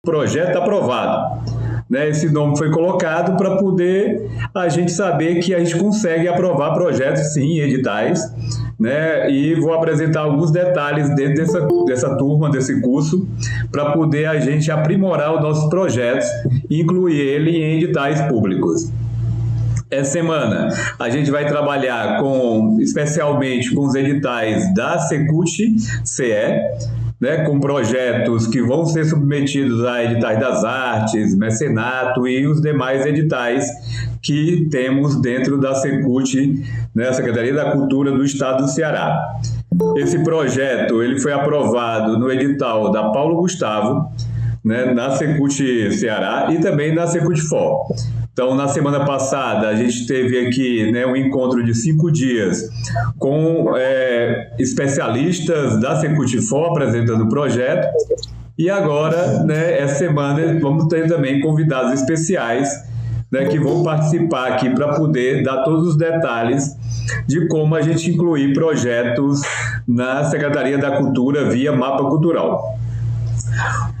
projeto aprovado. Né, esse nome foi colocado para poder a gente saber que a gente consegue aprovar projetos, sim, em editais, né, e vou apresentar alguns detalhes dentro dessa turma, desse curso, para poder a gente aprimorar os nossos projetos e incluir ele em editais públicos. Essa semana a gente vai trabalhar especialmente com os editais da Secult-CE, né, com projetos que vão ser submetidos a editais das artes, mecenato e os demais editais que temos dentro da Secult, né, Secretaria da Cultura do Estado do Ceará. Esse projeto ele foi aprovado no edital da Paulo Gustavo, né, na Secult Ceará e também na Secult For. Então, na semana passada, a gente teve aqui, né, um encontro de 5 dias com especialistas da Secult For apresentando o projeto. E agora, né, essa semana, vamos ter também convidados especiais, né, que vão participar aqui para poder dar todos os detalhes de como a gente incluir projetos na Secretaria da Cultura via Mapa Cultural.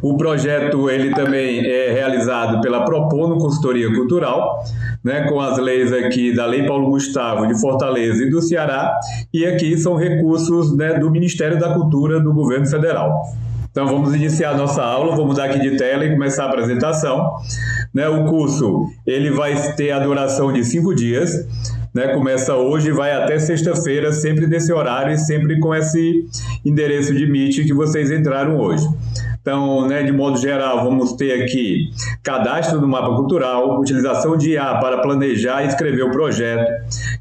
O projeto ele também é realizado pela Propono Consultoria Cultural, né, com as leis aqui da Lei Paulo Gustavo de Fortaleza e do Ceará, e aqui são recursos, né, do Ministério da Cultura do Governo Federal. Então vamos iniciar a nossa aula, vou mudar aqui de tela e começar a apresentação. Né, o curso ele vai ter a duração de 5 dias, né, começa hoje e vai até sexta-feira, sempre nesse horário e sempre com esse endereço de Meet que vocês entraram hoje. Então, né, de modo geral, vamos ter aqui cadastro do mapa cultural, utilização de IA para planejar e escrever o projeto,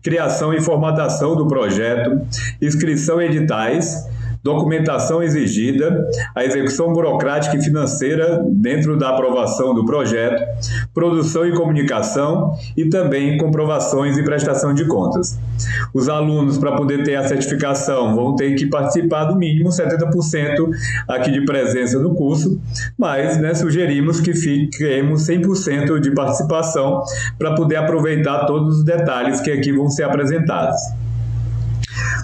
criação e formatação do projeto, inscrição em editais, documentação exigida, a execução burocrática e financeira dentro da aprovação do projeto, produção e comunicação e também comprovações e prestação de contas. Os alunos, para poder ter a certificação, vão ter que participar do mínimo 70% aqui de presença no curso, mas, né, sugerimos que fiquemos 100% de participação para poder aproveitar todos os detalhes que aqui vão ser apresentados.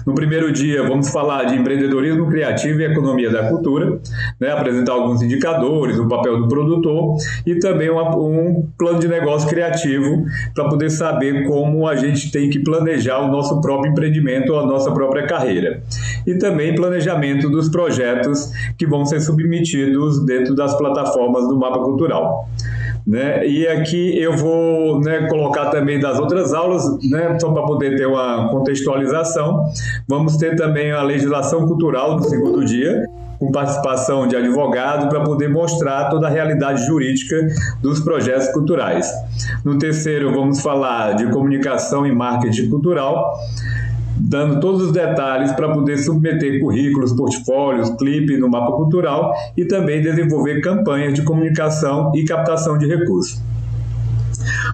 No primeiro dia, vamos falar de empreendedorismo criativo e economia da cultura, né, apresentar alguns indicadores, o papel do produtor e também um plano de negócio criativo para poder saber como a gente tem que planejar o nosso próprio empreendimento ou a nossa própria carreira. E também planejamento dos projetos que vão ser submetidos dentro das plataformas do Mapa Cultural. Né? E aqui eu vou, né, colocar também das outras aulas, né, só para poder ter uma contextualização. Vamos ter também a legislação cultural do segundo dia, com participação de advogado, para poder mostrar toda a realidade jurídica dos projetos culturais. No terceiro, vamos falar de comunicação e marketing cultural, dando todos os detalhes para poder submeter currículos, portfólios, clipe no mapa cultural e também desenvolver campanhas de comunicação e captação de recursos.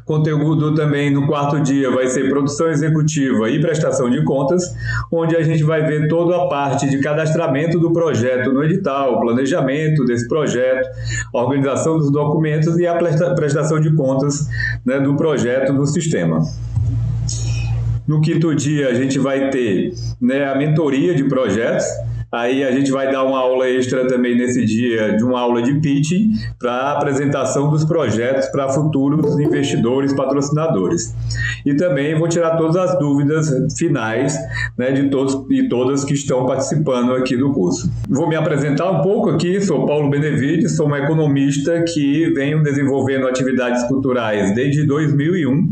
Conteúdo também no quarto dia vai ser produção executiva e prestação de contas, onde a gente vai ver toda a parte de cadastramento do projeto no edital, planejamento desse projeto, organização dos documentos e a prestação de contas, né, do projeto no sistema. No quinto dia, a gente vai ter, né, a mentoria de projetos. Aí a gente vai dar uma aula extra também nesse dia, de uma aula de pitching para a apresentação dos projetos para futuros investidores, patrocinadores. E também vou tirar todas as dúvidas finais, né, de todos e todas que estão participando aqui do curso. Vou me apresentar um pouco aqui, sou Paulo Benevides, sou um economista que venho desenvolvendo atividades culturais desde 2001.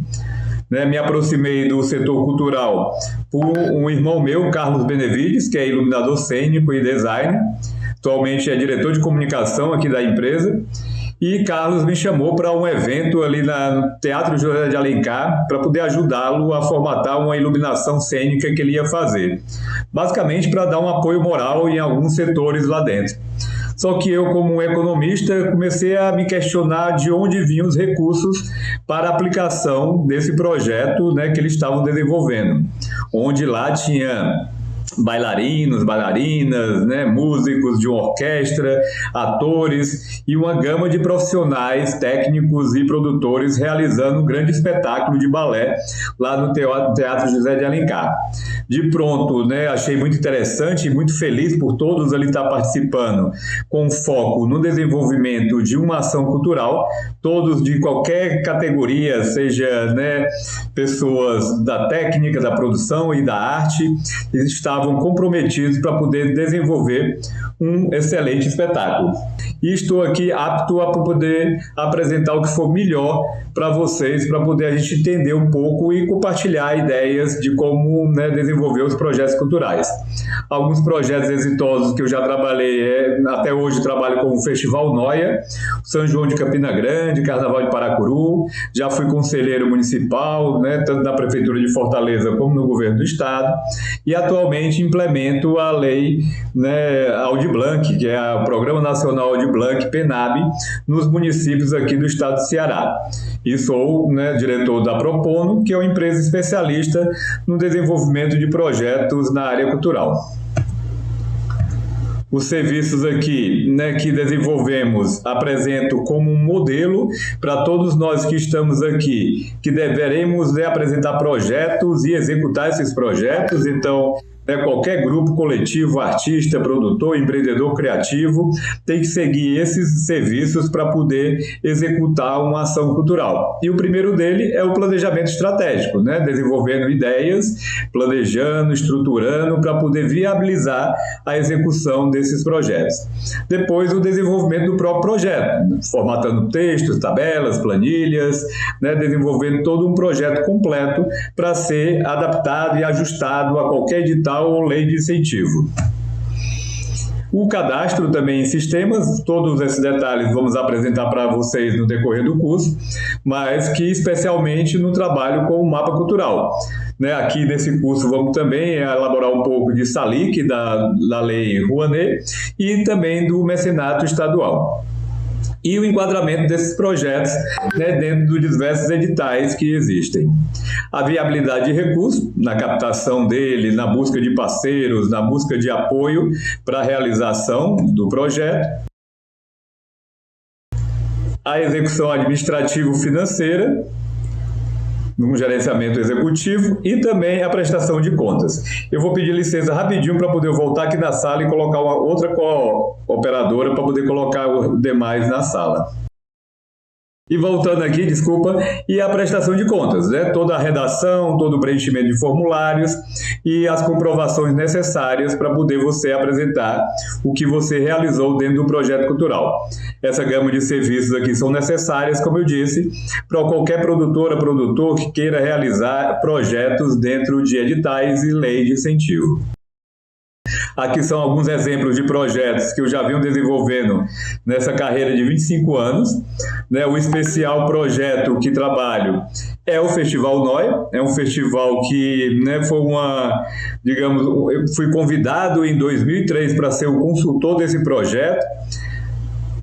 Né, me aproximei do setor cultural por um irmão meu, Carlos Benevides, que é iluminador cênico e designer, atualmente é diretor de comunicação aqui da empresa, e Carlos me chamou para um evento ali no Teatro José de Alencar para poder ajudá-lo a formatar uma iluminação cênica que ele ia fazer, basicamente para dar um apoio moral em alguns setores lá dentro. Só que eu, como um economista, comecei a me questionar de onde vinham os recursos para a aplicação desse projeto, né, que eles estavam desenvolvendo, onde lá tinha bailarinos, bailarinas, né, músicos de uma orquestra, atores e uma gama de profissionais, técnicos e produtores realizando um grande espetáculo de balé lá no Teatro José de Alencar. De pronto, né, achei muito interessante e muito feliz por todos ali estar participando, com foco no desenvolvimento de uma ação cultural, todos de qualquer categoria, seja, né, pessoas da técnica, da produção e da arte, estavam comprometidos para poder desenvolver um excelente espetáculo. E estou aqui apto a poder apresentar o que for melhor para vocês, para poder a gente entender um pouco e compartilhar ideias de como, né, desenvolver os projetos culturais. Alguns projetos exitosos que eu já trabalhei, até hoje trabalho com o Festival Noia, São João de Campina Grande, Carnaval de Paracuru, já fui conselheiro municipal, né, tanto na Prefeitura de Fortaleza como no Governo do Estado, e atualmente implemento a lei, né, Aldir Blanc, que é o Programa Nacional Aldir Blanc, PENAB, nos municípios aqui do estado do Ceará. E sou, né, diretor da Propono, que é uma empresa especialista no desenvolvimento de projetos na área cultural. Os serviços aqui, né, que desenvolvemos apresento como um modelo para todos nós que estamos aqui, que deveremos, né, apresentar projetos e executar esses projetos. Então, qualquer grupo, coletivo, artista, produtor, empreendedor criativo tem que seguir esses serviços para poder executar uma ação cultural. E o primeiro dele é o planejamento estratégico, né? Desenvolvendo ideias, planejando, estruturando para poder viabilizar a execução desses projetos. Depois, o desenvolvimento do próprio projeto, formatando textos, tabelas, planilhas, né? Desenvolvendo todo um projeto completo para ser adaptado e ajustado a qualquer edital ou lei de incentivo. O cadastro também em sistemas, todos esses detalhes vamos apresentar para vocês no decorrer do curso, mas que especialmente no trabalho com o mapa cultural. Né, aqui nesse curso vamos também elaborar um pouco de SALIC, da Lei Rouanet, e também do mecenato estadual. E o enquadramento desses projetos, né, dentro dos diversos editais que existem. A viabilidade de recursos, na captação dele, na busca de parceiros, na busca de apoio para a realização do projeto. A execução administrativo-financeira, no gerenciamento executivo e também a prestação de contas. Eu vou pedir licença rapidinho para poder voltar aqui na sala e colocar uma outra cooperadora para poder colocar os demais na sala. E voltando aqui, desculpa, e a prestação de contas, né? Toda a redação, todo o preenchimento de formulários e as comprovações necessárias para poder você apresentar o que você realizou dentro do projeto cultural. Essa gama de serviços aqui são necessárias, como eu disse, para qualquer produtora, produtor que queira realizar projetos dentro de editais e leis de incentivo. Aqui são alguns exemplos de projetos que eu já venho desenvolvendo nessa carreira de 25 anos. Né? O especial projeto que trabalho é o Festival Noia, é um festival que, né, foi eu fui convidado em 2003 para ser o consultor desse projeto.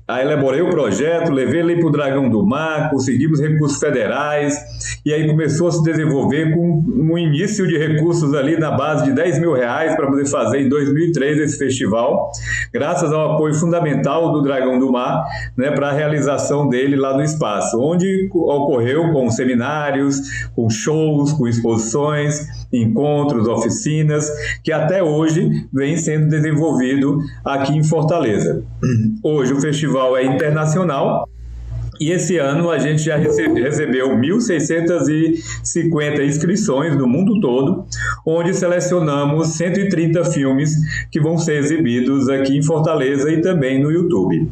Aí elaborei o projeto, levei ele para o Dragão do Mar, conseguimos recursos federais, e aí começou a se desenvolver com um início de recursos ali na base de R$10.000 para poder fazer em 2003 esse festival, graças ao apoio fundamental do Dragão do Mar, né, para a realização dele lá no espaço, onde ocorreu com seminários, com shows, com exposições, encontros, oficinas, que até hoje vem sendo desenvolvido aqui em Fortaleza. Hoje o festival é internacional e esse ano a gente já recebeu 1.650 inscrições no mundo todo, onde selecionamos 130 filmes que vão ser exibidos aqui em Fortaleza e também no YouTube.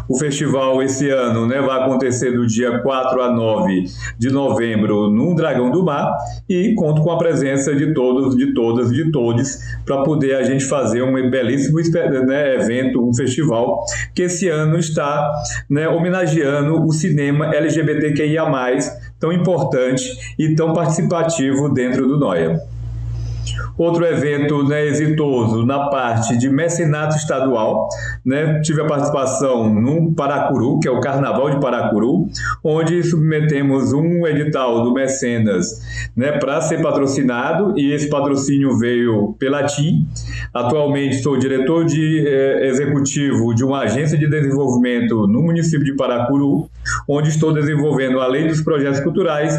O festival esse ano, né, vai acontecer do dia 4 a 9 de novembro no Dragão do Mar e conto com a presença de todos, de todas, de todos para poder a gente fazer um belíssimo, né, evento, um festival que esse ano está, né, homenageando o cinema LGBTQIA+, tão importante e tão participativo dentro do Noia. Outro evento, né, exitoso na parte de mecenato estadual, né, tive a participação no Paracuru, que é o Carnaval de Paracuru, onde submetemos um edital do Mecenas, né, para ser patrocinado, e esse patrocínio veio pela TIM. Atualmente sou diretor executivo de uma agência de desenvolvimento no município de Paracuru, onde estou desenvolvendo, além dos projetos culturais,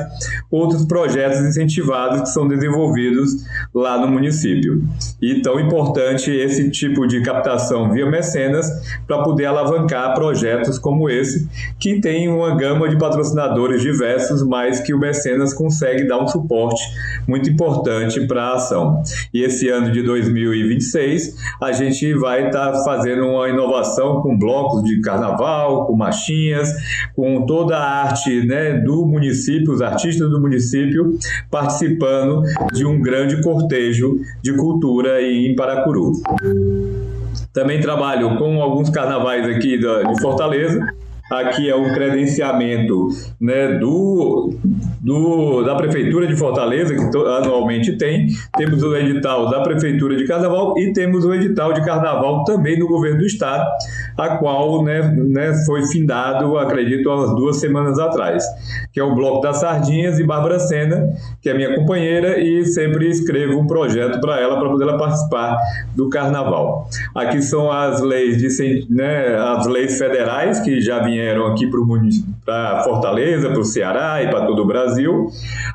outros projetos incentivados que são desenvolvidos lá no município. E tão importante esse tipo de captação via mecenas para poder alavancar projetos como esse, que tem uma gama de patrocinadores diversos, mas que o mecenas consegue dar um suporte muito importante para a ação. E esse ano de 2026, a gente vai estar fazendo uma inovação com blocos de carnaval, com marchinhas, com toda a arte, né, do município, os artistas do município participando de um grande cortejo de cultura em Paracuru. Também trabalho com alguns carnavais aqui de Fortaleza. Aqui é um credenciamento, né, da Prefeitura de Fortaleza, que anualmente temos o edital da Prefeitura de Carnaval e temos o edital de Carnaval também do Governo do Estado, a qual, né, foi findado, acredito, há 2 semanas atrás, que é o Bloco das Sardinhas, e Bárbara Sena, que é minha companheira, e sempre escrevo um projeto para ela, para poder ela participar do Carnaval. Aqui são as leis, as leis federais, que já vieram aqui para Fortaleza, para o Ceará e para todo o Brasil.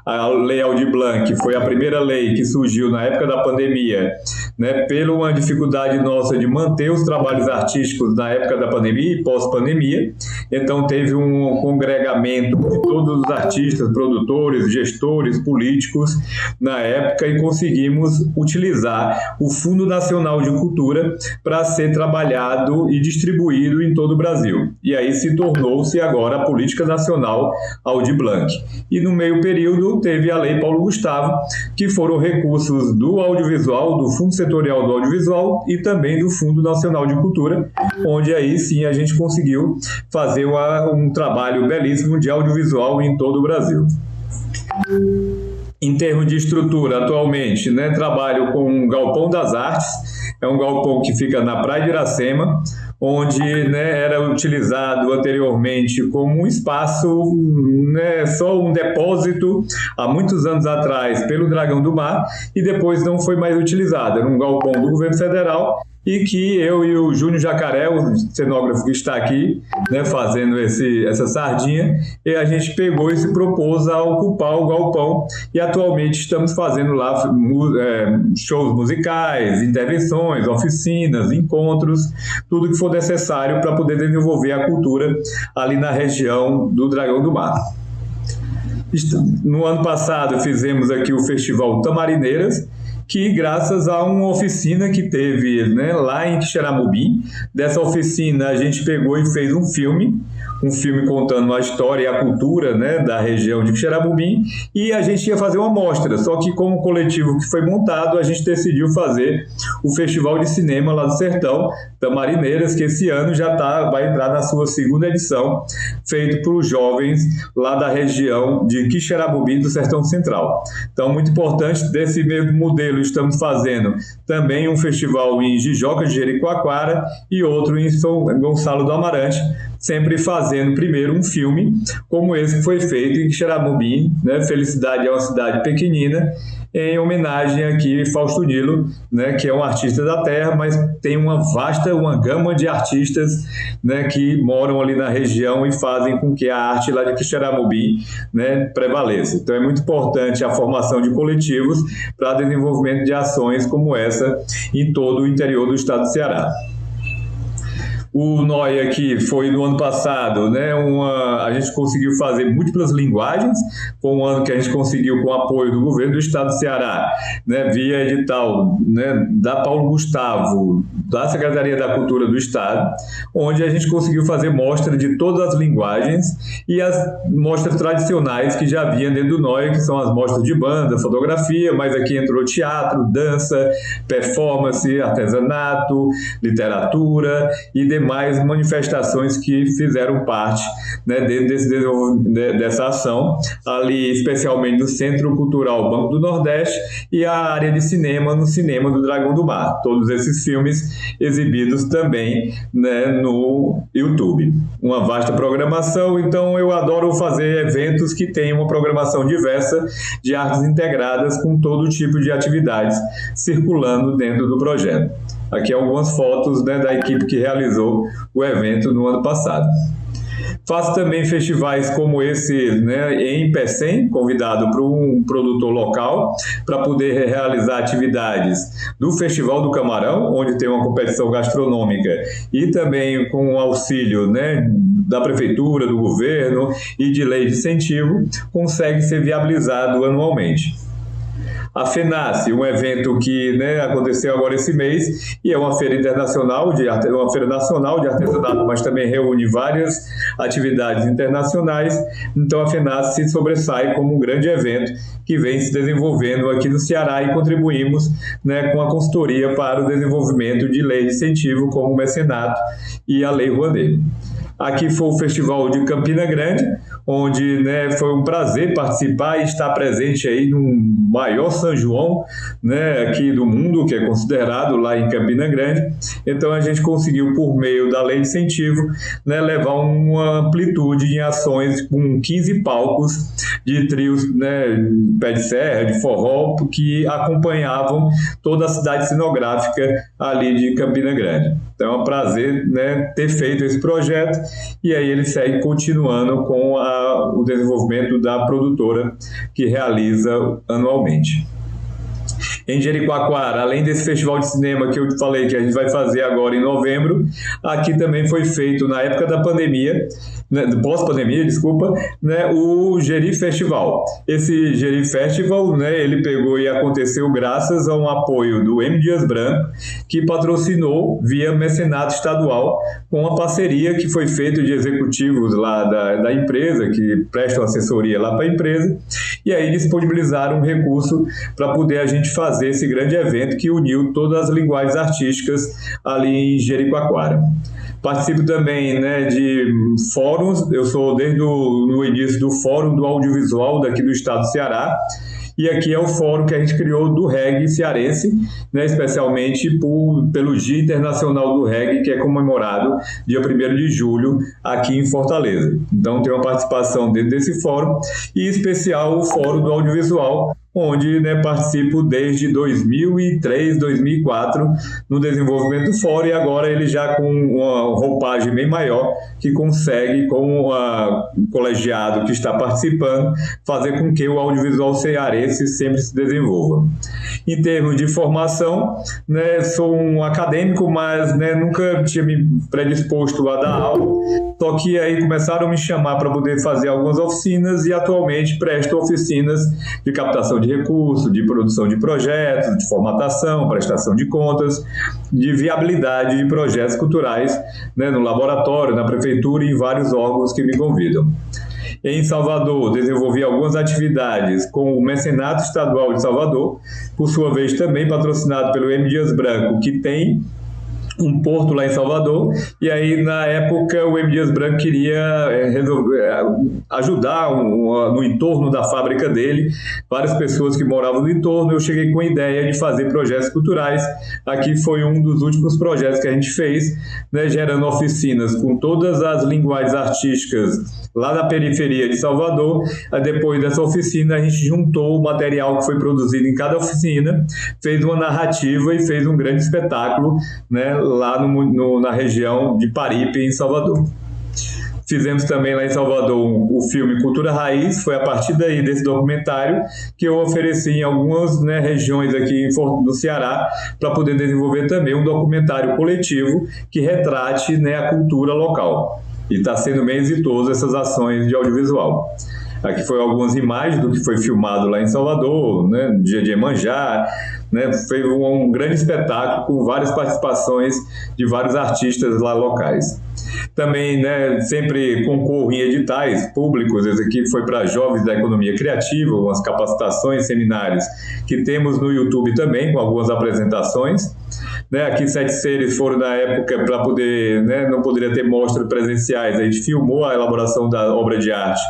A Lei Aldir Blanc foi a primeira lei que surgiu na época da pandemia, né, pela uma dificuldade nossa de manter os trabalhos artísticos na época da pandemia e pós-pandemia. Então teve um congregamento de todos os artistas, produtores, gestores, políticos na época, e conseguimos utilizar o Fundo Nacional de Cultura para ser trabalhado e distribuído em todo o Brasil. E aí tornou-se agora a Política Nacional Aldir Blanc. E no meio período teve a Lei Paulo Gustavo, que foram recursos do audiovisual, do Fundo Setorial do Audiovisual e também do Fundo Nacional de Cultura, onde aí sim a gente conseguiu fazer um trabalho belíssimo de audiovisual em todo o Brasil. Em termos de estrutura, atualmente, né, trabalho com o Galpão das Artes. É um galpão que fica na Praia de Iracema, onde, né, era utilizado anteriormente como um espaço, né, só um depósito, há muitos anos atrás, pelo Dragão do Mar, e depois não foi mais utilizado. Era um galpão do governo federal, e que eu e o Júnior Jacaré, o cenógrafo que está aqui, né, fazendo essa sardinha, e a gente pegou e se propôs a ocupar o galpão, e atualmente estamos fazendo lá shows musicais, intervenções, oficinas, encontros, tudo que for necessário para poder desenvolver a cultura ali na região do Dragão do Mar. No ano passado fizemos aqui o Festival Tamarineiras, que graças a uma oficina que teve, né, lá em Quixeramobim, dessa oficina a gente pegou e fez um filme contando a história e a cultura, né, da região de Quixeramobim, e a gente ia fazer uma mostra, só que como coletivo que foi montado, a gente decidiu fazer o Festival de Cinema lá do Sertão, Tamarineiras, que esse ano já vai entrar na sua 2ª edição, feito por jovens lá da região de Quixeramobim, do Sertão Central. Então, muito importante, desse mesmo modelo, estamos fazendo também um festival em Jijoca de Jericoacoara e outro em São Gonçalo do Amarante, sempre fazendo primeiro um filme, como esse que foi feito em Quixeramobim, né? Felicidade é uma cidade pequenina, em homenagem aqui a Fausto Nilo, né, que é um artista da terra, mas tem uma gama de artistas, né, que moram ali na região e fazem com que a arte lá de Quixeramobim, né, prevaleça. Então é muito importante a formação de coletivos para desenvolvimento de ações como essa em todo o interior do estado do Ceará. O NOI aqui foi no ano passado, né, a gente conseguiu fazer múltiplas linguagens, foi um ano que a gente conseguiu com o apoio do governo do estado do Ceará, né, via edital, né, da Paulo Gustavo, da Secretaria da Cultura do Estado, onde a gente conseguiu fazer mostra de todas as linguagens e as mostras tradicionais que já havia dentro do NOI, que são as mostras de banda, fotografia, mas aqui entrou teatro, dança, performance, artesanato, literatura e demais demais manifestações que fizeram parte, né, dessa ação, ali especialmente no Centro Cultural Banco do Nordeste e a área de cinema no Cinema do Dragão do Mar. Todos esses filmes exibidos também, né, no YouTube. Uma vasta programação, então eu adoro fazer eventos que tenham uma programação diversa de artes integradas com todo tipo de atividades circulando dentro do projeto. Aqui algumas fotos, né, da equipe que realizou o evento no ano passado. Faço também festivais como esse, né, em Pecém, convidado por um produtor local para poder realizar atividades do Festival do Camarão, onde tem uma competição gastronômica e também com o auxílio, né, da prefeitura, do governo e de lei de incentivo, consegue ser viabilizado anualmente. A FENACE, um evento que, né, aconteceu agora esse mês, e é uma feira internacional, uma feira nacional de artesanato, mas também reúne várias atividades internacionais. Então a FENACE se sobressai como um grande evento que vem se desenvolvendo aqui no Ceará e contribuímos, né, com a consultoria para o desenvolvimento de lei de incentivo como o mecenato e a Lei Rouanet. Aqui foi o Festival de Campina Grande, onde, né, foi um prazer participar e estar presente aí no maior São João, né, aqui do mundo, que é considerado lá em Campina Grande. Então a gente conseguiu, por meio da lei de incentivo, né, levar uma amplitude em ações com 15 palcos de trios, né, pé de serra, de forró, que acompanhavam toda a cidade cenográfica ali de Campina Grande. Então é um prazer, né, ter feito esse projeto, e aí ele segue continuando com o desenvolvimento da produtora que realiza anualmente. Em Jericoacoara, além desse festival de cinema que eu falei que a gente vai fazer agora em novembro, aqui também foi feito, na época da pandemia, né, pós-pandemia, desculpa, né, o Jeri Festival. Esse Jeri Festival, né, ele pegou e aconteceu graças a um apoio do M. Dias Branco, que patrocinou via mecenato estadual, com uma parceria que foi feita de executivos lá da empresa, que prestam assessoria lá para a empresa, e aí disponibilizaram um recurso para poder a gente fazer esse grande evento que uniu todas as linguagens artísticas ali em Jericoacoara. Participo também, né, de fóruns, eu sou desde o início do Fórum do Audiovisual daqui do estado do Ceará, e aqui é o fórum que a gente criou do reggae cearense, né, especialmente pelo Dia Internacional do Reggae, que é comemorado dia 1º de julho aqui em Fortaleza. Então tem uma participação dentro desse fórum, e em especial o Fórum do Audiovisual, onde, né, participo desde 2003, 2004 no desenvolvimento do fórum, e agora ele já com uma roupagem bem maior, que consegue, com o colegiado que está participando, fazer com que o audiovisual cearense sempre se desenvolva. Em termos de formação, né, sou um acadêmico, mas, né, nunca tinha me predisposto a dar aula, só que aí começaram a me chamar para poder fazer algumas oficinas, e atualmente presto oficinas de captação de recursos, de produção de projetos, de formatação, prestação de contas, de viabilidade de projetos culturais, né, no laboratório, na prefeitura e em vários órgãos que me convidam. Em Salvador, desenvolvi algumas atividades com o Mecenato Estadual de Salvador, por sua vez também patrocinado pelo M. Dias Branco, que tem um porto lá em Salvador, e aí na época o M. Dias Branco queria ajudar no entorno da fábrica dele, várias pessoas que moravam no entorno. Eu cheguei com a ideia de fazer projetos culturais. Aqui foi um dos últimos projetos que a gente fez, né, gerando oficinas com todas as linguagens artísticas lá na periferia de Salvador. Depois dessa oficina a gente juntou o material que foi produzido em cada oficina, fez uma narrativa e fez um grande espetáculo, né, lá na região de Paripe, em Salvador. Fizemos também lá em Salvador o filme Cultura Raiz. Foi a partir daí, desse documentário, que eu ofereci em algumas, né, regiões aqui no Ceará, para poder desenvolver também um documentário coletivo que retrate, né, a cultura local. E está sendo bem exitoso essas ações de audiovisual. Aqui foi algumas imagens do que foi filmado lá em Salvador, né, dia de Iemanjá, né, foi um grande espetáculo com várias participações de vários artistas lá locais. Também, né, sempre concorro em editais públicos. Esse aqui foi para jovens da economia criativa, umas capacitações, seminários que temos no YouTube também, com algumas apresentações. Né, aqui 7 Seres foram na época para poder, né, não poderia ter mostras presenciais, a gente filmou a elaboração da obra de arte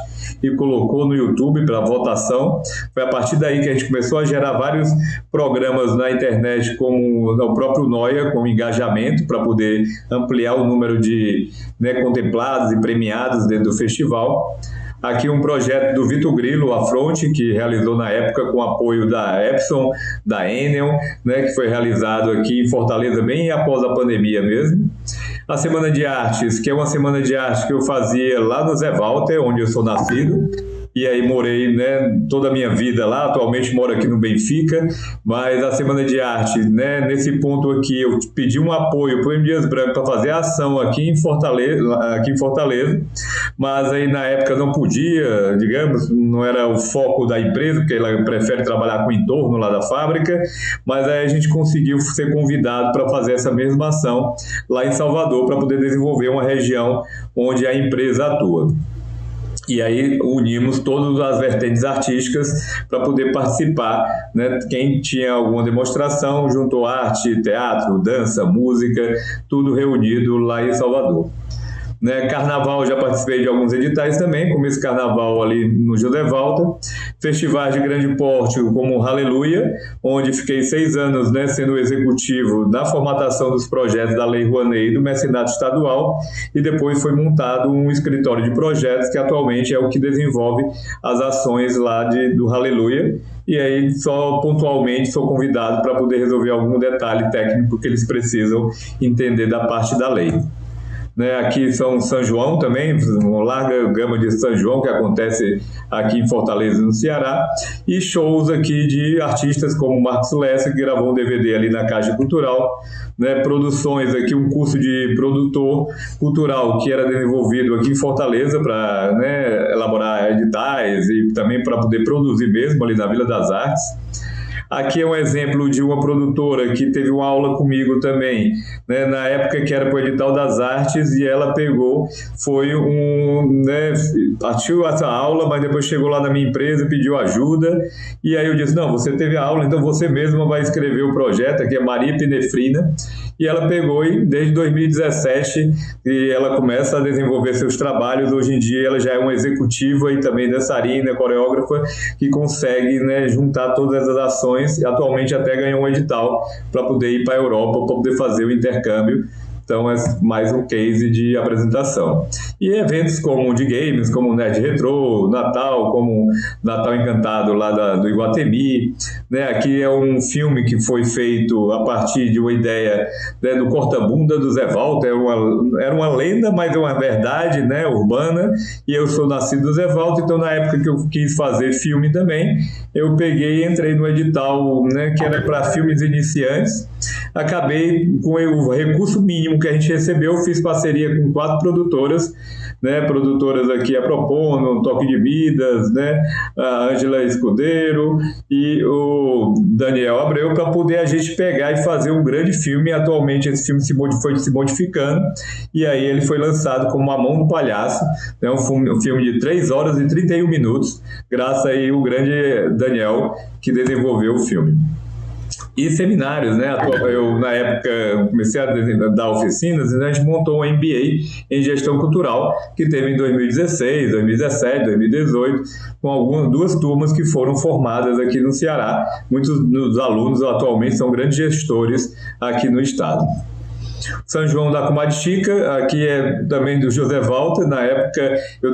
e colocou no YouTube para votação. Foi a partir daí que a gente começou a gerar vários programas na internet, como o próprio Noia, com engajamento, para poder ampliar o número de, né, contemplados e premiados dentro do festival. Aqui um projeto do Vitor Grilo, a Fronte, que realizou na época com apoio da Epson, da Enel, né, que foi realizado aqui em Fortaleza bem após a pandemia mesmo. A Semana de Artes, que é uma semana de arte que eu fazia lá no Zé Walter, onde eu sou nascido. E aí morei, né, toda a minha vida lá, atualmente moro aqui no Benfica, mas a Semana de Arte, né, nesse ponto aqui, eu pedi um apoio para o M. Dias Branco para fazer a ação aqui em Fortaleza, mas aí na época não podia, digamos, não era o foco da empresa, porque ela prefere trabalhar com o entorno lá da fábrica, mas aí a gente conseguiu ser convidado para fazer essa mesma ação lá em Salvador, para poder desenvolver uma região onde a empresa atua. E aí unimos todas as vertentes artísticas para poder participar, né? Quem tinha alguma demonstração juntou arte, teatro, dança, música, tudo reunido lá em Salvador. Né, carnaval, já participei de alguns editais também, como esse carnaval ali no José Walter, festivais de grande porte como Aleluia, onde fiquei 6 anos, né, sendo executivo na formatação dos projetos da Lei Rouanet e do Mecenato Estadual, e depois foi montado um escritório de projetos que atualmente é o que desenvolve as ações lá do Aleluia, e aí só pontualmente sou convidado para poder resolver algum detalhe técnico que eles precisam entender da parte da lei. Né, aqui são São João também, uma larga gama de São João que acontece aqui em Fortaleza, no Ceará, e shows aqui de artistas como Marcos Lessa, que gravou um DVD ali na Caixa Cultural, né, produções aqui, um curso de produtor cultural que era desenvolvido aqui em Fortaleza para, né, elaborar editais e também para poder produzir mesmo ali na Vila das Artes. Aqui é um exemplo de uma produtora que teve uma aula comigo também, né, na época que era para o Edital das Artes, e ela pegou, né, assistiu essa aula, mas depois chegou lá na minha empresa, pediu ajuda, e aí eu disse, não, você teve a aula, então você mesma vai escrever o projeto, aqui é Maria Pinefrina, e ela pegou e desde 2017 e ela começa a desenvolver seus trabalhos. Hoje em dia ela já é uma executiva e também dançarina, coreógrafa, que consegue, né, juntar todas as ações, e atualmente até ganhou um edital para poder ir para a Europa, para poder fazer o intercâmbio. Então é mais um case de apresentação. E eventos como de games, como o Nerd Retro, Natal, como Natal Encantado lá do Iguatemi. Né? Aqui é um filme que foi feito a partir de uma ideia, né, do Corta-Bunda do Zé Walter. Era uma lenda, mas é uma verdade, né, urbana. E eu sou nascido no Zé Walter, então na época que eu quis fazer filme também, eu peguei e entrei no edital, né, que era para filmes iniciantes. Acabei com o recurso mínimo que a gente recebeu, fiz parceria com 4 produtoras, né, produtoras aqui, a Propono, Toque de Vidas, né, a Ângela Escudeiro e o Daniel Abreu, para poder a gente pegar e fazer um grande filme. Atualmente esse filme foi se modificando, e aí ele foi lançado como A Mão do Palhaço, né, um filme de 3 horas e 31 minutos, graças aí ao grande Daniel, que desenvolveu o filme. E seminários, né? Eu, na época, comecei a dar oficinas e a gente montou um MBA em Gestão Cultural, que teve em 2016, 2017, 2018, com 2 turmas que foram formadas aqui no Ceará. Muitos dos alunos atualmente são grandes gestores aqui no estado. São João da Comadre Chica, aqui é também do José Walter. Na época eu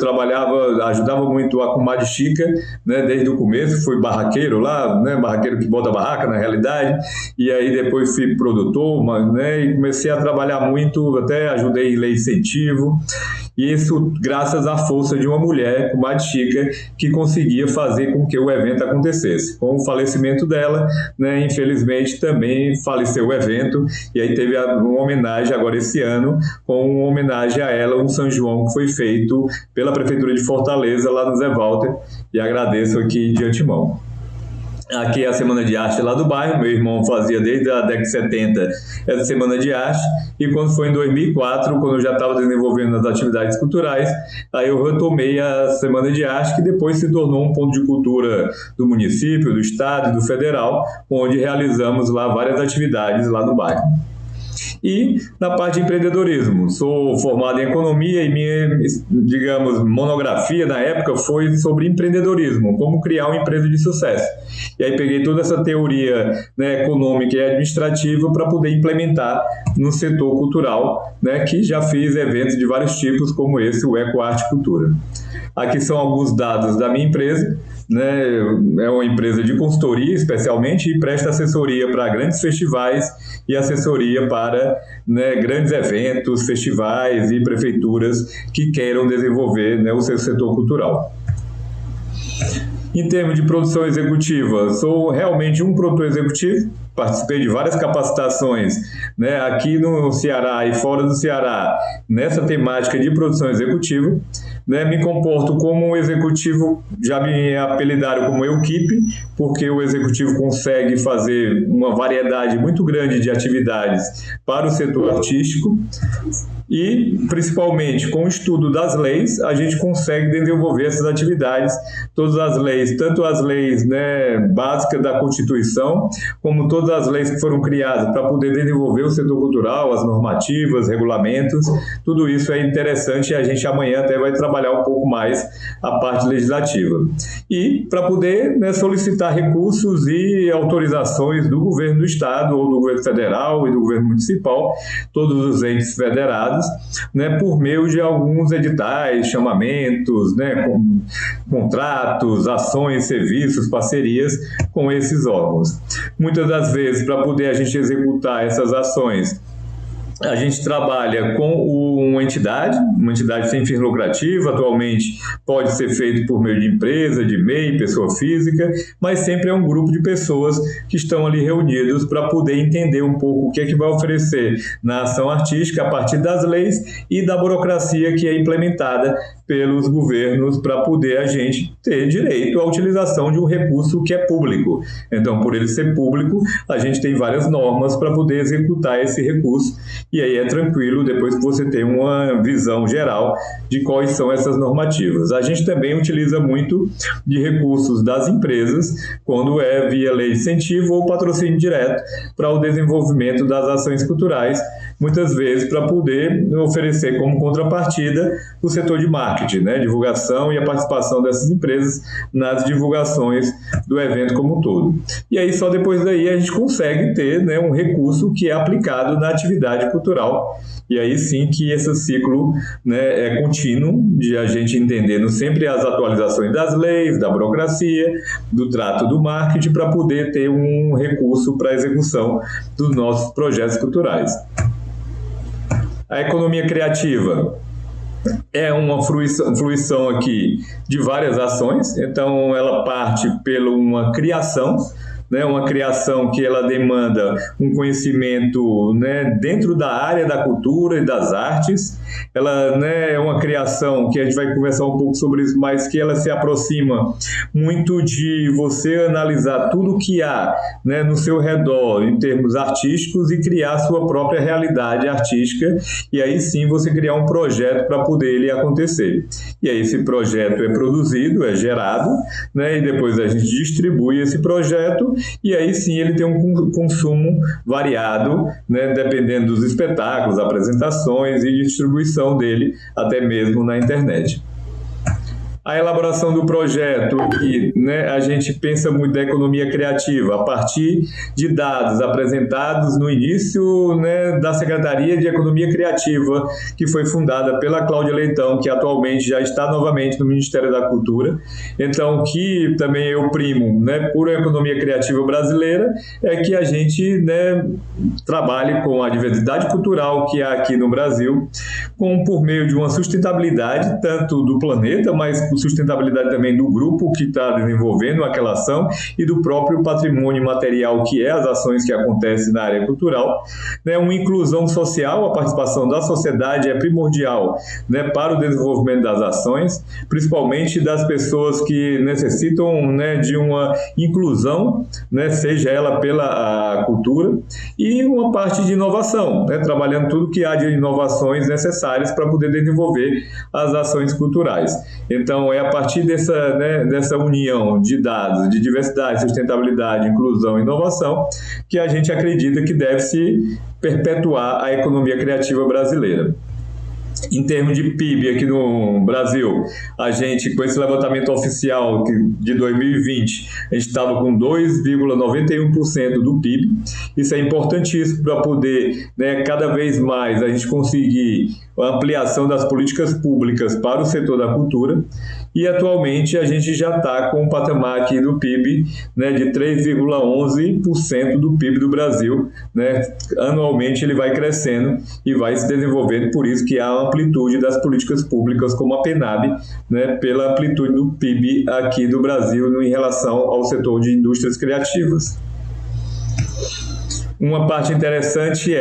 ajudava muito a Comadre Chica, né, desde o começo, fui barraqueiro lá, né, barraqueiro que bota barraca na realidade, e aí depois fui produtor, né, e comecei a trabalhar muito, até ajudei em lei incentivo, e isso graças à força de uma mulher, Comadre Chica, que conseguia fazer com que o evento acontecesse. Com o falecimento dela, né, infelizmente também faleceu o evento, e aí teve uma homenagem agora esse ano, com uma homenagem a ela, um São João que foi feito pela Prefeitura de Fortaleza, lá no Zé Walter, e agradeço aqui de antemão. Aqui é a Semana de Arte lá do bairro, meu irmão fazia desde a década de 70 essa Semana de Arte, e quando foi em 2004, quando eu já estava desenvolvendo as atividades culturais, aí eu retomei a Semana de Arte, que depois se tornou um ponto de cultura do município, do estado e do federal, onde realizamos lá várias atividades lá no bairro. E na parte de empreendedorismo, sou formado em economia e minha, digamos, monografia na época foi sobre empreendedorismo, como criar uma empresa de sucesso. E aí peguei toda essa teoria, né, econômica e administrativa para poder implementar no setor cultural, né, que já fiz eventos de vários tipos como esse, o Eco Arte Cultura. Aqui são alguns dados da minha empresa, né? É uma empresa de consultoria especialmente e presta assessoria para grandes festivais e assessoria para, né, grandes eventos, festivais e prefeituras que queiram desenvolver, né, o seu setor cultural. Em termos de produção executiva, sou realmente um produtor executivo, participei de várias capacitações, né, aqui no Ceará e fora do Ceará, nessa temática de produção executiva, né, me comporto como um executivo, já me apelidaram como equipe, porque o executivo consegue fazer uma variedade muito grande de atividades para o setor artístico, e, principalmente, com o estudo das leis, a gente consegue desenvolver essas atividades, todas as leis, tanto as leis, né, básicas da Constituição, como todas as leis que foram criadas para poder desenvolver o setor cultural, as normativas, regulamentos, tudo isso é interessante e a gente amanhã até vai trabalhar um pouco mais a parte legislativa. E para poder, né, solicitar recursos e autorizações do governo do Estado, ou do governo federal e do governo municipal, todos os entes federados, né, por meio de alguns editais, chamamentos, né, contratos, ações, serviços, parcerias com esses órgãos. Muitas das vezes, para poder a gente executar essas ações, a gente trabalha com uma entidade sem fins lucrativos, atualmente pode ser feito por meio de empresa, de MEI, pessoa física, mas sempre é um grupo de pessoas que estão ali reunidos para poder entender um pouco o que é que vai oferecer na ação artística a partir das leis e da burocracia que é implementada pelos governos para poder a gente ter direito à utilização de um recurso que é público. Então, por ele ser público, a gente tem várias normas para poder executar esse recurso, e aí é tranquilo depois que você tem uma visão geral de quais são essas normativas. A gente também utiliza muito de recursos das empresas, quando é via lei de incentivo ou patrocínio direto, para o desenvolvimento das ações culturais, muitas vezes para poder oferecer como contrapartida o setor de marketing, né, divulgação e a participação dessas empresas nas divulgações do evento como um todo. E aí só depois daí a gente consegue ter, né, um recurso que é aplicado na atividade cultural. E aí sim que esse ciclo, né, é contínuo, de a gente entendendo sempre as atualizações das leis, da burocracia, do trato do marketing, para poder ter um recurso para a execução dos nossos projetos culturais. A economia criativa é uma fruição aqui de várias ações, então ela parte pela uma criação, né, uma criação que ela demanda um conhecimento, né, dentro da área da cultura e das artes. Ela, né, é uma criação que a gente vai conversar um pouco sobre isso, mas que ela se aproxima muito de você analisar tudo que há, né, no seu redor em termos artísticos e criar a sua própria realidade artística, e aí sim você criar um projeto para poder ele acontecer. E aí esse projeto é produzido, é gerado, né, e depois a gente distribui esse projeto, e aí sim ele tem um consumo variado, né, dependendo dos espetáculos, apresentações e distribuição dele, até mesmo na internet. A elaboração do projeto, que, né, a gente pensa muito da economia criativa a partir de dados apresentados no início, né, da Secretaria de Economia Criativa, que foi fundada pela Cláudia Leitão, que atualmente já está novamente no Ministério da Cultura. Então, que também eu primo, né, por economia criativa brasileira, é que a gente, né, trabalhe com a diversidade cultural que há aqui no Brasil, por meio de uma sustentabilidade tanto do planeta, mas sustentabilidade também do grupo que está desenvolvendo aquela ação e do próprio patrimônio material, que é as ações que acontecem na área cultural. Né, uma inclusão social, a participação da sociedade é primordial, né, para o desenvolvimento das ações, principalmente das pessoas que necessitam, né, de uma inclusão, né, seja ela pela cultura, e uma parte de inovação, né, trabalhando tudo que há de inovações necessárias para poder desenvolver as ações culturais. Então, é a partir dessa união de dados, de diversidade, sustentabilidade, inclusão e inovação, que a gente acredita que deve se perpetuar a economia criativa brasileira. Em termos de PIB aqui no Brasil, a gente, com esse levantamento oficial de 2020, a gente estava com 2,91% do PIB. Isso é importantíssimo para poder, né, cada vez mais a gente conseguir a ampliação das políticas públicas para o setor da cultura. E atualmente a gente já está com um patamar aqui do PIB, né, de 3,11% do PIB do Brasil. Né? Anualmente ele vai crescendo e vai se desenvolvendo, por isso que há a amplitude das políticas públicas como a PNAB, né, pela amplitude do PIB aqui do Brasil em relação ao setor de indústrias criativas. Uma parte interessante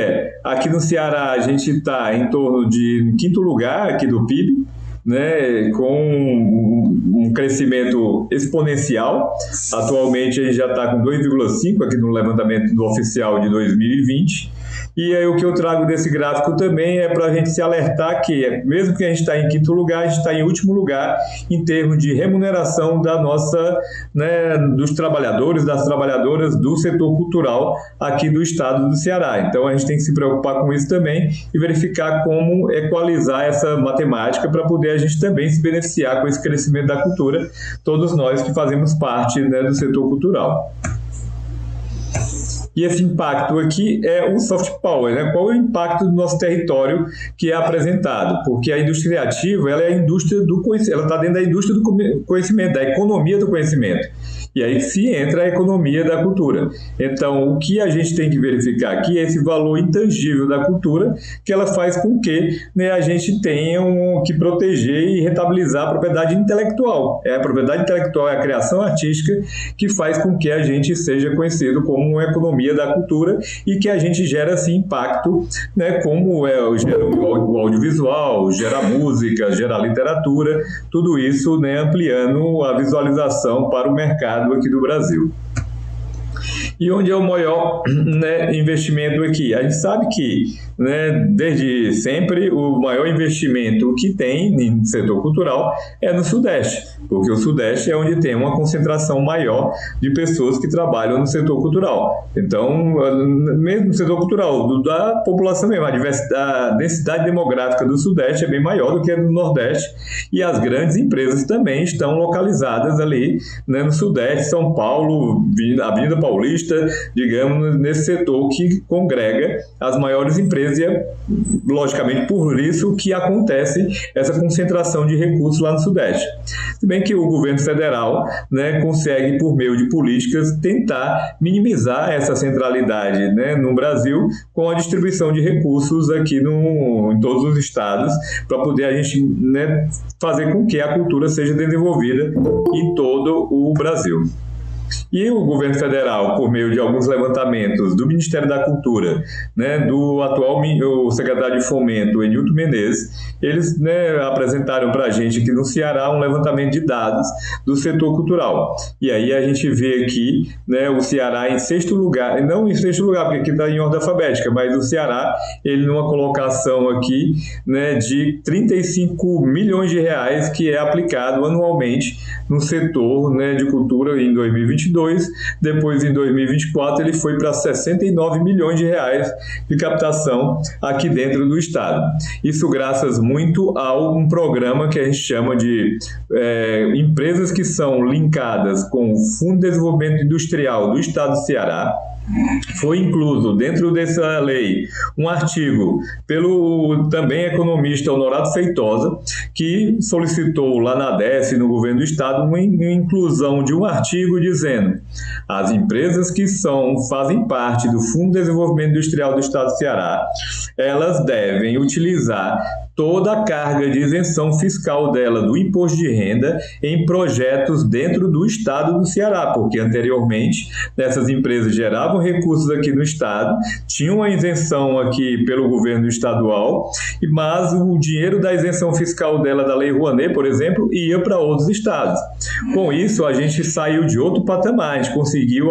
aqui no Ceará a gente está em torno de quinto lugar aqui do PIB, né, com um crescimento exponencial. Atualmente a gente já está com 2,5 aqui no levantamento do oficial de 2020. E aí o que eu trago desse gráfico também é para a gente se alertar que, mesmo que a gente está em quinto lugar, a gente está em último lugar em termos de remuneração da nossa, né, dos trabalhadores, das trabalhadoras do setor cultural aqui do estado do Ceará. Então a gente tem que se preocupar com isso também e verificar como equalizar essa matemática para poder a gente também se beneficiar com esse crescimento da cultura, todos nós que fazemos parte, né, do setor cultural. E esse impacto aqui é o soft power, né? Qual é o impacto do nosso território que é apresentado? Porque a indústria criativa, ela é a indústria do conhecimento, ela está dentro da indústria do conhecimento, da economia do conhecimento. E aí se entra a economia da cultura. Então, o que a gente tem que verificar aqui é esse valor intangível da cultura, que ela faz com que, né, a gente tenha que proteger e rentabilizar a propriedade intelectual. A propriedade intelectual é a criação artística que faz com que a gente seja conhecido como uma economia da cultura e que a gente gera esse impacto, né, como gera o audiovisual, gera música, gera literatura, tudo isso, né, ampliando a visualização para o mercado aqui do Brasil. E onde é o maior, né, investimento aqui? A gente sabe que, né, desde sempre o maior investimento que tem no setor cultural é no Sudeste, porque o Sudeste é onde tem uma concentração maior de pessoas que trabalham no setor cultural. Então, mesmo no setor cultural, da população mesmo, a densidade demográfica do Sudeste é bem maior do que a do Nordeste, e as grandes empresas também estão localizadas ali, né, no Sudeste, São Paulo, Avenida Paulista, digamos, nesse setor que congrega as maiores empresas, e é, logicamente, por isso que acontece essa concentração de recursos lá no Sudeste. Se bem que o governo federal, né, consegue, por meio de políticas, tentar minimizar essa centralidade, né, no Brasil, com a distribuição de recursos aqui em todos os estados, para poder a gente, né, fazer com que a cultura seja desenvolvida em todo o Brasil. E o governo federal, por meio de alguns levantamentos do Ministério da Cultura, né, do atual o secretário de Fomento, Enilton Menezes, eles, né, apresentaram para a gente aqui no Ceará um levantamento de dados do setor cultural. E aí a gente vê aqui, né, o Ceará em sexto lugar, não em sexto lugar, porque aqui está em ordem alfabética, mas o Ceará, ele numa colocação aqui, né, de 35 milhões de reais que é aplicado anualmente no setor, né, de cultura em 2022, depois em 2024 ele foi para 69 milhões de reais de captação aqui dentro do estado. Isso graças muito a um programa que a gente chama de empresas que são linkadas com o Fundo de Desenvolvimento Industrial do estado do Ceará. Foi incluso dentro dessa lei um artigo pelo também economista Honorado Feitosa, que solicitou lá na DES, no governo do estado, uma inclusão de um artigo dizendo: as empresas que fazem parte do Fundo de Desenvolvimento Industrial do estado do Ceará, elas devem utilizar toda a carga de isenção fiscal dela do imposto de renda em projetos dentro do estado do Ceará, porque anteriormente essas empresas geravam recursos aqui no estado, tinham a isenção aqui pelo governo estadual, mas o dinheiro da isenção fiscal dela da Lei Rouanet, por exemplo, ia para outros estados. Com isso, a gente saiu de outro patamar, a gente conseguiu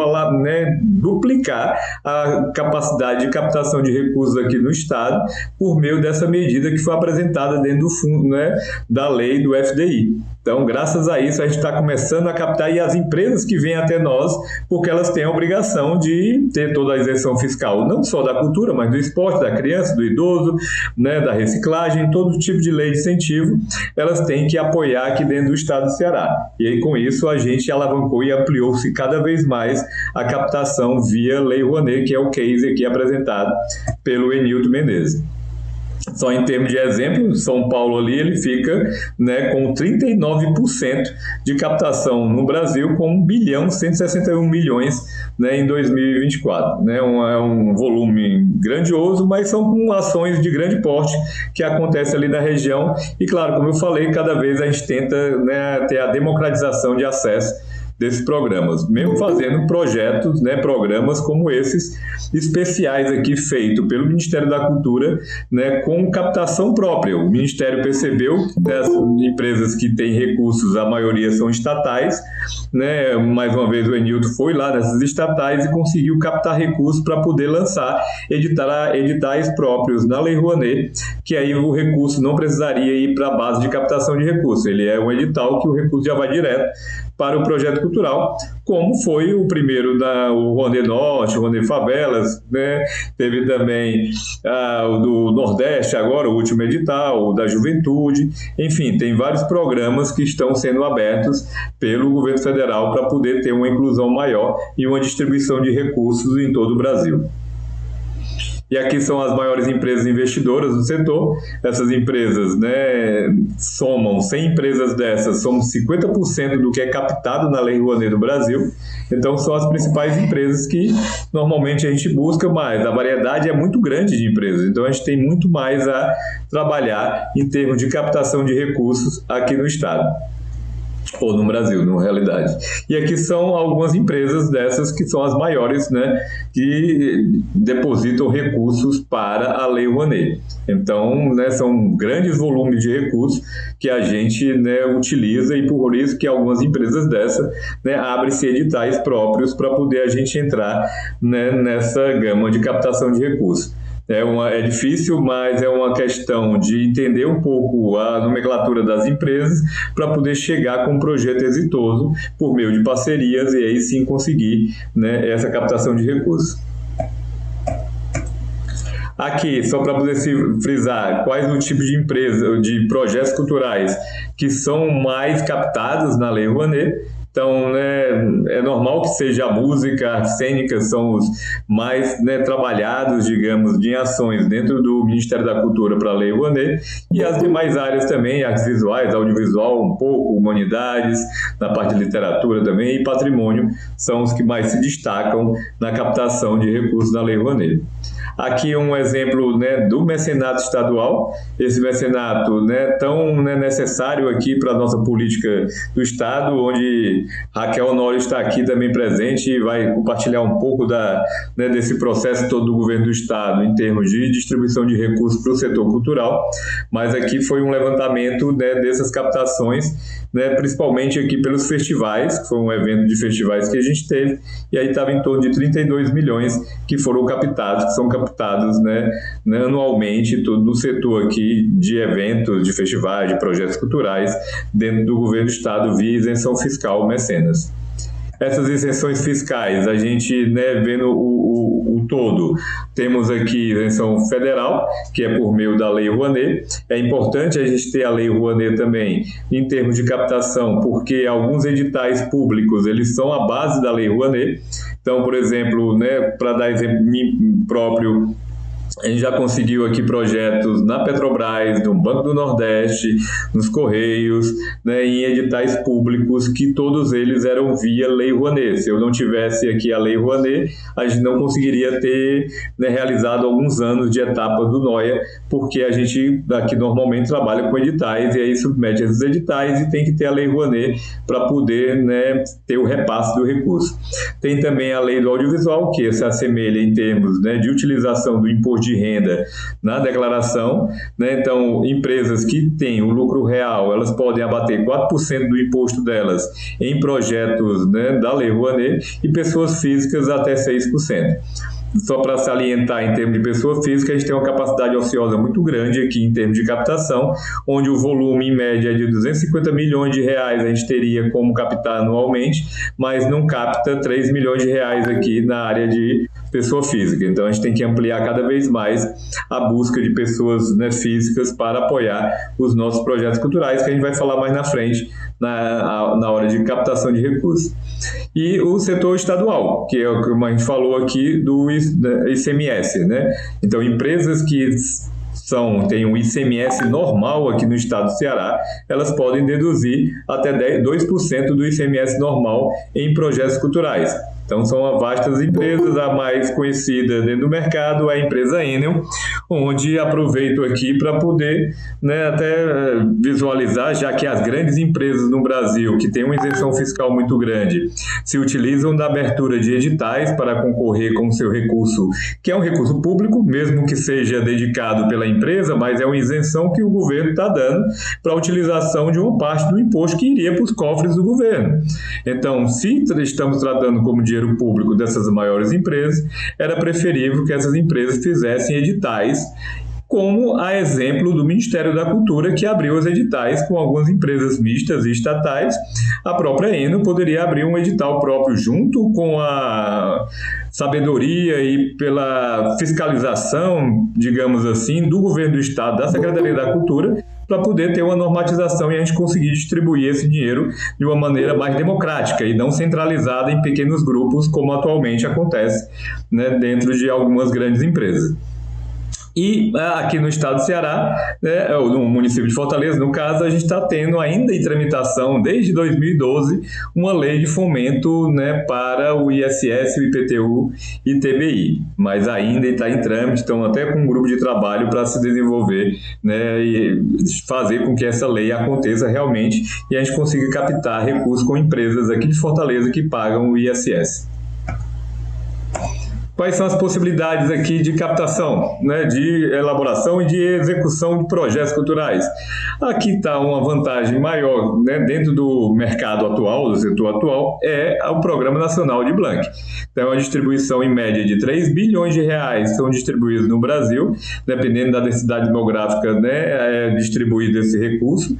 duplicar a capacidade de captação de recursos aqui no estado por meio dessa medida que foi apresentada dentro do fundo, da lei do FDI. Então, graças a isso, a gente está começando a captar, e as empresas que vêm até nós, porque elas têm a obrigação de ter toda a isenção fiscal, não só da cultura, mas do esporte, da criança, do idoso, da reciclagem, todo tipo de lei de incentivo, elas têm que apoiar aqui dentro do estado do Ceará. E aí, com isso, a gente alavancou e ampliou-se cada vez mais a captação via Lei Rouanet, que é o case aqui apresentado pelo Enilton Menezes. Só em termos de exemplo, São Paulo ali ele fica com 39% de captação no Brasil, com 1.161 bilhões em 2024. É um volume grandioso, mas são com ações de grande porte que acontecem ali na região. E claro, como eu falei, cada vez a gente tenta ter a democratização de acesso desses programas, mesmo fazendo projetos, programas como esses especiais aqui feito pelo Ministério da Cultura, com captação própria. O Ministério percebeu que as empresas que têm recursos, a maioria são estatais, mais uma vez o Enilton foi lá nessas estatais e conseguiu captar recursos para poder lançar editais próprios na Lei Rouanet, que aí o recurso não precisaria ir para a base de captação de recursos, ele é um edital que o recurso já vai direto para o projeto cultural, como foi o primeiro o Rouanet Norte, o Rouanet Favelas, teve também o do Nordeste agora, o último edital, o da Juventude, enfim, tem vários programas que estão sendo abertos pelo governo federal para poder ter uma inclusão maior e uma distribuição de recursos em todo o Brasil. E aqui são as maiores empresas investidoras do setor. Essas empresas somam 100 empresas dessas, somos 50% do que é captado na Lei Rouanet do Brasil. Então são as principais empresas que normalmente a gente busca mais. A variedade é muito grande de empresas, então a gente tem muito mais a trabalhar em termos de captação de recursos aqui no estado. Ou no Brasil, na realidade. E aqui são algumas empresas dessas que são as maiores, que depositam recursos para a Lei Rouanet. Então, são grandes volumes de recursos que a gente utiliza, e por isso que algumas empresas dessas abrem-se editais próprios para poder a gente entrar nessa gama de captação de recursos. É difícil, mas é uma questão de entender um pouco a nomenclatura das empresas para poder chegar com um projeto exitoso por meio de parcerias e aí sim conseguir essa captação de recursos. Aqui, só para poder se frisar, quais o tipo de empresa, de projetos culturais que são mais captados na Lei Rouanet. Então, é normal que seja a música, artes cênicas são os mais trabalhados, digamos, em ações dentro do Ministério da Cultura para a Lei Rouanet, e as demais áreas também, artes visuais, audiovisual um pouco, humanidades, na parte de literatura também, e patrimônio, são os que mais se destacam na captação de recursos da Lei Rouanet. Aqui um exemplo do mecenato estadual, esse mecenato tão necessário aqui para a nossa política do Estado, onde Raquel Honório está aqui também presente e vai compartilhar um pouco desse processo todo do governo do Estado em termos de distribuição de recursos para o setor cultural, mas aqui foi um levantamento dessas captações, principalmente aqui pelos festivais, que foi um evento de festivais que a gente teve, e aí estava em torno de 32 milhões que foram captados, que são captados anualmente todo no setor aqui de eventos, de festivais, de projetos culturais dentro do governo do Estado via isenção fiscal mecenas. Essas isenções fiscais, a gente vendo o todo, temos aqui isenção federal, que é por meio da Lei Rouanet. É importante a gente ter a Lei Rouanet também em termos de captação, porque alguns editais públicos, eles são a base da Lei Rouanet. Então, por exemplo, para dar exemplo próprio, A gente já conseguiu aqui projetos na Petrobras, no Banco do Nordeste, nos Correios, né, em editais públicos, que todos eles eram via Lei Rouanet. Se eu não tivesse aqui a Lei Rouanet, a gente não conseguiria ter, né, realizado alguns anos de etapa do NOIA, porque a gente aqui normalmente trabalha com editais, e aí submete esses editais e tem que ter a Lei Rouanet para poder, né, ter o repasse do recurso. Tem também a Lei do Audiovisual, que se assemelha em termos, né, de utilização do imposto de renda na declaração, né? Então, empresas que têm o lucro real, elas podem abater 4% do imposto delas em projetos, né, da Lei Rouanet, e pessoas físicas até 6%. Só para salientar, em termos de pessoa física, a gente tem uma capacidade ociosa muito grande aqui em termos de captação, onde o volume em média é de 250 milhões de reais a gente teria como captar anualmente, mas não capta 3 milhões de reais aqui na área de pessoa física. Então a gente tem que ampliar cada vez mais a busca de pessoas, né, físicas para apoiar os nossos projetos culturais, que a gente vai falar mais na frente, na hora de captação de recursos. E o setor estadual, que é o que a gente falou aqui do ICMS, né? Então, empresas que têm um ICMS normal aqui no estado do Ceará, elas podem deduzir até 2% do ICMS normal em projetos culturais. Então, são vastas empresas. A mais conhecida dentro do mercado é a empresa Enel, onde aproveito aqui para poder, né, até visualizar, já que as grandes empresas no Brasil, que têm uma isenção fiscal muito grande, se utilizam da abertura de editais para concorrer com o seu recurso, que é um recurso público, mesmo que seja dedicado pela empresa, mas é uma isenção que o governo está dando para a utilização de uma parte do imposto que iria para os cofres do governo. Então, se estamos tratando como dinheiro público dessas maiores empresas, era preferível que essas empresas fizessem editais, como a exemplo do Ministério da Cultura, que abriu os editais com algumas empresas mistas e estatais. A própria Enel poderia abrir um edital próprio junto com a sabedoria e pela fiscalização, digamos assim, do governo do estado, da Secretaria da Cultura, para poder ter uma normatização e a gente conseguir distribuir esse dinheiro de uma maneira mais democrática e não centralizada em pequenos grupos, como atualmente acontece, né, dentro de algumas grandes empresas. E aqui no estado do Ceará, né, no município de Fortaleza, no caso, a gente está tendo ainda em tramitação, desde 2012, uma lei de fomento, né, para o ISS, o IPTU e TBI. Mas ainda está em trâmite, estão até com um grupo de trabalho para se desenvolver, né, e fazer com que essa lei aconteça realmente e a gente consiga captar recursos com empresas aqui de Fortaleza que pagam o ISS. Quais são as possibilidades aqui de captação, né, de elaboração e de execução de projetos culturais? Aqui está uma vantagem maior, né, dentro do mercado atual, do setor atual, é o Programa Nacional de Blanc. Então, a distribuição em média de 3 bilhões de reais são distribuídos no Brasil, dependendo da densidade demográfica, né, é distribuído esse recurso.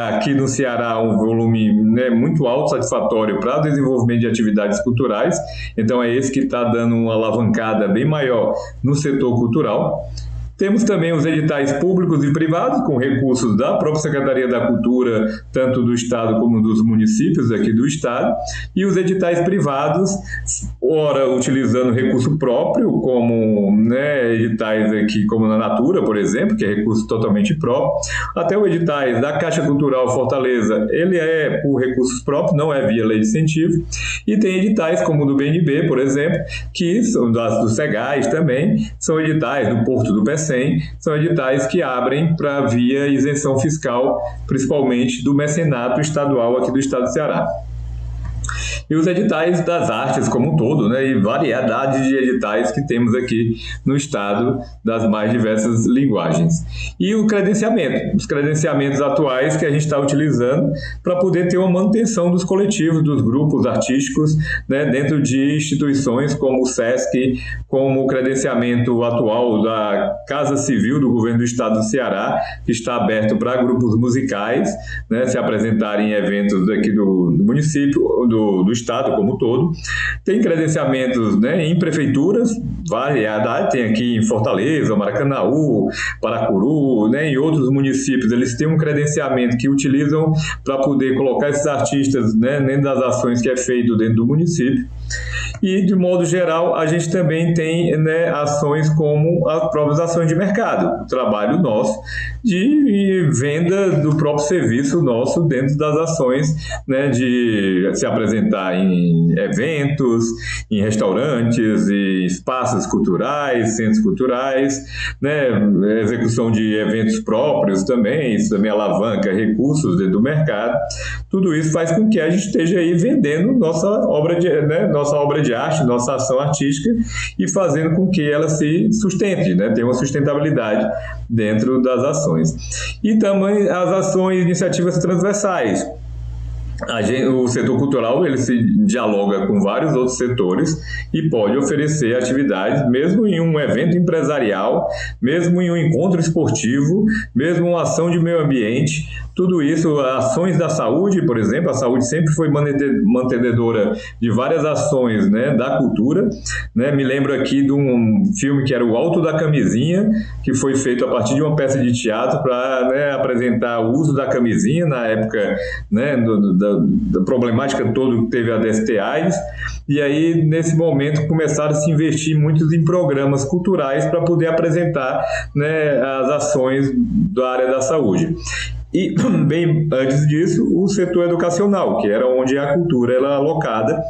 Aqui no Ceará, um volume, né, muito alto, satisfatório para o desenvolvimento de atividades culturais. Então, é esse que está dando uma alavancada bem maior no setor cultural. Temos também os editais públicos e privados, com recursos da própria Secretaria da Cultura, tanto do Estado como dos municípios aqui do Estado, e os editais privados, ora utilizando recurso próprio, como, né, editais aqui como na Natura, por exemplo, que é recurso totalmente próprio, até o editais da Caixa Cultural Fortaleza, ele é por recursos próprios, não é via lei de incentivo, e tem editais como o do BNB, por exemplo, que são do SEGAS também, são editais do Porto do PC, são editais que abrem para via isenção fiscal, principalmente do mecenato estadual aqui do estado do Ceará. E os editais das artes como um todo, né, e variedade de editais que temos aqui no estado das mais diversas linguagens. E o credenciamento, os credenciamentos atuais que a gente está utilizando para poder ter uma manutenção dos coletivos, dos grupos artísticos, né, dentro de instituições como o SESC, como o credenciamento atual da Casa Civil do Governo do Estado do Ceará, que está aberto para grupos musicais, né, se apresentarem em eventos aqui do município, do estado como um todo. Tem credenciamentos, né, em prefeituras, variedade, tem aqui em Fortaleza, Maracanaú, Paracuru, né, em outros municípios, eles têm um credenciamento que utilizam para poder colocar esses artistas, né, dentro das ações que é feito dentro do município. E, de modo geral, a gente também tem, né, ações como as próprias ações de mercado, o trabalho nosso de venda do próprio serviço nosso dentro das ações, né, de se apresentar em eventos, em restaurantes, em espaços culturais, centros culturais, né, execução de eventos próprios também, isso também alavanca recursos dentro do mercado. Tudo isso faz com que a gente esteja aí vendendo nossa obra de arte, nossa ação artística, e fazendo com que ela se sustente, né, tenha uma sustentabilidade dentro das ações. E também as ações, iniciativas transversais. O setor cultural, ele se dialoga com vários outros setores e pode oferecer atividades, mesmo em um evento empresarial, mesmo em um encontro esportivo, mesmo uma ação de meio ambiente. Tudo isso, ações da saúde, por exemplo, a saúde sempre foi mantenedora de várias ações, né, da cultura, né? Me lembro aqui de um filme que era O Alto da Camisinha, que foi feito a partir de uma peça de teatro para, né, apresentar o uso da camisinha na época, né, da problemática toda que teve a DST-AIDS, e aí nesse momento começaram a se investir muito em programas culturais para poder apresentar, né, as ações da área da saúde. E bem antes disso, o setor educacional, que era onde a cultura era alocada,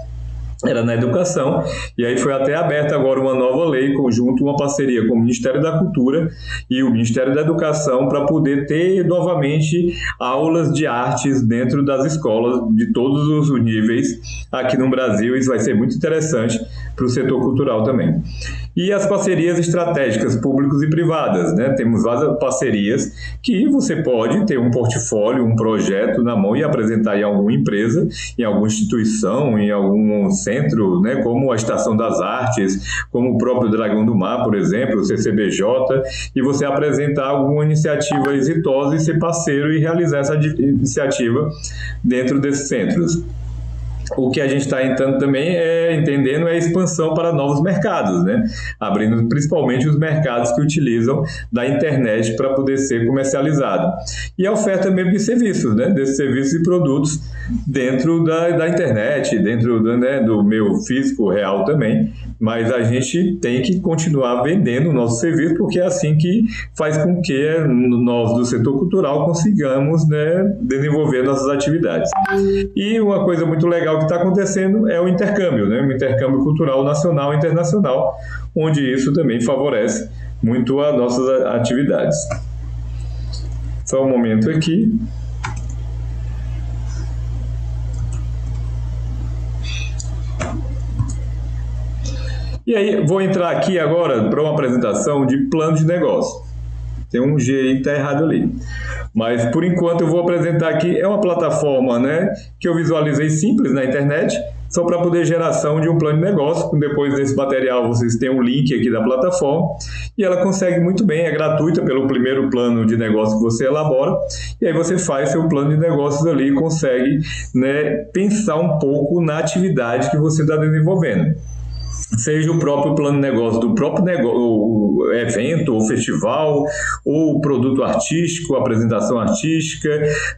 era na educação, e aí foi até aberta agora uma nova lei, conjunto, uma parceria com o Ministério da Cultura e o Ministério da Educação, para poder ter novamente aulas de artes dentro das escolas de todos os níveis aqui no Brasil. Isso vai ser muito interessante para o setor cultural também. E as parcerias estratégicas públicas e privadas, né? Temos várias parcerias que você pode ter um portfólio, um projeto na mão e apresentar em alguma empresa, em alguma instituição, em algum centro, né? Como a Estação das Artes, como o próprio Dragão do Mar, por exemplo, o CCBJ, e você apresentar alguma iniciativa exitosa e ser parceiro e realizar essa iniciativa dentro desses centros. O que a gente está entendendo é a expansão para novos mercados, né? Abrindo principalmente os mercados que utilizam da internet para poder ser comercializado. E a oferta mesmo de serviços, né? Desses serviços e produtos dentro da internet, dentro do meio físico real também. Mas a gente tem que continuar vendendo o nosso serviço, porque é assim que faz com que nós do setor cultural consigamos, né, desenvolver nossas atividades. E uma coisa muito legal que está acontecendo é o intercâmbio, né? O intercâmbio cultural nacional e internacional, onde isso também favorece muito as nossas atividades. Só um momento aqui. E aí, vou entrar aqui agora para uma apresentação de plano de negócio. Tem um G aí que está errado ali. Mas, por enquanto, eu vou apresentar aqui. É uma plataforma, né, que eu visualizei simples na internet, só para poder geração de um plano de negócio. Depois desse material, vocês têm um link aqui da plataforma. E ela consegue muito bem, é gratuita pelo primeiro plano de negócio que você elabora. E aí você faz seu plano de negócios ali e consegue, né, pensar um pouco na atividade que você está desenvolvendo. Seja o próprio plano de negócio do próprio o evento, ou festival, ou produto artístico, apresentação artística,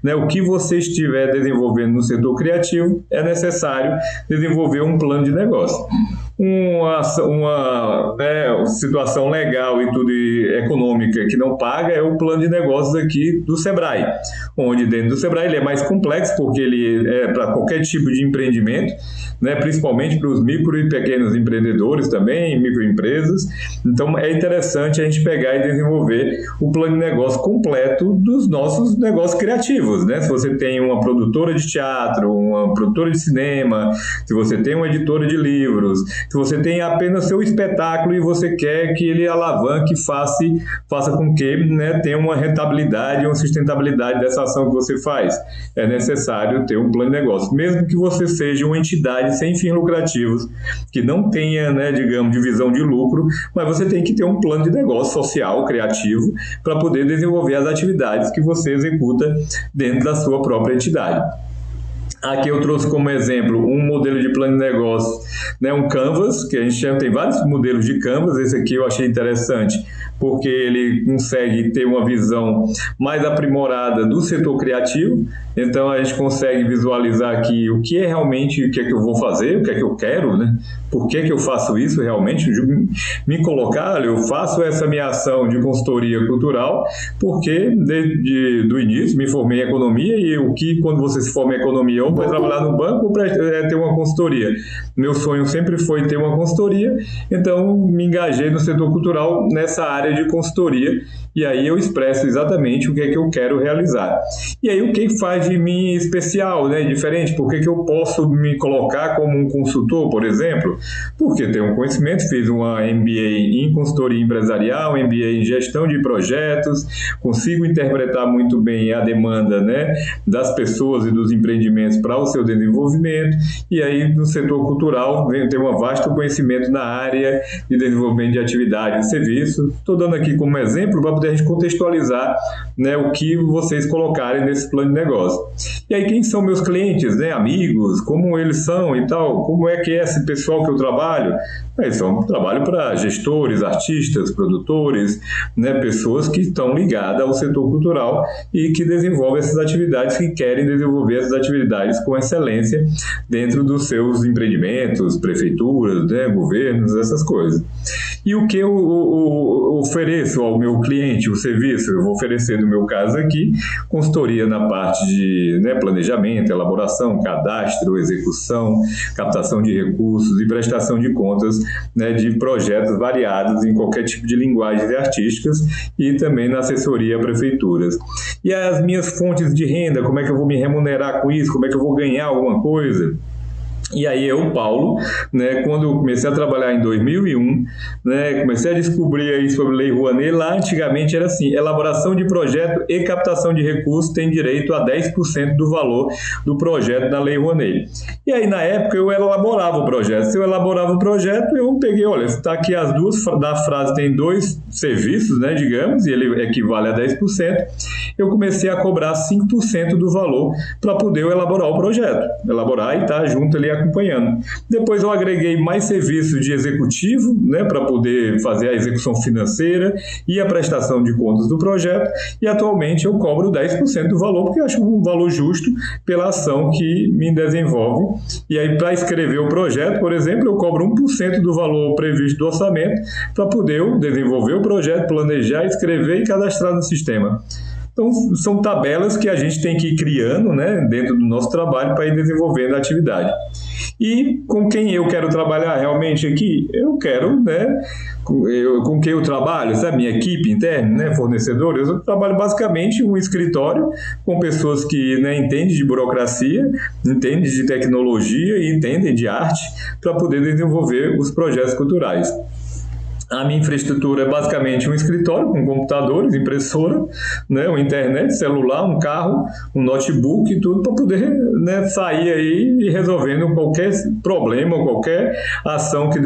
né? O que você estiver desenvolvendo no setor criativo, é necessário desenvolver um plano de negócio. Uma situação legal e tudo econômica que não paga é o plano de negócios aqui do Sebrae, onde dentro do Sebrae ele é mais complexo, porque ele é para qualquer tipo de empreendimento, né, principalmente para os micro e pequenos empreendedores também, microempresas. Então é interessante a gente pegar e desenvolver o plano de negócio completo dos nossos negócios criativos, né? Se você tem uma produtora de teatro, uma produtora de cinema, se você tem uma editora de livros, se você tem apenas seu espetáculo e você quer que ele alavanque, faça com que, né, tenha uma rentabilidade, uma sustentabilidade dessa ação que você faz, é necessário ter um plano de negócio. Mesmo que você seja uma entidade sem fins lucrativos, que não tenha, né, digamos, divisão de lucro, mas você tem que ter um plano de negócio social, criativo, para poder desenvolver as atividades que você executa dentro da sua própria entidade. Aqui eu trouxe como exemplo um modelo de plano de negócio, né, um Canvas, que a gente já tem vários modelos de Canvas. Esse aqui eu achei interessante porque ele consegue ter uma visão mais aprimorada do setor criativo. Então a gente consegue visualizar aqui o que é realmente, o que é que eu vou fazer, o que é que eu quero, né? Por que que eu faço isso realmente? Me colocar, olha, eu faço essa minha ação de consultoria cultural porque desde do início me formei em economia, e o que quando você se forma em economia ou vai trabalhar no banco ou ter uma consultoria. Meu sonho sempre foi ter uma consultoria, então me engajei no setor cultural nessa área de consultoria, e aí eu expresso exatamente o que é que eu quero realizar. E aí o que faz de mim especial, né, diferente? Por que que eu posso me colocar como um consultor, por exemplo? Porque tenho um conhecimento, fiz uma MBA em consultoria empresarial, MBA em gestão de projetos, consigo interpretar muito bem a demanda, né, das pessoas e dos empreendimentos para o seu desenvolvimento, e aí no setor cultural tenho um vasto conhecimento na área de desenvolvimento de atividade e serviço. Estou dando aqui como exemplo para poder a gente contextualizar, né, o que vocês colocarem nesse plano de negócio. E aí quem são meus clientes, né, amigos, como eles são e tal, como é que é esse pessoal que eu trabalho? Eu trabalho para gestores, artistas, produtores, né, pessoas que estão ligadas ao setor cultural e que desenvolvem essas atividades, que querem desenvolver essas atividades com excelência dentro dos seus empreendimentos, prefeituras, né, governos, essas coisas. E o que eu ofereço ao meu cliente, o serviço, eu vou oferecer, no meu caso aqui, consultoria na parte de, né, planejamento, elaboração, cadastro, execução, captação de recursos e prestação de contas, né, de projetos variados em qualquer tipo de linguagens artísticas, e também na assessoria a prefeituras. E as minhas fontes de renda, como é que eu vou me remunerar com isso? Como é que eu vou ganhar alguma coisa? E aí eu, Paulo, né, quando eu comecei a trabalhar em 2001, né, comecei a descobrir aí sobre Lei Rouanet. Lá antigamente era assim: elaboração de projeto e captação de recursos tem direito a 10% do valor do projeto da Lei Rouanet. E aí na época eu elaborava o projeto. Se eu elaborava o projeto, eu peguei, olha, está aqui as duas, da frase tem 2 serviços, né, digamos, e ele equivale a 10%. Eu comecei a cobrar 5% do valor para poder elaborar o projeto. Elaborar e estar junto ali acompanhando. Depois eu agreguei mais serviços de executivo, né, para poder fazer a execução financeira e a prestação de contas do projeto, e atualmente eu cobro 10% do valor, porque eu acho um valor justo pela ação que me desenvolve. E aí, para escrever o projeto, por exemplo, eu cobro 1% do valor previsto do orçamento para poder eu desenvolver o projeto, planejar, escrever e cadastrar no sistema. Então, são tabelas que a gente tem que ir criando, né, dentro do nosso trabalho, para ir desenvolvendo a atividade. E com quem eu quero trabalhar realmente aqui? Eu quero, né, com quem eu trabalho, sabe, minha equipe interna, né, fornecedores. Eu trabalho basicamente em um escritório com pessoas que, né, entendem de burocracia, entendem de tecnologia e entendem de arte, para poder desenvolver os projetos culturais. A minha infraestrutura é basicamente um escritório com computadores, impressora, né, uma internet, celular, um carro, um notebook e tudo, para poder, né, sair aí e resolvendo qualquer problema ou qualquer ação que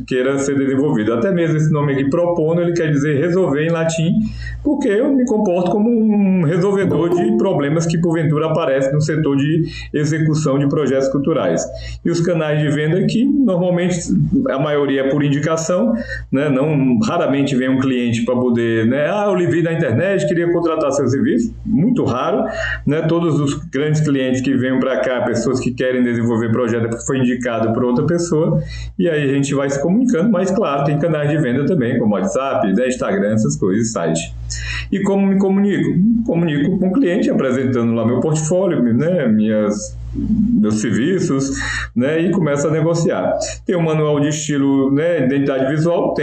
queira ser desenvolvida. Até mesmo esse nome aqui, propono, ele quer dizer resolver em latim, porque eu me comporto como um resolvedor de problemas que porventura aparecem no setor de execução de projetos culturais. E os canais de venda aqui, normalmente, a maioria é por indicação, né? Não, raramente vem um cliente para poder, né, eu lhe vi na internet, queria contratar seu serviço, muito raro, né? Todos os grandes clientes que vêm para cá, pessoas que querem desenvolver projeto é porque foi indicado por outra pessoa, e aí a gente vai se comunicando, mas claro, tem canais de venda também, como WhatsApp, né, Instagram, essas coisas, site. E como me comunico? Comunico com o cliente, apresentando lá meu portfólio, né, meus serviços, né, e começa a negociar. Tem um manual de estilo, né, identidade visual,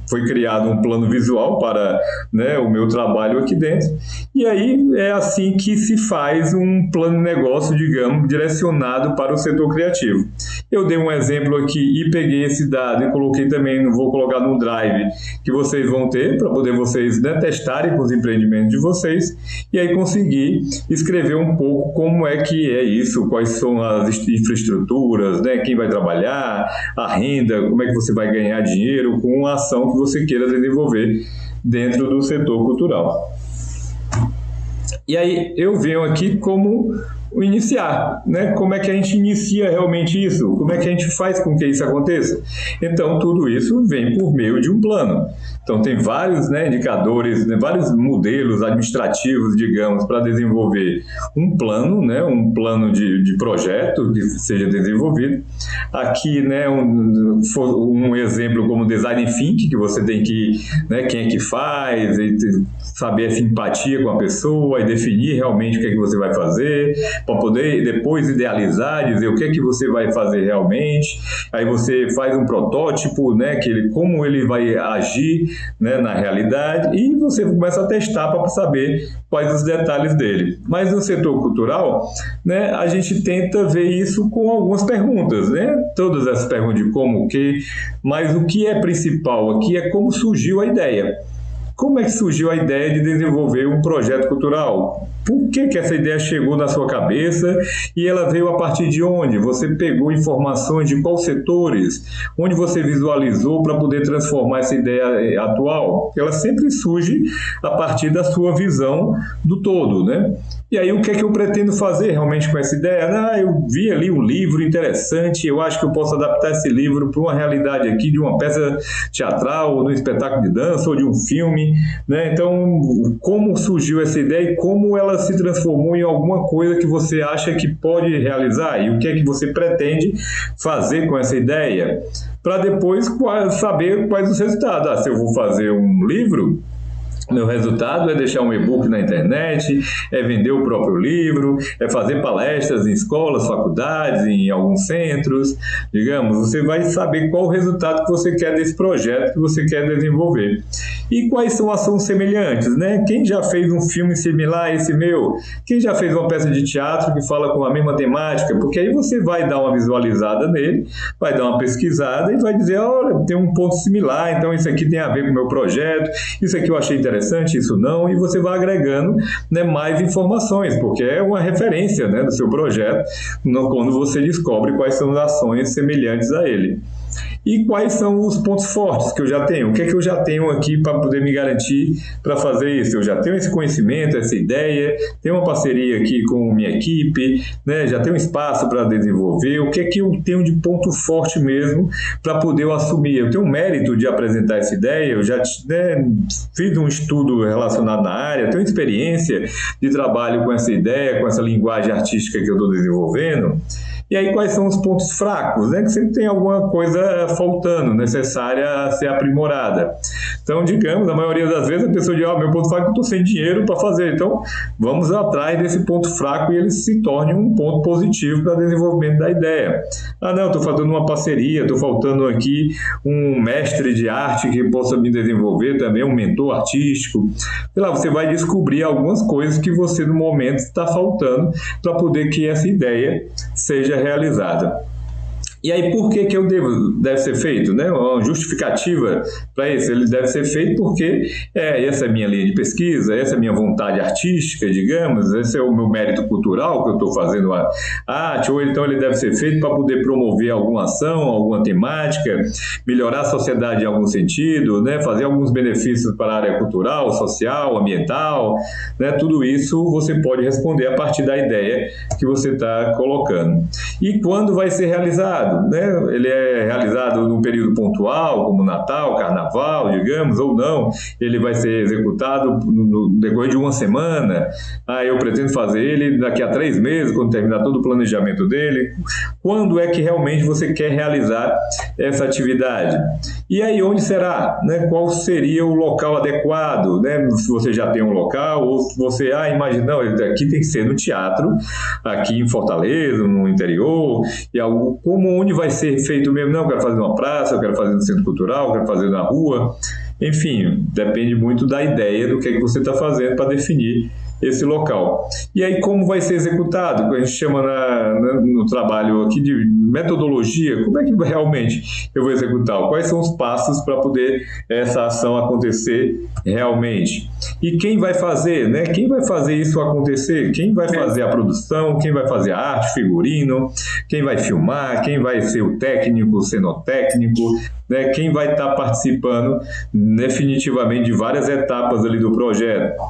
foi criado um plano visual para, né, o meu trabalho aqui dentro, e aí é assim que se faz um plano de negócio, digamos, direcionado para o setor criativo. Eu dei um exemplo aqui e peguei esse dado e coloquei também, vou colocar no Drive, que vocês vão ter, para poder vocês, né, testarem com os empreendimentos de vocês, e aí conseguir escrever um pouco como é que é isso, quais são as infraestruturas, né, quem vai trabalhar, a renda, como é que você vai ganhar dinheiro com a ação que você queira desenvolver dentro do setor cultural. E aí eu venho aqui como iniciar, né? Como é que a gente inicia realmente isso? Como é que a gente faz com que isso aconteça? Então, tudo isso vem por meio de um plano. Então, tem vários, né, indicadores, né, vários modelos administrativos, digamos, para desenvolver um plano, né, um plano de projeto que seja desenvolvido. Aqui, né, um exemplo como design thinking, que você tem que, né, quem é que faz, saber essa empatia com a pessoa e definir realmente o que é que você vai fazer, para poder depois idealizar, dizer o que é que você vai fazer realmente. Aí você faz um protótipo, né, como ele vai agir, né, na realidade, e você começa a testar para saber quais os detalhes dele. Mas no setor cultural, né, a gente tenta ver isso com algumas perguntas, né? Todas essas perguntas de como, o que, mas o que é principal aqui é como surgiu a ideia. Como é que surgiu a ideia de desenvolver um projeto cultural? Por que essa ideia chegou na sua cabeça e ela veio a partir de onde? Você pegou informações de quais setores? Onde você visualizou para poder transformar essa ideia atual? Ela sempre surge a partir da sua visão do todo, né? E aí, o que é que eu pretendo fazer realmente com essa ideia? Eu vi ali um livro interessante, eu acho que eu posso adaptar esse livro para uma realidade aqui, de uma peça teatral, ou de um espetáculo de dança, ou de um filme, né? Então, como surgiu essa ideia e como ela se transformou em alguma coisa que você acha que pode realizar? E o que é que você pretende fazer com essa ideia? Para depois saber quais os resultados. Se eu vou fazer um livro, meu resultado é deixar um e-book na internet, é vender o próprio livro, é fazer palestras em escolas, faculdades, em alguns centros. Digamos, você vai saber qual o resultado que você quer desse projeto que você quer desenvolver. E quais são ações semelhantes, né? Quem já fez um filme similar a esse meu? Quem já fez uma peça de teatro que fala com a mesma temática? Porque aí você vai dar uma visualizada nele, vai dar uma pesquisada e vai dizer, olha, tem um ponto similar, então isso aqui tem a ver com o meu projeto, isso aqui eu achei interessante, isso não, e você vai agregando, né, mais informações, porque é uma referência, né, do seu projeto, quando você descobre quais são as ações semelhantes a ele. E quais são os pontos fortes que eu já tenho? O que é que eu já tenho aqui para poder me garantir para fazer isso? Eu já tenho esse conhecimento, essa ideia, tenho uma parceria aqui com minha equipe, né? Já tenho espaço para desenvolver. O que é que eu tenho de ponto forte mesmo para poder eu assumir? Eu tenho o mérito de apresentar essa ideia, eu já, né, fiz um estudo relacionado na área, tenho experiência de trabalho com essa ideia, com essa linguagem artística que eu estou desenvolvendo. E aí, quais são os pontos fracos, né? Que sempre tem alguma coisa faltando, necessária a ser aprimorada. Então, digamos, a maioria das vezes a pessoa diz, meu ponto fraco é que eu estou sem dinheiro para fazer. Então, vamos atrás desse ponto fraco e ele se torne um ponto positivo para o desenvolvimento da ideia. Não, estou fazendo uma parceria, estou faltando aqui um mestre de arte que possa me desenvolver também, um mentor artístico. Sei lá, você vai descobrir algumas coisas que você, no momento, está faltando para poder que essa ideia seja realizada. E aí, por que deve ser feito? Né? Uma justificativa para isso, ele deve ser feito porque essa é a minha linha de pesquisa, essa é a minha vontade artística, digamos, esse é o meu mérito cultural que eu estou fazendo a arte, ou então ele deve ser feito para poder promover alguma ação, alguma temática, melhorar a sociedade em algum sentido, né? Fazer alguns benefícios para a área cultural, social, ambiental, né? Tudo isso você pode responder a partir da ideia que você está colocando. E quando vai ser realizado? Né? Ele é realizado num período pontual, como Natal, Carnaval, digamos, ou não. Ele vai ser executado no decorrer de uma semana. Eu pretendo fazer ele daqui a 3 meses, quando terminar todo o planejamento dele. Quando é que realmente você quer realizar essa atividade? E aí, onde será? Né? Qual seria o local adequado? Né? Se você já tem um local, ou se você, imagina, não, aqui tem que ser no teatro, aqui em Fortaleza, no interior, e algo como onde vai ser feito mesmo? Não, eu quero fazer numa praça, eu quero fazer no centro cultural, eu quero fazer na rua. Enfim, depende muito da ideia do que é que você está fazendo para definir esse local. E aí, como vai ser executado? A gente chama no trabalho aqui de metodologia. Como é que realmente eu vou executar? Quais são os passos para poder essa ação acontecer realmente? E quem vai fazer, né? Quem vai fazer isso acontecer? Quem vai fazer a produção? Quem vai fazer a arte, figurino? Quem vai filmar? Quem vai ser o técnico, o cenotécnico? Né? Quem vai estar participando definitivamente de várias etapas ali do projeto?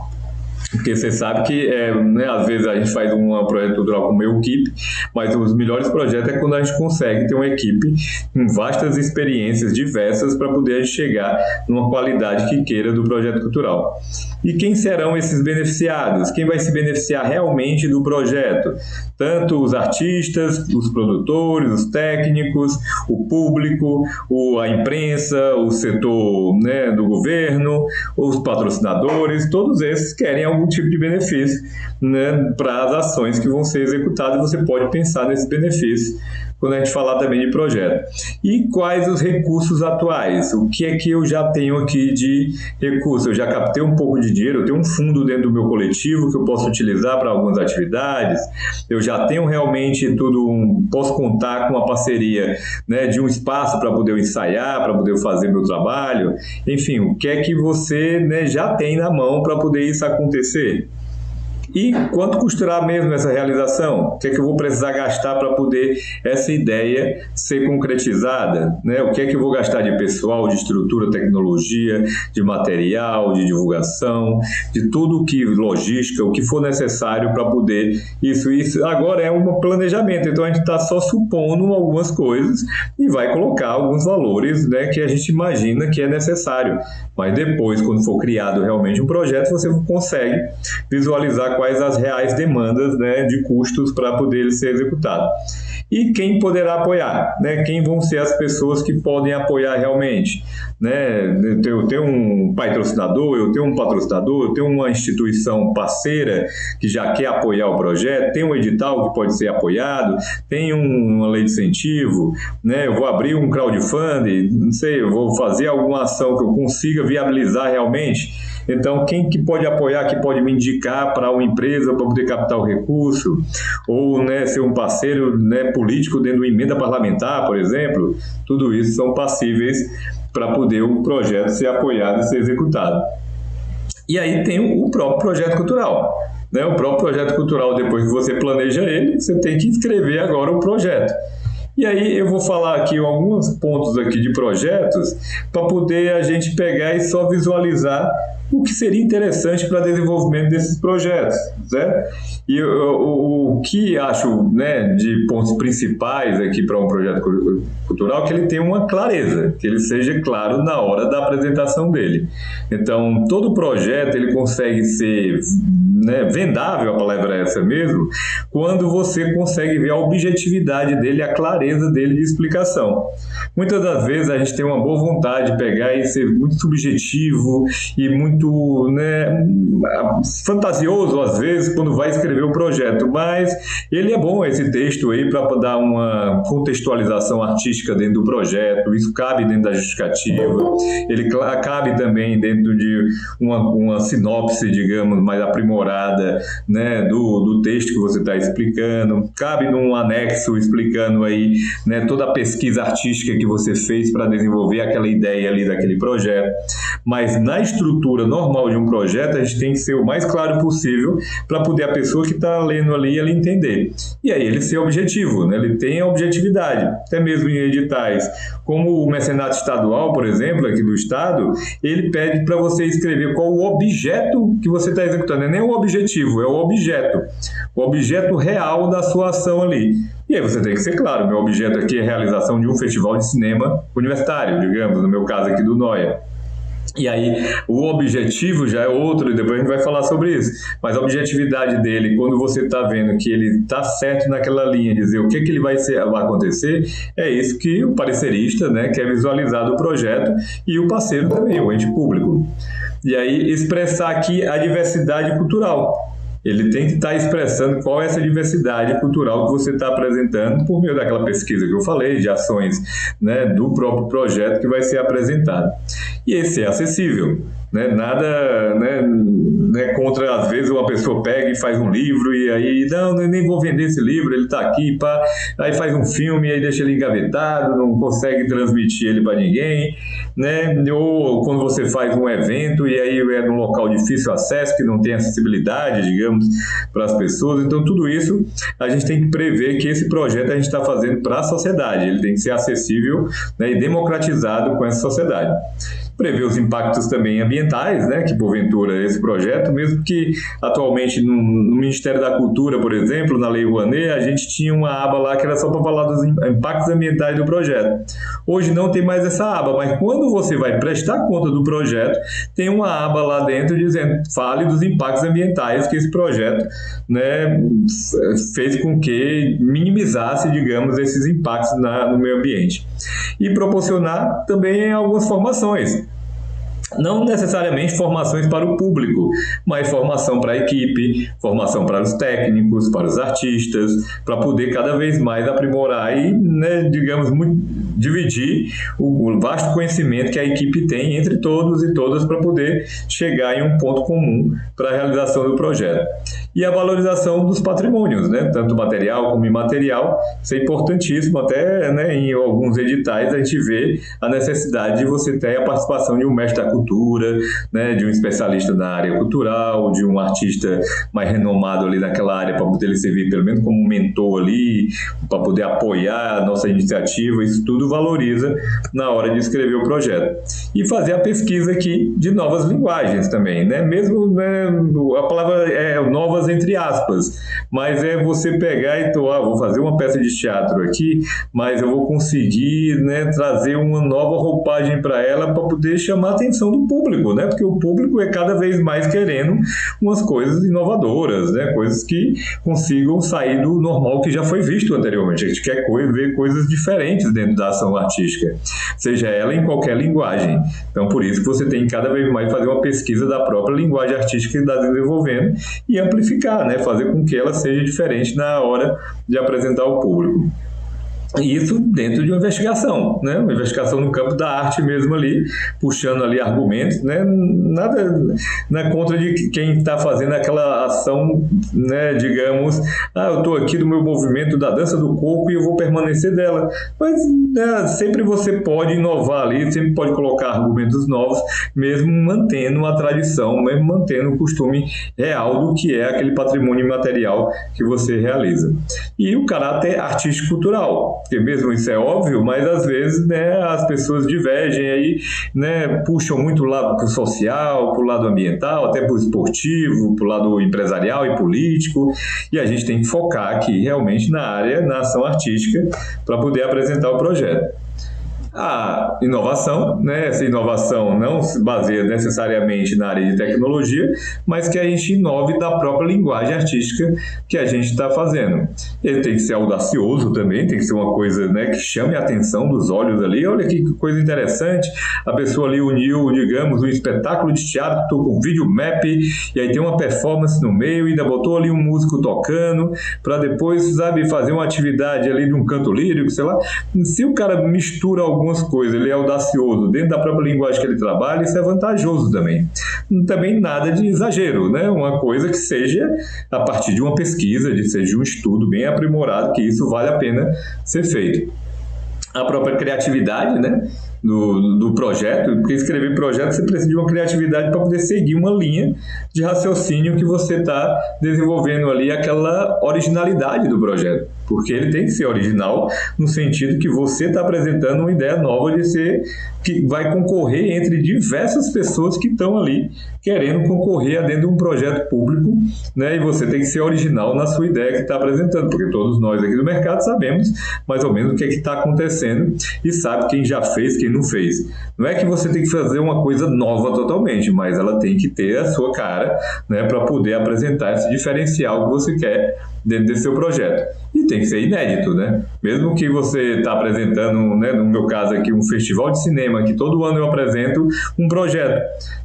Porque você sabe que, né, às vezes a gente faz um projeto cultural com uma equipe, mas os melhores projetos é quando a gente consegue ter uma equipe com vastas experiências diversas para poder a gente chegar numa qualidade que queira do projeto cultural. E quem serão esses beneficiados? Quem vai se beneficiar realmente do projeto? Tanto os artistas, os produtores, os técnicos, o público, a imprensa, o setor, né, do governo, os patrocinadores, todos esses querem algum tipo de benefício, né, para as ações que vão ser executadas. Você pode pensar nesses benefícios quando a gente falar também de projeto. E quais os recursos atuais? O que é que eu já tenho aqui de recurso? Eu já captei um pouco de dinheiro, eu tenho um fundo dentro do meu coletivo que eu posso utilizar para algumas atividades, eu já tenho realmente posso contar com uma parceria, né, de um espaço para poder ensaiar, para poder fazer meu trabalho, enfim, o que é que você, né, já tem na mão para poder isso acontecer? E quanto custará mesmo essa realização? O que é que eu vou precisar gastar para poder essa ideia ser concretizada? Né? O que é que eu vou gastar de pessoal, de estrutura, tecnologia, de material, de divulgação, de tudo que, logística, o que for necessário para poder isso agora é um planejamento, então a gente está só supondo algumas coisas e vai colocar alguns valores, né, que a gente imagina que é necessário, mas depois, quando for criado realmente um projeto, você consegue visualizar quais as reais demandas, né, de custos para poder ele ser executado. E quem poderá apoiar, né? Quem vão ser as pessoas que podem apoiar realmente, né? Eu tenho um patrocinador, eu tenho um patrocinador, eu tenho uma instituição parceira que já quer apoiar o projeto, tem um edital que pode ser apoiado, tem uma lei de incentivo, né? Eu vou abrir um crowdfunding, não sei, eu vou fazer alguma ação que eu consiga viabilizar realmente. Então, quem que pode apoiar, que pode me indicar para uma empresa para poder captar o recurso, ou, né, ser um parceiro, né, político dentro de uma emenda parlamentar, por exemplo, tudo isso são passíveis para poder o projeto ser apoiado e ser executado. E aí tem o próprio projeto cultural. Né? O próprio projeto cultural, depois que você planeja ele, você tem que escrever agora o projeto. E aí eu vou falar aqui alguns pontos aqui de projetos para poder a gente pegar e só visualizar o que seria interessante para desenvolvimento desses projetos, né? E o que acho, né, de pontos principais aqui para um projeto cultural, que ele tenha uma clareza, que ele seja claro na hora da apresentação dele. Então, todo projeto ele consegue ser, né, vendável, a palavra é essa mesmo, quando você consegue ver a objetividade dele, a clareza dele de explicação. Muitas das vezes a gente tem uma boa vontade de pegar e ser muito subjetivo e muito, né, fantasioso às vezes quando vai escrever o projeto, mas ele é bom, esse texto aí, para dar uma contextualização artística dentro do projeto, isso cabe dentro da justificativa, ele cabe também dentro de uma sinopse, digamos, mais aprimorada, né, do texto que você está explicando, cabe num anexo explicando aí, né, toda a pesquisa artística que você fez para desenvolver aquela ideia ali daquele projeto. Mas na estrutura normal de um projeto, a gente tem que ser o mais claro possível para poder a pessoa que está lendo ali ela entender. E aí ele ser objetivo, né? Ele tem a objetividade, até mesmo em editais. Como o mecenato estadual, por exemplo, aqui do Estado, ele pede para você escrever qual o objeto que você está executando. Não é nem o objetivo, é o objeto real da sua ação ali. E aí você tem que ser claro, meu objeto aqui é a realização de um festival de cinema universitário, digamos, no meu caso aqui do NOIA. E aí o objetivo já é outro, e depois a gente vai falar sobre isso. Mas a objetividade dele, quando você está vendo que ele está certo naquela linha, dizer o que ele vai acontecer, é isso que o parecerista, né, quer visualizar do projeto, e o parceiro também, o ente público. E aí expressar aqui a diversidade cultural. Ele tem que estar expressando qual é essa diversidade cultural que você está apresentando por meio daquela pesquisa que eu falei, de ações, né, do próprio projeto que vai ser apresentado. E esse é acessível. Né? Nada, né, contra, às vezes, uma pessoa pega e faz um livro e aí, não, eu nem vou vender esse livro, ele está aqui, pá. Aí faz um filme e aí deixa ele engavetado, não consegue transmitir ele para ninguém, né? Ou quando você faz um evento e aí é num local de difícil acesso, que não tem acessibilidade, digamos, para as pessoas. Então, tudo isso a gente tem que prever que esse projeto a gente está fazendo para a sociedade, ele tem que ser acessível, né, e democratizado com essa sociedade. Prever os impactos também ambientais, ambientais, né, que porventura esse projeto, mesmo que atualmente no Ministério da Cultura, por exemplo, na Lei Rouanet, a gente tinha uma aba lá que era só para falar dos impactos ambientais do projeto. Hoje não tem mais essa aba, mas quando você vai prestar conta do projeto, tem uma aba lá dentro dizendo, fale dos impactos ambientais que esse projeto, né, fez com que minimizasse, digamos, esses impactos no meio ambiente. E proporcionar também algumas formações. Não necessariamente formações para o público, mas formação para a equipe, formação para os técnicos, para os artistas, para poder cada vez mais aprimorar e, né, digamos, dividir o vasto conhecimento que a equipe tem entre todos e todas para poder chegar em um ponto comum para a realização do projeto. E a valorização dos patrimônios, né, tanto material como imaterial, isso é importantíssimo, até, né, em alguns editais a gente vê a necessidade de você ter a participação de um mestre da cultura, né, de um especialista na área cultural, de um artista mais renomado ali naquela área para poder ele servir pelo menos como um mentor ali, para poder apoiar a nossa iniciativa. Isso tudo valoriza na hora de escrever o projeto. E fazer a pesquisa aqui de novas linguagens também, né, mesmo, né, a palavra é novas entre aspas, mas é você pegar e vou fazer uma peça de teatro aqui, mas eu vou conseguir, né, trazer uma nova roupagem para ela para poder chamar a atenção do público, né, porque o público é cada vez mais querendo umas coisas inovadoras, né, coisas que consigam sair do normal que já foi visto anteriormente. A gente quer ver coisas diferentes dentro da ação artística, seja ela em qualquer linguagem. Então, por isso que você tem que cada vez mais fazer uma pesquisa da própria linguagem artística que está desenvolvendo e amplificar, né? Fazer com que ela seja diferente na hora de apresentar ao público. E isso dentro de uma investigação, né? Uma investigação no campo da arte mesmo ali, puxando ali argumentos, né? Nada contra de quem está fazendo aquela ação, né? Digamos, eu estou aqui do meu movimento da dança do corpo e eu vou permanecer dela. Mas, né, sempre você pode inovar ali, sempre pode colocar argumentos novos, mesmo mantendo a tradição, mesmo mantendo o costume real do que é aquele patrimônio imaterial que você realiza. E o caráter artístico-cultural, porque mesmo isso é óbvio, mas às vezes, né, as pessoas divergem aí, né, puxam muito o lado social, para o lado ambiental, até para o esportivo, para o lado empresarial e político, e a gente tem que focar aqui realmente na ação artística para poder apresentar o projeto. A inovação, né? Essa inovação não se baseia necessariamente na área de tecnologia, mas que a gente inove da própria linguagem artística que a gente está fazendo. Ele tem que ser audacioso também, tem que ser uma coisa, né, que chame a atenção dos olhos ali. Olha que coisa interessante, a pessoa ali uniu, digamos, um espetáculo de teatro com vídeo map, e aí tem uma performance no meio, e ainda botou ali um músico tocando, para depois, sabe, fazer uma atividade ali de um canto lírico, sei lá. Se o cara mistura algumas coisas, ele é audacioso dentro da própria linguagem que ele trabalha, isso é vantajoso também. Também nada de exagero, né? Uma coisa que seja a partir de uma pesquisa, seja um estudo bem aprimorado, que isso vale a pena ser feito. A própria criatividade, né, do projeto, porque escrever projeto você precisa de uma criatividade para poder seguir uma linha de raciocínio que você está desenvolvendo ali, aquela originalidade do projeto, porque ele tem que ser original no sentido que você está apresentando uma ideia nova de ser, que vai concorrer entre diversas pessoas que estão ali querendo concorrer dentro de um projeto público, né? E você tem que ser original na sua ideia que está apresentando, porque todos nós aqui do mercado sabemos mais ou menos o que é que está acontecendo e sabe quem já fez, quem não fez. Não é que você tem que fazer uma coisa nova totalmente, mas ela tem que ter a sua cara, né, para poder apresentar esse diferencial que você quer dentro desse seu projeto. E tem que ser inédito, né? Mesmo que você está apresentando, né, no meu caso aqui, um festival de cinema, que todo ano eu apresento um projeto,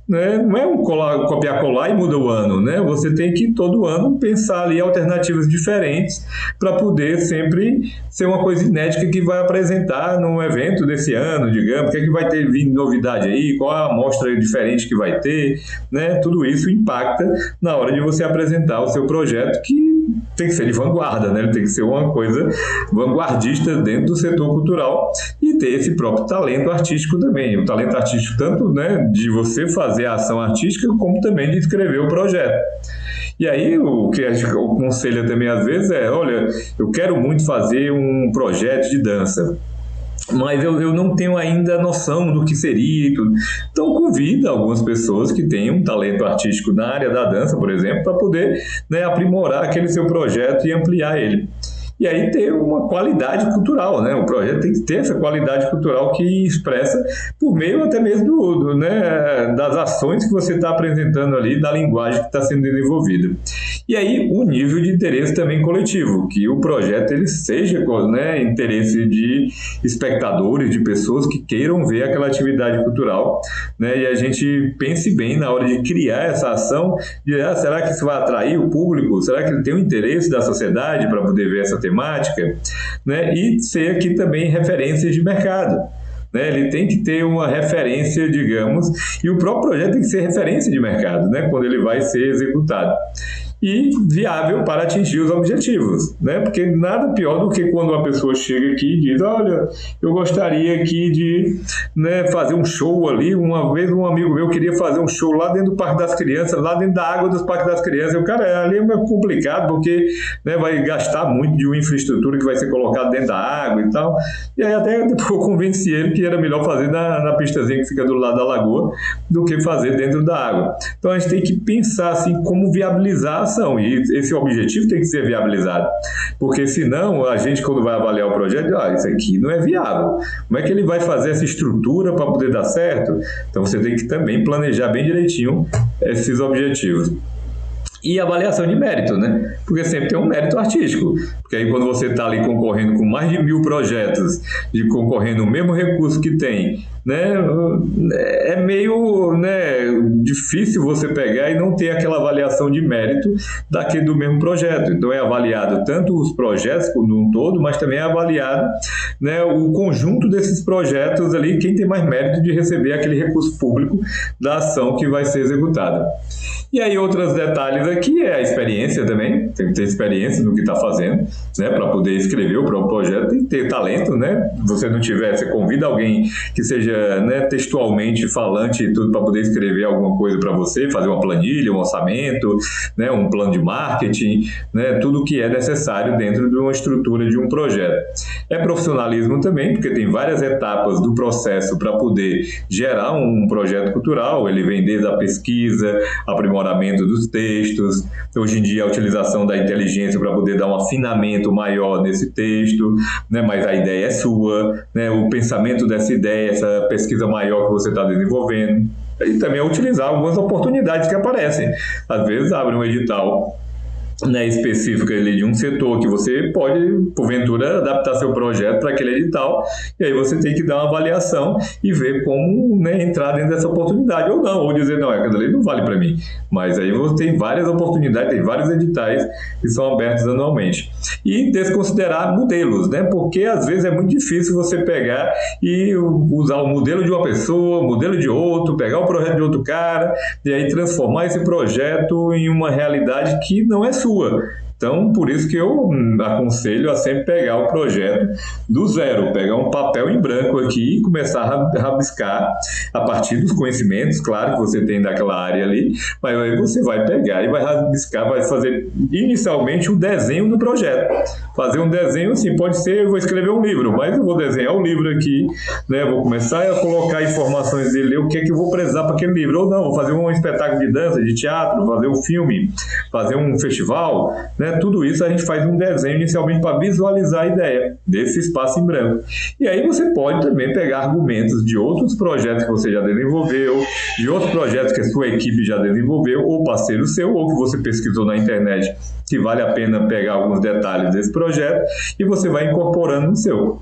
né? Não é um copiar-colar e muda o ano, né? Você tem que todo ano pensar ali alternativas diferentes para poder sempre ser uma coisa inédita que vai apresentar num evento desse ano, digamos, o que é que vai ter vindo novidade aí, qual a amostra diferente que vai ter, né? Tudo isso impacta na hora de você apresentar o seu projeto, que tem que ser de vanguarda, né? Ele tem que ser uma coisa vanguardista dentro do setor cultural e ter esse próprio talento artístico também. O talento artístico tanto, né, de você fazer a ação artística, como também de escrever o projeto. E aí o que a gente aconselha também às vezes é, olha, eu quero muito fazer um projeto de dança. mas eu não tenho ainda noção do que seria e tudo. Então, convida algumas pessoas que têm um talento artístico na área da dança, por exemplo, para poder, né, aprimorar aquele seu projeto e ampliar ele. E aí ter uma qualidade cultural, né? O projeto tem que ter essa qualidade cultural que expressa por meio até mesmo né, das ações que você está apresentando ali, da linguagem que está sendo desenvolvida. E aí o nível de interesse também coletivo, que o projeto ele seja, né, interesse de espectadores, de pessoas que queiram ver aquela atividade cultural, né? E a gente pense bem na hora de criar essa ação, de será que isso vai atrair o público? Será que ele tem o interesse da sociedade para poder ver essa temática, né? E ser aqui também referências de mercado, né? Ele tem que ter uma referência, digamos, e o próprio projeto tem que ser referência de mercado, né? Quando ele vai ser executado. E viável para atingir os objetivos, né? Porque nada pior do que quando uma pessoa chega aqui e diz, olha, eu gostaria aqui de, né, fazer um show ali. Uma vez um amigo meu queria fazer um show lá dentro do Parque das Crianças, lá dentro da água dos Parques das Crianças. E o cara, ali é meio complicado porque, né, vai gastar muito de uma infraestrutura que vai ser colocada dentro da água e tal. E aí até depois eu convenci ele que era melhor fazer na pistazinha que fica do lado da lagoa do que fazer dentro da água. Então a gente tem que pensar assim como viabilizar ação, e esse objetivo tem que ser viabilizado, porque senão a gente, quando vai avaliar o projeto, isso aqui não é viável, como é que ele vai fazer essa estrutura para poder dar certo? Então você tem que também planejar bem direitinho esses objetivos. E avaliação de mérito, né? Porque sempre tem um mérito artístico. Porque aí quando você está ali concorrendo com mais de 1000 projetos, concorrendo o mesmo recurso que tem, né? É meio, né, difícil você pegar e não ter aquela avaliação de mérito daquele do mesmo projeto. Então é avaliado tanto os projetos como um todo, mas também é avaliado, né, o conjunto desses projetos ali, quem tem mais mérito de receber aquele recurso público da ação que vai ser executada. E aí outros detalhes aqui é a experiência também, tem que ter experiência no que está fazendo, né, para poder escrever o próprio projeto, tem que ter talento, né? Se você não tiver, você convida alguém que seja, né, textualmente falante e tudo para poder escrever alguma coisa para você, fazer uma planilha, um orçamento, né, um plano de marketing, né, tudo o que é necessário dentro de uma estrutura de um projeto. É profissionalismo também, porque tem várias etapas do processo para poder gerar um projeto cultural, ele vem desde a pesquisa, aprimoramento dos textos, hoje em dia a utilização da inteligência para poder dar um afinamento maior nesse texto, né, mas a ideia é sua, né, o pensamento dessa ideia, essa pesquisa maior que você está desenvolvendo, e também utilizar algumas oportunidades que aparecem. Às vezes abre um edital, né, específica ali de um setor que você pode, porventura, adaptar seu projeto para aquele edital, e aí você tem que dar uma avaliação e ver como, né, entrar dentro dessa oportunidade ou não, ou dizer, não, aquilo ali não vale para mim, mas aí você tem várias oportunidades, tem vários editais que são abertos anualmente. E desconsiderar modelos, né, porque às vezes é muito difícil você pegar e usar o modelo de uma pessoa, o modelo de outro, pegar o projeto de outro cara, e aí transformar esse projeto em uma realidade que não é sua. Então, por isso que eu aconselho a sempre pegar o projeto do zero, pegar um papel em branco aqui e começar a rabiscar a partir dos conhecimentos, claro, que você tem daquela área ali, mas aí você vai pegar e vai rabiscar, vai fazer inicialmente o desenho do projeto. Fazer um desenho, assim, pode ser, eu vou escrever um livro, mas eu vou desenhar o livro aqui, né? Vou começar a colocar informações dele, o que é que eu vou precisar para aquele livro, ou não, vou fazer um espetáculo de dança, de teatro, fazer um filme, fazer um festival, né? Tudo isso a gente faz um desenho inicialmente para visualizar a ideia desse espaço em branco. E aí você pode também pegar argumentos de outros projetos que você já desenvolveu, de outros projetos que a sua equipe já desenvolveu, ou parceiro seu, ou que você pesquisou na internet, que vale a pena pegar alguns detalhes desse projeto, e você vai incorporando no seu.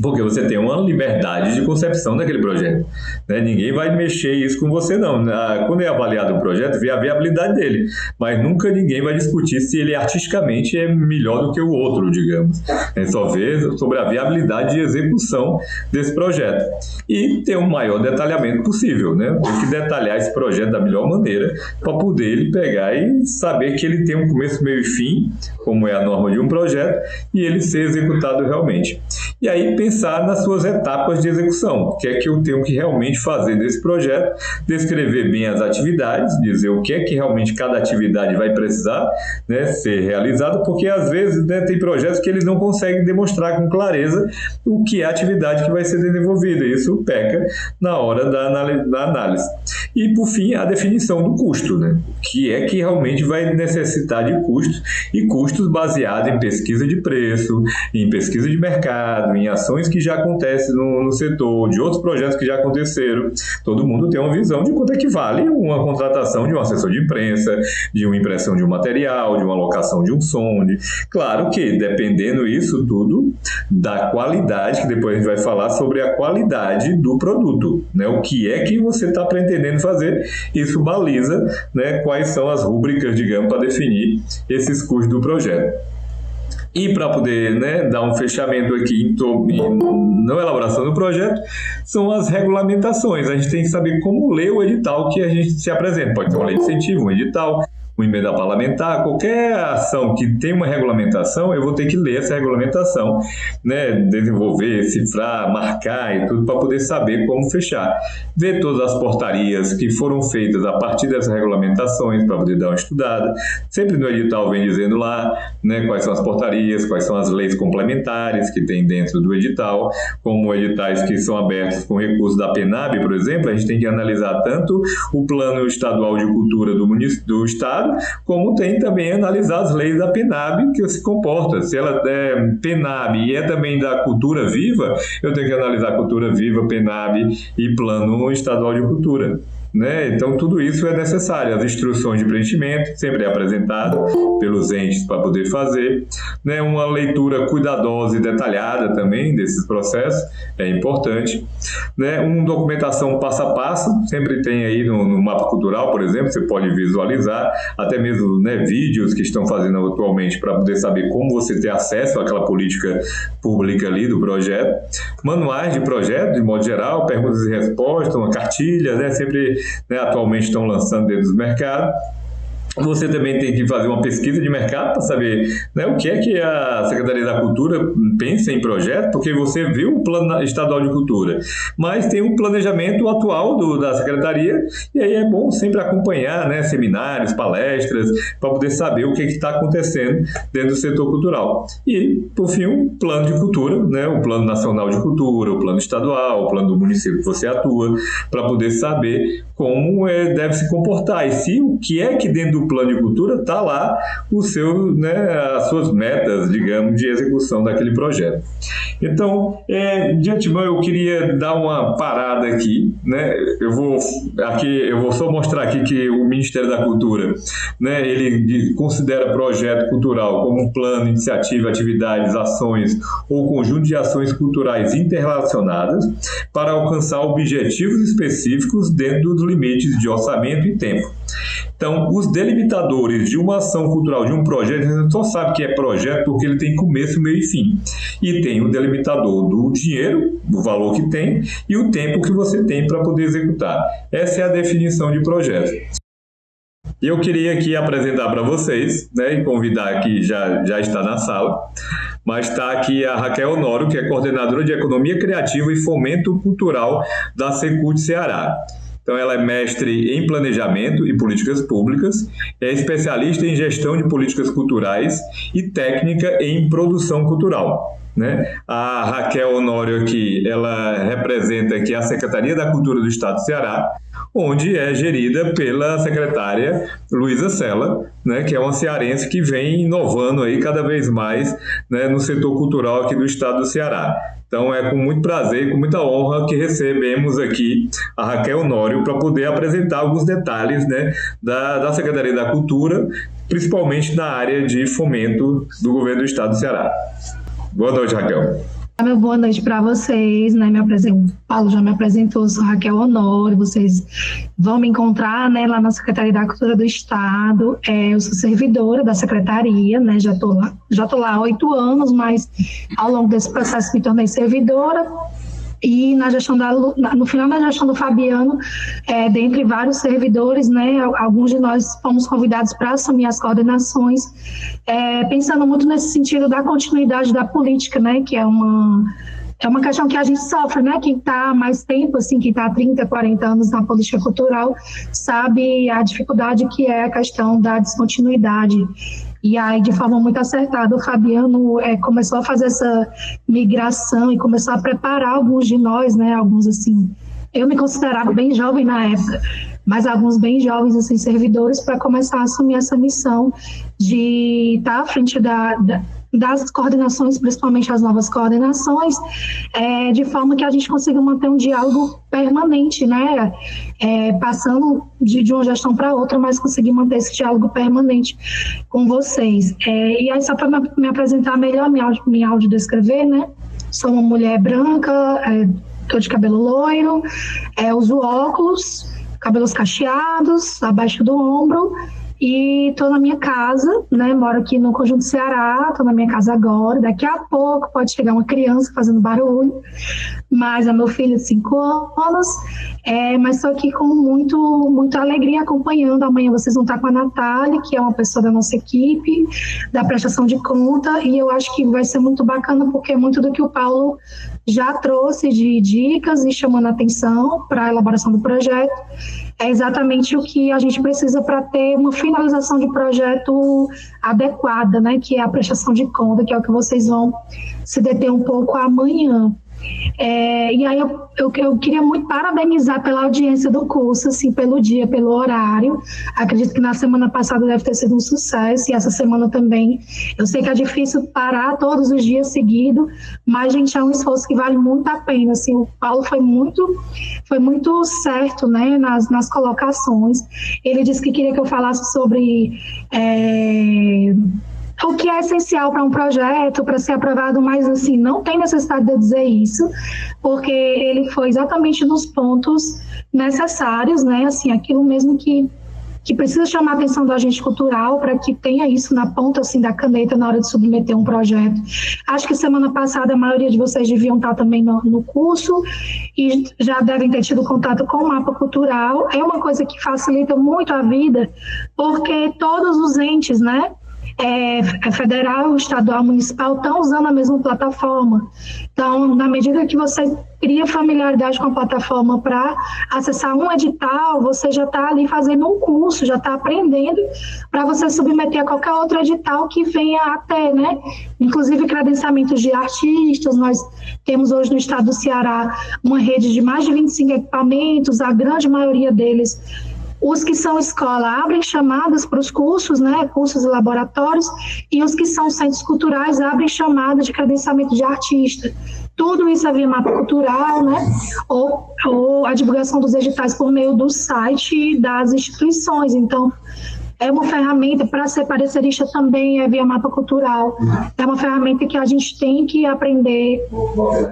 Porque você tem uma liberdade de concepção daquele projeto, né? Ninguém vai mexer isso com você, não. Quando é avaliado o projeto, vê a viabilidade dele, mas nunca ninguém vai discutir se ele artisticamente é melhor do que o outro, digamos. É só ver sobre a viabilidade de execução desse projeto. E ter um maior detalhamento possível, né? Tem que detalhar esse projeto da melhor maneira para poder ele pegar e saber que ele tem um começo, meio e fim, como é a norma de um projeto, e ele ser executado realmente. E aí aí pensar nas suas etapas de execução. O que é que eu tenho que realmente fazer desse projeto, descrever bem as atividades, dizer o que é que realmente cada atividade vai precisar, né, ser realizada, porque às vezes, né, tem projetos que eles não conseguem demonstrar com clareza o que é a atividade que vai ser desenvolvida. Isso peca na hora da análise. E, por fim, a definição do custo, né? O que é que realmente vai necessitar de custos, e custos baseados em pesquisa de preço, em pesquisa de mercado, em ações que já acontecem no setor, de outros projetos que já aconteceram. Todo mundo tem uma visão de quanto é que vale uma contratação de um assessor de imprensa, de uma impressão de um material, de uma alocação de um sonde. Claro que, dependendo isso tudo, da qualidade, que depois a gente vai falar sobre a qualidade do produto, né? O que é que você está pretendendo fazer, isso baliza, né, quais são as rúbricas, digamos, para definir esses custos do projeto. E para poder, né, dar um fechamento aqui na elaboração do projeto, são as regulamentações. A gente tem que saber como ler o edital que a gente se apresenta. Pode ser uma lei de incentivo, um edital, uma emenda parlamentar, qualquer ação que tenha uma regulamentação, eu vou ter que ler essa regulamentação, né, desenvolver, cifrar, marcar e tudo para poder saber como fechar. Ver todas as portarias que foram feitas a partir dessas regulamentações para poder dar uma estudada. Sempre no edital vem dizendo lá, né, quais são as portarias, quais são as leis complementares que tem dentro do edital, como editais que são abertos com recurso da PENAB, por exemplo, a gente tem que analisar tanto o Plano Estadual de Cultura do Estado, como tem também analisar as leis da PENAB que se comporta. Se ela é PENAB e é também da Cultura Viva, eu tenho que analisar Cultura Viva, PENAB e Plano Estadual de Cultura, né? Então, tudo isso é necessário. As instruções de preenchimento sempre é apresentada pelos entes para poder fazer, né? Uma leitura cuidadosa e detalhada também desses processos é importante, né? Uma documentação passo a passo, sempre tem aí no mapa cultural, por exemplo, você pode visualizar, até mesmo, né, vídeos que estão fazendo atualmente para poder saber como você ter acesso àquela política pública ali do projeto. Manuais de projeto, de modo geral, perguntas e respostas, uma cartilha, né? Sempre, né, atualmente estão lançando dentro dos mercados. Você também tem que fazer uma pesquisa de mercado para saber, né, o que é que a Secretaria da Cultura pensa em projeto, porque você viu o Plano Estadual de Cultura, mas tem um planejamento atual da Secretaria, e aí é bom sempre acompanhar, né, seminários, palestras, para poder saber o que está acontecendo dentro do setor cultural. E, por fim, um plano de cultura, né, o Plano Nacional de Cultura, o Plano Estadual, o Plano do município que você atua, para poder saber como deve se comportar, e se o que é que dentro do plano de cultura está lá as suas metas, digamos, de execução daquele projeto. Então, de antemão, eu queria dar uma parada aqui, né? Eu vou só mostrar aqui que o Ministério da Cultura, né, ele considera projeto cultural como um plano, iniciativa, atividades, ações ou conjunto de ações culturais interrelacionadas para alcançar objetivos específicos dentro dos limites de orçamento e tempo. Então, os delimitadores de uma ação cultural, de um projeto, a gente só sabe que é projeto porque ele tem começo, meio e fim. E tem o delimitador do dinheiro, do valor que tem, e o tempo que você tem para poder executar. Essa é a definição de projeto. Eu queria aqui apresentar para vocês, né, e convidar que já está na sala, mas está aqui a Raquel Honório, que é coordenadora de Economia Criativa e Fomento Cultural da Secult Ceará. Então, ela é mestre em Planejamento e Políticas Públicas, é especialista em Gestão de Políticas Culturais e técnica em Produção Cultural, né? A Raquel Honório aqui, ela representa aqui a Secretaria da Cultura do Estado do Ceará, onde é gerida pela secretária Luísa Sela, né, que é uma cearense que vem inovando aí cada vez mais, né, no setor cultural aqui do Estado do Ceará. Então, é com muito prazer e com muita honra que recebemos aqui a Raquel Honório para poder apresentar alguns detalhes, né, da Secretaria da Cultura, principalmente na área de fomento do governo do Estado do Ceará. Boa noite, Raquel. Meu boa noite para vocês, né? O Paulo já me apresentou, sou Raquel Honório, vocês vão me encontrar, né, lá na Secretaria da Cultura do Estado. Eu sou servidora da Secretaria, né? Já tô lá há 8 anos, mas ao longo desse processo me tornei servidora. E no final da gestão do Fabiano, dentre vários servidores, né, alguns de nós fomos convidados para assumir as coordenações, pensando muito nesse sentido da continuidade da política, né, que é é uma questão que a gente sofre, né? Quem está há mais tempo, assim, quem está há 30, 40 anos na política cultural, sabe a dificuldade que é a questão da descontinuidade. E aí, de forma muito acertada, o Fabiano começou a fazer essa migração e começou a preparar alguns de nós, né? Alguns, assim, eu me considerava bem jovem na época, mas alguns bem jovens, assim, servidores, para começar a assumir essa missão de estar à frente das coordenações, principalmente as novas coordenações, de forma que a gente consiga manter um diálogo permanente, né? Passando de uma gestão para outra, mas conseguir manter esse diálogo permanente com vocês. E aí, só para me apresentar melhor, me audiodescrever, né? Sou uma mulher branca, tô de cabelo loiro, uso óculos, cabelos cacheados, abaixo do ombro, e estou na minha casa, né? Moro aqui no Conjunto Ceará, estou na minha casa agora. Daqui a pouco pode chegar uma criança fazendo barulho, mas é meu filho de 5 anos. Mas estou aqui com muita alegria acompanhando. Amanhã vocês vão estar com a Natália, que é uma pessoa da nossa equipe, da prestação de conta, e eu acho que vai ser muito bacana, porque muito do que o Paulo já trouxe de dicas e chamando a atenção para a elaboração do projeto é exatamente o que a gente precisa para ter uma finalização de projeto adequada, né, que é a prestação de conta, que é o que vocês vão se deter um pouco amanhã. E aí eu queria muito parabenizar pela audiência do curso, assim, pelo dia, pelo horário. Acredito que na semana passada deve ter sido um sucesso, e essa semana também. Eu sei que é difícil parar todos os dias seguidos, mas, gente, é um esforço que vale muito a pena. Assim, o Paulo foi muito certo, né, nas colocações. Ele disse que queria que eu falasse sobre o que é essencial para um projeto, para ser aprovado, mas, assim, não tem necessidade de eu dizer isso, porque ele foi exatamente nos pontos necessários, né, assim, aquilo mesmo que precisa chamar a atenção do agente cultural para que tenha isso na ponta, assim, da caneta na hora de submeter um projeto. Acho que semana passada a maioria de vocês deviam estar também no curso e já devem ter tido contato com o mapa cultural. É uma coisa que facilita muito a vida, porque todos os entes, né, federal, estadual, municipal, estão usando a mesma plataforma. Então, na medida que você cria familiaridade com a plataforma para acessar um edital, você já está ali fazendo um curso, já está aprendendo para você submeter a qualquer outro edital que venha até, né? Inclusive credenciamentos de artistas. Nós temos hoje no estado do Ceará uma rede de mais de 25 equipamentos, a grande maioria deles. Os que são escola abrem chamadas para os cursos, né, cursos e laboratórios, e os que são centros culturais abrem chamadas de credenciamento de artista. Tudo isso é via mapa cultural, né, ou a divulgação dos editais por meio do site das instituições. Então, é uma ferramenta, para ser parecerista também é via mapa cultural. É uma ferramenta que a gente tem que aprender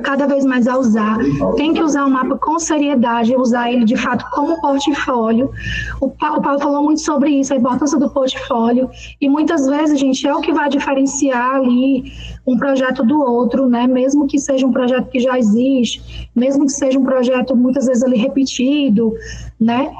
cada vez mais a usar. Tem que usar o mapa com seriedade, usar ele de fato como portfólio. O Paulo falou muito sobre isso, a importância do portfólio. E muitas vezes, gente, é o que vai diferenciar ali um projeto do outro, né? Mesmo que seja um projeto que já existe, mesmo que seja um projeto muitas vezes ali repetido, né?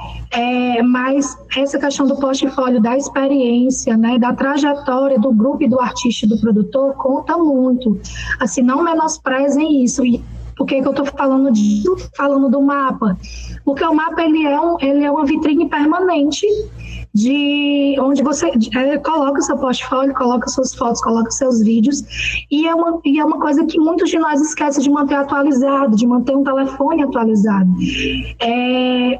Mas essa questão do portfólio, da experiência, né, da trajetória do grupo e do artista e do produtor conta muito. Assim, não menosprezem isso. E por que eu estou falando disso? Falando do mapa? Porque o mapa ele é uma vitrine permanente de onde você coloca o seu portfólio, coloca suas fotos, coloca seus vídeos, e é uma coisa que muitos de nós esquecem de manter atualizado, de manter um telefone atualizado.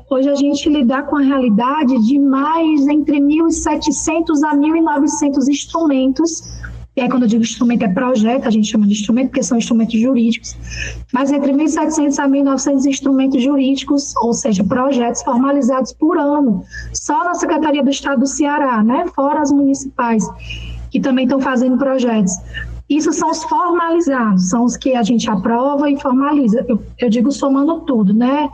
Hoje a gente lidar com a realidade de mais entre 1.700 a 1.900 instrumentos. E aí, quando eu digo instrumento, é projeto, a gente chama de instrumento, porque são instrumentos jurídicos, mas entre 1.700 a 1.900 instrumentos jurídicos, ou seja, projetos formalizados por ano, só na Secretaria do Estado do Ceará, né? Fora as municipais, que também estão fazendo projetos. Isso são os formalizados, são os que a gente aprova e formaliza. Eu digo somando tudo, né?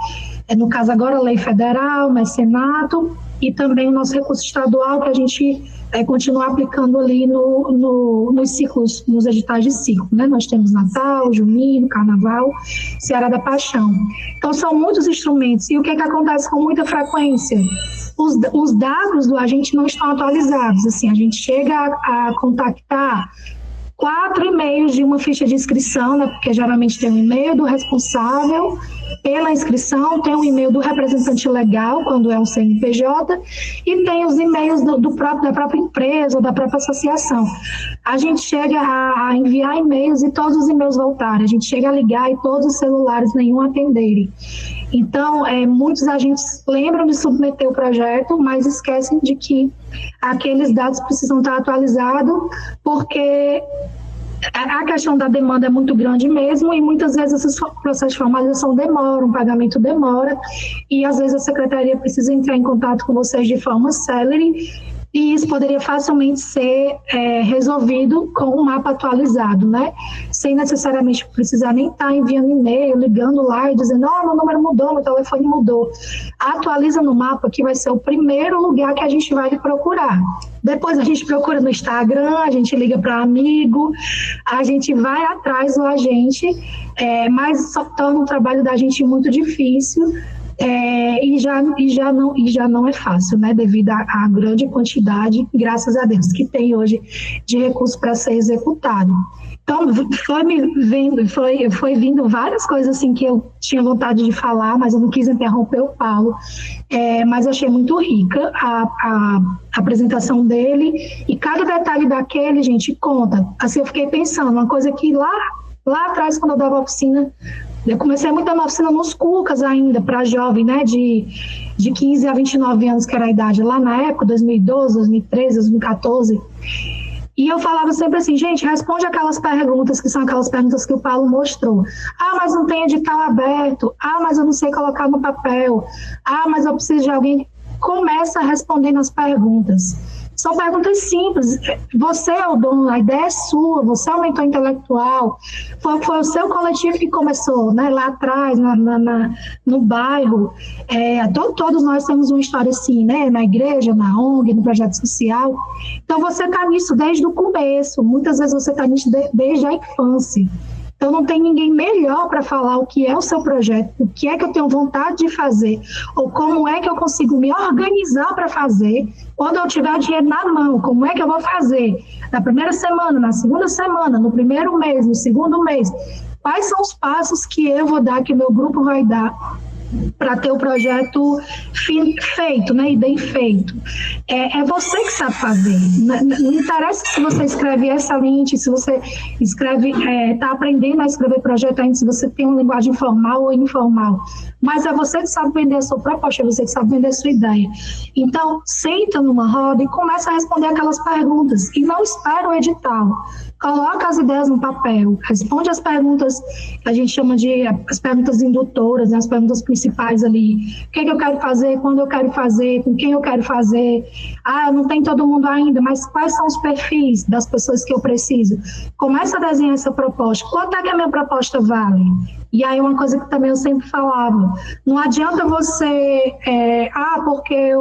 No caso agora, lei federal, mas Senato, e também o nosso recurso estadual, que a gente continua aplicando ali nos ciclos, nos editais de ciclo, né? Nós temos Natal, Junino, Carnaval, Ceará da Paixão. Então, são muitos instrumentos. E o que acontece com muita frequência? Os dados do agente não estão atualizados. Assim, a gente chega a contactar 4 e-mails de uma ficha de inscrição, né, porque geralmente tem um e-mail do responsável pela inscrição, tem um e-mail do representante legal, quando é um CNPJ, e tem os e-mails da própria empresa ou da própria associação. A gente chega a enviar e-mails e todos os e-mails voltarem, a gente chega a ligar e todos os celulares nenhum atenderem. Então, muitos agentes lembram de submeter o projeto, mas esquecem de que aqueles dados precisam estar atualizados, porque a questão da demanda é muito grande mesmo, e muitas vezes esses processos de formalização demoram, o pagamento demora, e às vezes a secretaria precisa entrar em contato com vocês de forma célere, e isso poderia facilmente ser resolvido com um mapa atualizado, né? Sem necessariamente precisar nem estar enviando e-mail, ligando lá e dizendo, meu número mudou, meu telefone mudou. Atualiza no mapa, que vai ser o primeiro lugar que a gente vai procurar. Depois a gente procura no Instagram, a gente liga para amigo, a gente vai atrás do agente, mas só torna o trabalho da gente muito difícil. E já não é fácil, né, devido à grande quantidade, graças a Deus, que tem hoje de recursos para ser executado. Então, foi vindo várias coisas assim que eu tinha vontade de falar, mas eu não quis interromper o Paulo, mas achei muito rica a apresentação dele, e cada detalhe daquele, gente, conta. Assim, eu fiquei pensando, uma coisa que lá atrás, quando eu dava oficina, eu comecei muito a dar oficina nos Cucas ainda, para jovem, né, de 15 a 29 anos, que era a idade lá na época, 2012, 2013, 2014. E eu falava sempre assim, gente, responde aquelas perguntas, que são aquelas perguntas que o Paulo mostrou. Mas não tem edital aberto. Mas eu não sei colocar no papel. Mas eu preciso de alguém. Começa respondendo as perguntas. São perguntas simples. Você é o dono, a ideia é sua, você é o mentor intelectual. Foi o seu coletivo que começou, né, lá atrás, no bairro. Todos nós temos uma história assim, né, na igreja, na ONG, no projeto social. Então, você está nisso desde o começo. Muitas vezes você está nisso desde a infância. Então, não tem ninguém melhor para falar o que é o seu projeto, o que é que eu tenho vontade de fazer, ou como é que eu consigo me organizar para fazer quando eu tiver o dinheiro na mão, como é que eu vou fazer na primeira semana, na segunda semana, no primeiro mês, no segundo mês. Quais são os passos que eu vou dar, que o meu grupo vai dar, para ter o projeto feito, né, e bem feito. É você que sabe fazer. Não interessa se você escreve excelente, se você escreve, está aprendendo a escrever projeto ainda, se você tem uma linguagem formal ou informal. Mas é você que sabe vender a sua proposta, é você que sabe vender a sua ideia. Então, senta numa roda e começa a responder aquelas perguntas. E não espera o edital. Coloca as ideias no papel, responde as perguntas que a gente chama de as perguntas indutoras, né, as perguntas principais ali. O que é que eu quero fazer, quando eu quero fazer, com quem eu quero fazer. Não tem todo mundo ainda, mas quais são os perfis das pessoas que eu preciso? Começa a desenhar essa proposta. Quanto é que a minha proposta vale? E aí uma coisa que também eu sempre falava, não adianta você, porque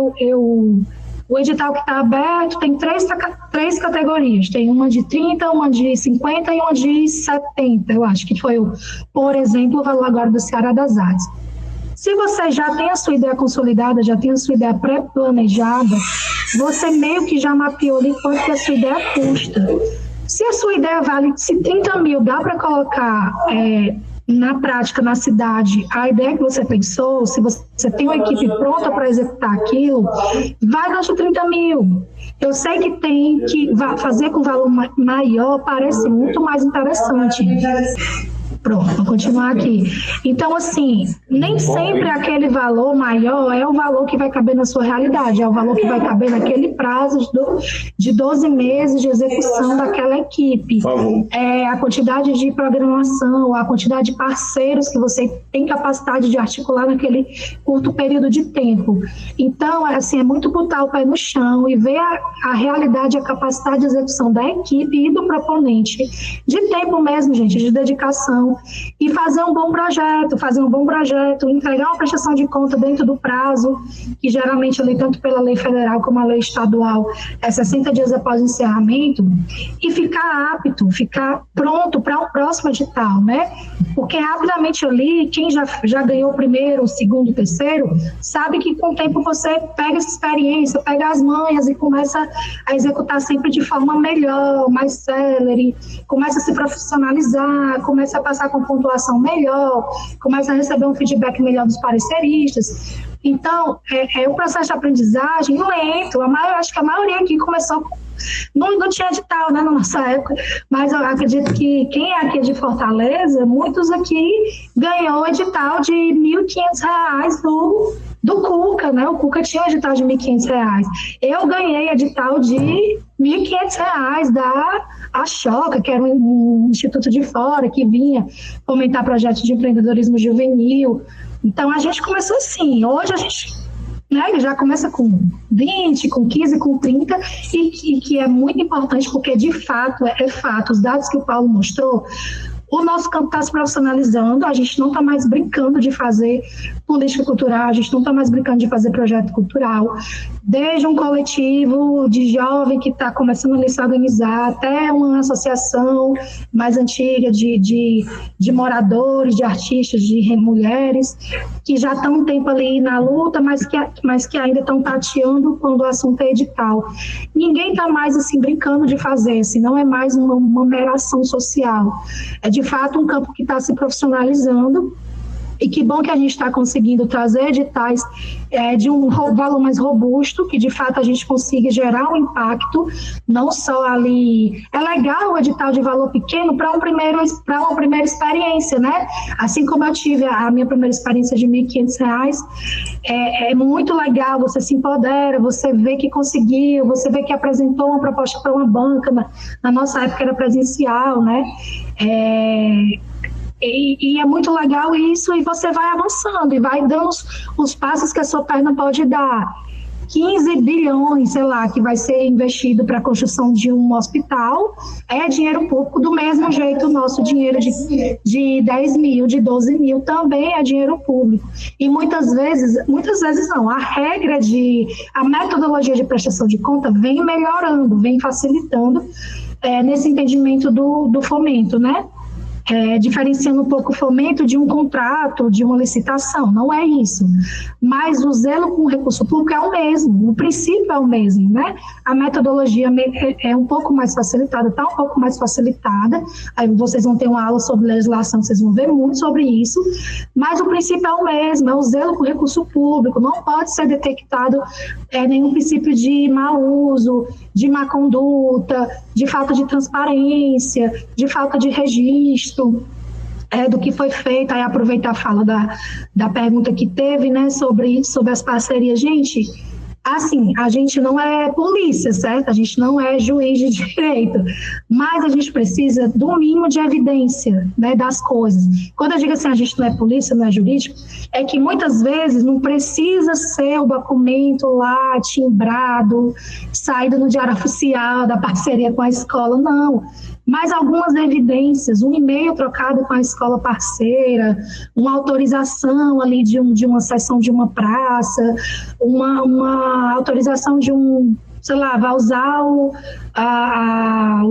o edital que está aberto tem três categorias, tem uma de 30, uma de 50 e uma de 70, eu acho que foi, por exemplo, o valor agora do Ceará das Artes. Se você já tem a sua ideia consolidada, já tem a sua ideia pré-planejada, você meio que já mapeou ali quanto que a sua ideia custa. Se a sua ideia vale, se 30 mil dá para colocar na prática, na cidade, a ideia que você pensou, se você tem uma equipe pronta para executar aquilo, vai gastar 30 mil. Eu sei que tem que fazer com valor maior, parece muito mais interessante. Pronto, vou continuar aqui. Então, assim, nem sempre aquele valor maior é o valor que vai caber na sua realidade, é o valor que vai caber naquele prazo de 12 meses de execução daquela equipe. A quantidade de programação, a quantidade de parceiros que você tem capacidade de articular naquele curto período de tempo. Então, assim, é muito botar o pé no chão e ver a realidade, a capacidade de execução da equipe e do proponente, de tempo mesmo, gente, de dedicação. gestão e fazer um bom projeto, entregar uma prestação de conta dentro do prazo, que geralmente ali, tanto pela lei federal como a lei estadual, é 60 dias após o encerramento, e ficar apto, ficar pronto para um próximo edital, né? Porque rapidamente ali, quem já ganhou o primeiro, o segundo, o terceiro, sabe que com o tempo você pega essa experiência, pega as manhas e começa a executar sempre de forma melhor, mais célere, começa a se profissionalizar, começa a passar com pontuação melhor, começa a receber um feedback melhor dos pareceristas. Então, é um processo de aprendizagem lento. Acho que a maioria aqui começou... Não tinha edital, né, na nossa época, mas eu acredito que quem é aqui de Fortaleza, muitos aqui ganhou edital de R$ 1.500 do Cuca, né? O Cuca tinha edital de R$ 1.500. Eu ganhei edital de R$ 1.500 da Ashoka, que era um instituto de fora que vinha fomentar projetos de empreendedorismo juvenil. Então a gente começou assim. Hoje a gente, né, já começa com 20, com 15, com 30, e que é muito importante porque de fato, é fato, os dados que o Paulo mostrou, o nosso campo está se profissionalizando, a gente não está mais brincando de fazer política cultural, a gente não está mais brincando de fazer projeto cultural, desde um coletivo de jovem que está começando a se organizar, até uma associação mais antiga de moradores, de artistas, de mulheres, que já estão um tempo ali na luta, mas que ainda estão tateando quando o assunto é edital. Ninguém está mais assim brincando de fazer, assim, não é mais uma mera ação social, é de fato um campo que está se profissionalizando. E que bom que a gente está conseguindo trazer editais de um valor mais robusto, que de fato a gente consiga gerar um impacto, não só ali... É legal o edital de valor pequeno para uma primeira experiência, né? Assim como eu tive a minha primeira experiência de R$ 1.500, é muito legal, você se empodera, você vê que conseguiu, você vê que apresentou uma proposta para uma banca, na nossa época era presencial, né? E é muito legal isso, e você vai avançando e vai dando os passos que a sua perna pode dar. 15 bilhões, sei lá, que vai ser investido para a construção de um hospital, é dinheiro público, do mesmo jeito o nosso dinheiro de 10 mil, de 12 mil, também é dinheiro público. E muitas vezes não, a metodologia de prestação de conta vem melhorando, vem facilitando nesse entendimento do fomento, né? Diferenciando um pouco o fomento de um contrato, de uma licitação, não é isso. Mas o zelo com o recurso público é o mesmo, o princípio é o mesmo, né? A metodologia é um pouco mais facilitada, está um pouco mais facilitada, aí vocês vão ter uma aula sobre legislação, vocês vão ver muito sobre isso, mas o princípio é o mesmo, é o zelo com o recurso público, não pode ser detectado nenhum princípio de mau uso, de má conduta, de falta de transparência, de falta de registro, do que foi feito. Aí aproveitar a fala da pergunta que teve, né, sobre as parcerias. Gente, assim, a gente não é polícia, certo? A gente não é juiz de direito, mas a gente precisa do mínimo de evidência, né, das coisas. Quando eu digo assim, a gente não é polícia, não é jurídico, é que muitas vezes não precisa ser o documento lá timbrado, saído no diário oficial da parceria com a escola, não. Mas algumas evidências, um e-mail trocado com a escola parceira, uma autorização ali de uma seção de uma praça, uma autorização de sei lá, vai usar o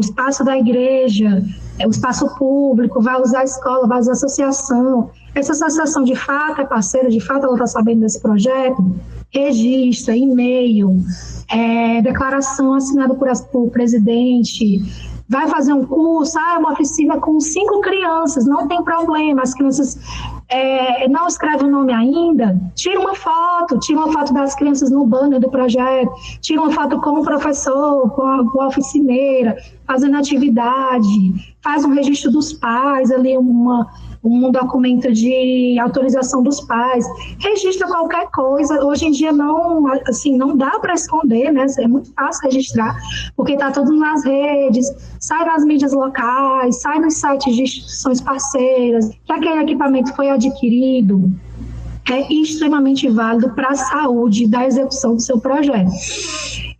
espaço da igreja, o espaço público, vai usar a escola, vai usar a associação. Essa associação de fato é parceira, de fato ela está sabendo desse projeto, registra, e-mail, declaração assinada por presidente, vai fazer um curso, uma oficina com 5 crianças, não tem problema, as crianças não escrevem o nome ainda, tira uma foto das crianças no banner do projeto, tira uma foto com o professor, com a oficineira, fazendo atividade, faz um registro dos pais, ali um documento de autorização dos pais, registra qualquer coisa. Hoje em dia não dá para esconder, né? É muito fácil registrar, porque está tudo nas redes, sai nas mídias locais, sai nos sites de instituições parceiras, que aquele equipamento foi adquirido, é extremamente válido para a saúde da execução do seu projeto.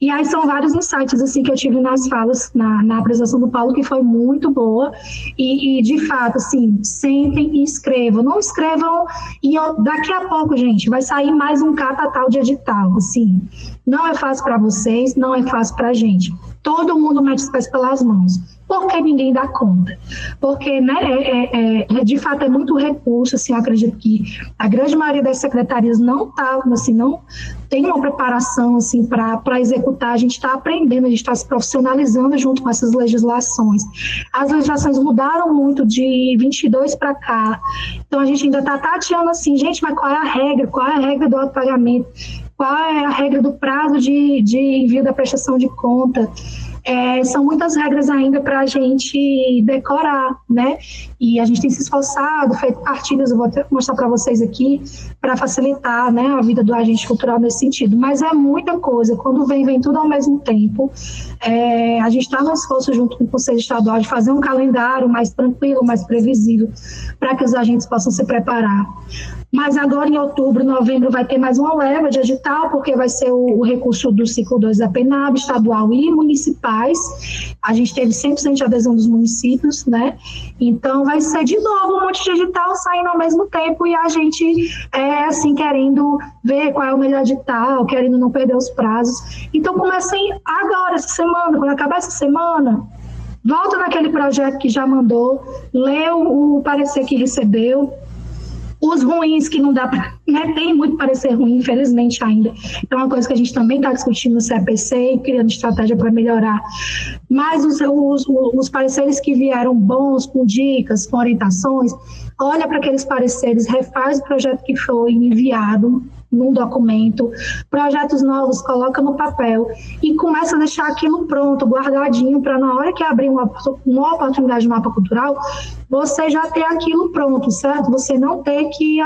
E aí são vários insights assim, que eu tive nas falas, na apresentação do Paulo, que foi muito boa. E de fato, assim, sentem e escrevam. Não escrevam, e daqui a pouco, gente, vai sair mais um catatal de edital. Assim, não é fácil para vocês, não é fácil para a gente. Todo mundo mete os pés pelas mãos. Porque ninguém dá conta. Porque, né, de fato, é muito recurso. Assim, eu acredito que a grande maioria das secretarias não tem uma preparação assim, para executar. A gente está aprendendo, a gente está se profissionalizando junto com essas legislações. As legislações mudaram muito de 22 para cá. Então, a gente ainda está tateando assim, gente, mas qual é a regra? Qual é a regra do autopagamento? Qual é a regra do prazo de envio da prestação de conta? São muitas regras ainda para a gente decorar, né? E a gente tem se esforçado, feito partidas, eu vou mostrar para vocês aqui, para facilitar, né, a vida do agente cultural nesse sentido. Mas é muita coisa, quando vem tudo ao mesmo tempo. A gente está no esforço junto com o Conselho Estadual de fazer um calendário mais tranquilo, mais previsível, para que os agentes possam se preparar. Mas agora, em outubro, novembro, vai ter mais uma leva de edital, porque vai ser o recurso do ciclo 2 da PENAB, estadual e municipais. A gente teve 100% de adesão dos municípios, né? Então, vai ser de novo um monte de edital saindo ao mesmo tempo e a gente, assim, querendo ver qual é o melhor edital, querendo não perder os prazos. Então, comecem agora, essa semana, quando acabar essa semana, volta naquele projeto que já mandou, lê o parecer que recebeu, os ruins que não dá para, né, tem muito parecer ruim, infelizmente ainda. É uma coisa que a gente também está discutindo no CEPC, criando estratégia para melhorar. Mas os pareceres que vieram bons, com dicas, com orientações, olha para aqueles pareceres, refaz o projeto que foi enviado num documento, projetos novos, coloca no papel e começa a deixar aquilo pronto, guardadinho, para na hora que abrir uma oportunidade de mapa cultural, você já ter aquilo pronto, certo? Você não ter que,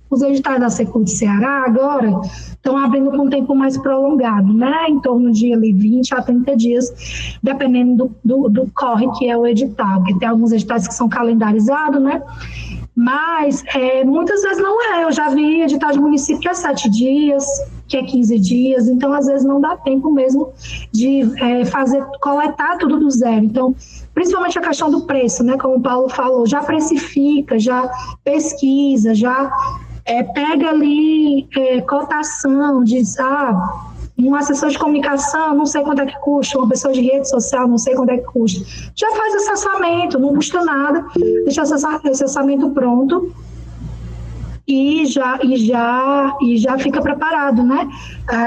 os editais da Secult de Ceará agora estão abrindo com um tempo mais prolongado, né? Em torno de ali, 20 a 30 dias, dependendo do corre que é o edital, porque tem alguns editais que são calendarizados, né? Mas muitas vezes não é. Eu já vi edital de município que é 7 dias, que é 15 dias, então às vezes não dá tempo mesmo de coletar tudo do zero. Então, principalmente a questão do preço, né? Como o Paulo falou, já precifica, já pesquisa, já pega ali cotação, diz, um assessor de comunicação, não sei quanto é que custa, uma pessoa de rede social, não sei quanto é que custa. Já faz acessamento, não custa nada, deixa o acessamento pronto e já fica preparado, né?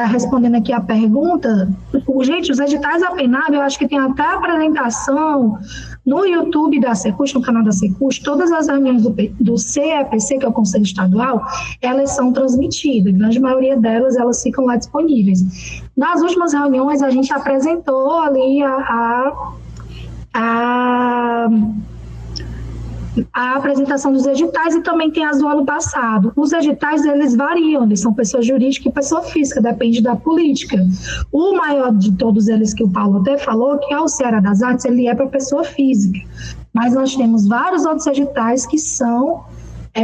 Respondendo aqui a pergunta, gente, os editais da PENAB, eu acho que tem até apresentação no YouTube da Secult, no canal da Secult, todas as reuniões do CEPC, que é o Conselho Estadual, elas são transmitidas, a grande maioria delas, elas ficam lá disponíveis. Nas últimas reuniões, a gente apresentou ali a apresentação dos editais e também tem as do ano passado. Os editais, eles variam, eles são pessoa jurídica e pessoa física, depende da política. O maior de todos eles, que o Paulo até falou, que é o Ceará das Artes, ele é para pessoa física. Mas nós temos vários outros editais que são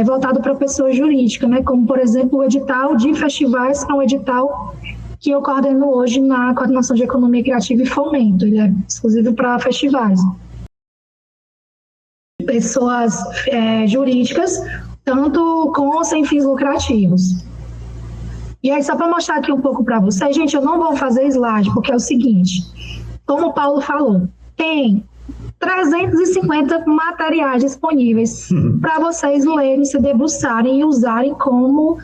voltados para pessoa jurídica, né? Como, por exemplo, o edital de festivais, que é um edital que eu coordeno hoje na Coordenação de Economia Criativa e Fomento. Ele é exclusivo para festivais. Pessoas jurídicas, tanto com ou sem fins lucrativos. E aí, só para mostrar aqui um pouco para vocês, gente, eu não vou fazer slide, porque é o seguinte, como o Paulo falou, tem 350 materiais disponíveis para vocês lerem, se debruçarem e usarem como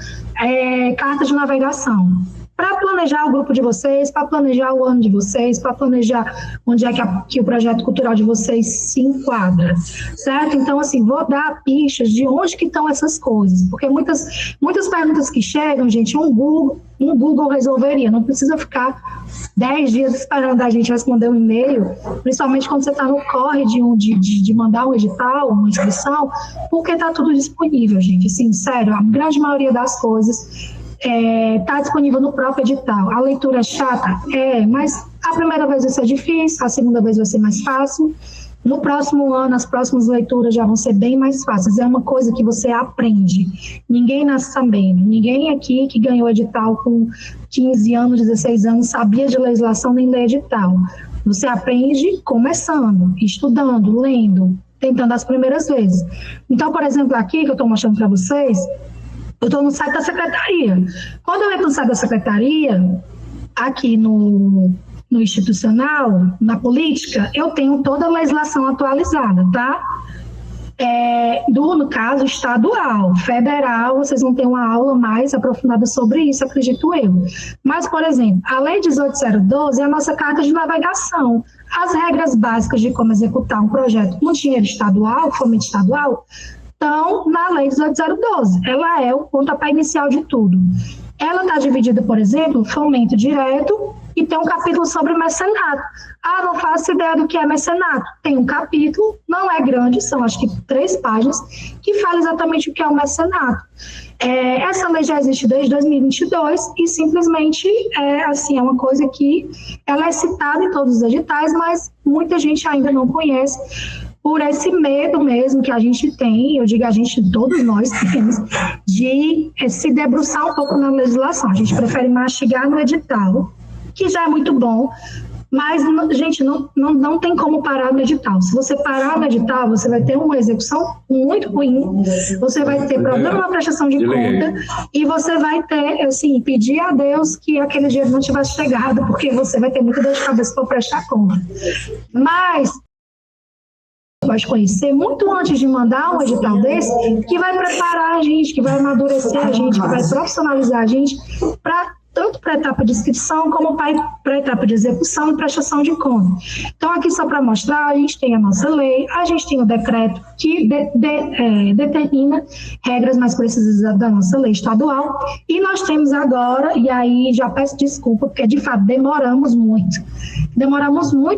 carta de navegação. Para planejar o grupo de vocês, para planejar o ano de vocês, para planejar onde é que o projeto cultural de vocês se enquadra, certo? Então, assim, vou dar pistas de onde que estão essas coisas, porque muitas perguntas que chegam, gente, um Google resolveria, não precisa ficar 10 dias esperando a gente responder um e-mail, principalmente quando você está no corre de mandar um edital, uma inscrição, porque está tudo disponível, gente, assim, sério, a grande maioria das coisas está disponível no próprio edital. A leitura é chata? Mas a primeira vez vai ser difícil, a segunda vez vai ser mais fácil, No próximo ano, as próximas leituras já vão ser bem mais fáceis. É uma coisa que você aprende. Ninguém nasce sabendo. Ninguém aqui que ganhou edital com 15 anos, 16 anos, sabia de legislação nem ler edital. Você aprende começando, estudando, lendo, tentando as primeiras vezes. Então, por exemplo, aqui que eu estou mostrando para vocês, eu estou no site da secretaria. Quando eu entro no site da secretaria, aqui no institucional, na política, eu tenho toda a legislação atualizada, tá? No caso, estadual, federal, vocês vão ter uma aula mais aprofundada sobre isso, acredito eu. Mas, por exemplo, a Lei 18.012 é a nossa carta de navegação. As regras básicas de como executar um projeto com dinheiro estadual, fomento estadual, estão na Lei 18.012. Ela é o pontapé inicial de tudo. Ela está dividida, por exemplo, fomento direto e tem um capítulo sobre mecenato. Não faço ideia do que é mecenato. Tem um capítulo, não é grande, são acho que 3 páginas, que fala exatamente o que é o mecenato. Essa lei já existe desde 2022 e simplesmente é uma coisa que ela é citada em todos os editais, mas muita gente ainda não conhece, por esse medo mesmo que a gente tem, eu digo a gente, todos nós temos, de se debruçar um pouco na legislação. A gente prefere mastigar no edital, que já é muito bom, mas, gente, não tem como parar no edital. Se você parar no edital, você vai ter uma execução muito ruim, você vai ter problema na prestação de conta e você vai ter, assim, pedir a Deus que aquele dinheiro não tivesse chegado, porque você vai ter muita dor de cabeça para prestar conta. Mas pode conhecer muito antes de mandar um edital desse, que vai preparar a gente, que vai amadurecer a gente, que vai profissionalizar a gente tanto para a etapa de inscrição como para a etapa de execução e prestação de conta. Então, aqui só para mostrar, a gente tem a nossa lei, a gente tem o decreto que determina regras mais precisas da nossa lei estadual, e nós temos agora, e aí já peço desculpa, porque de fato demoramos muito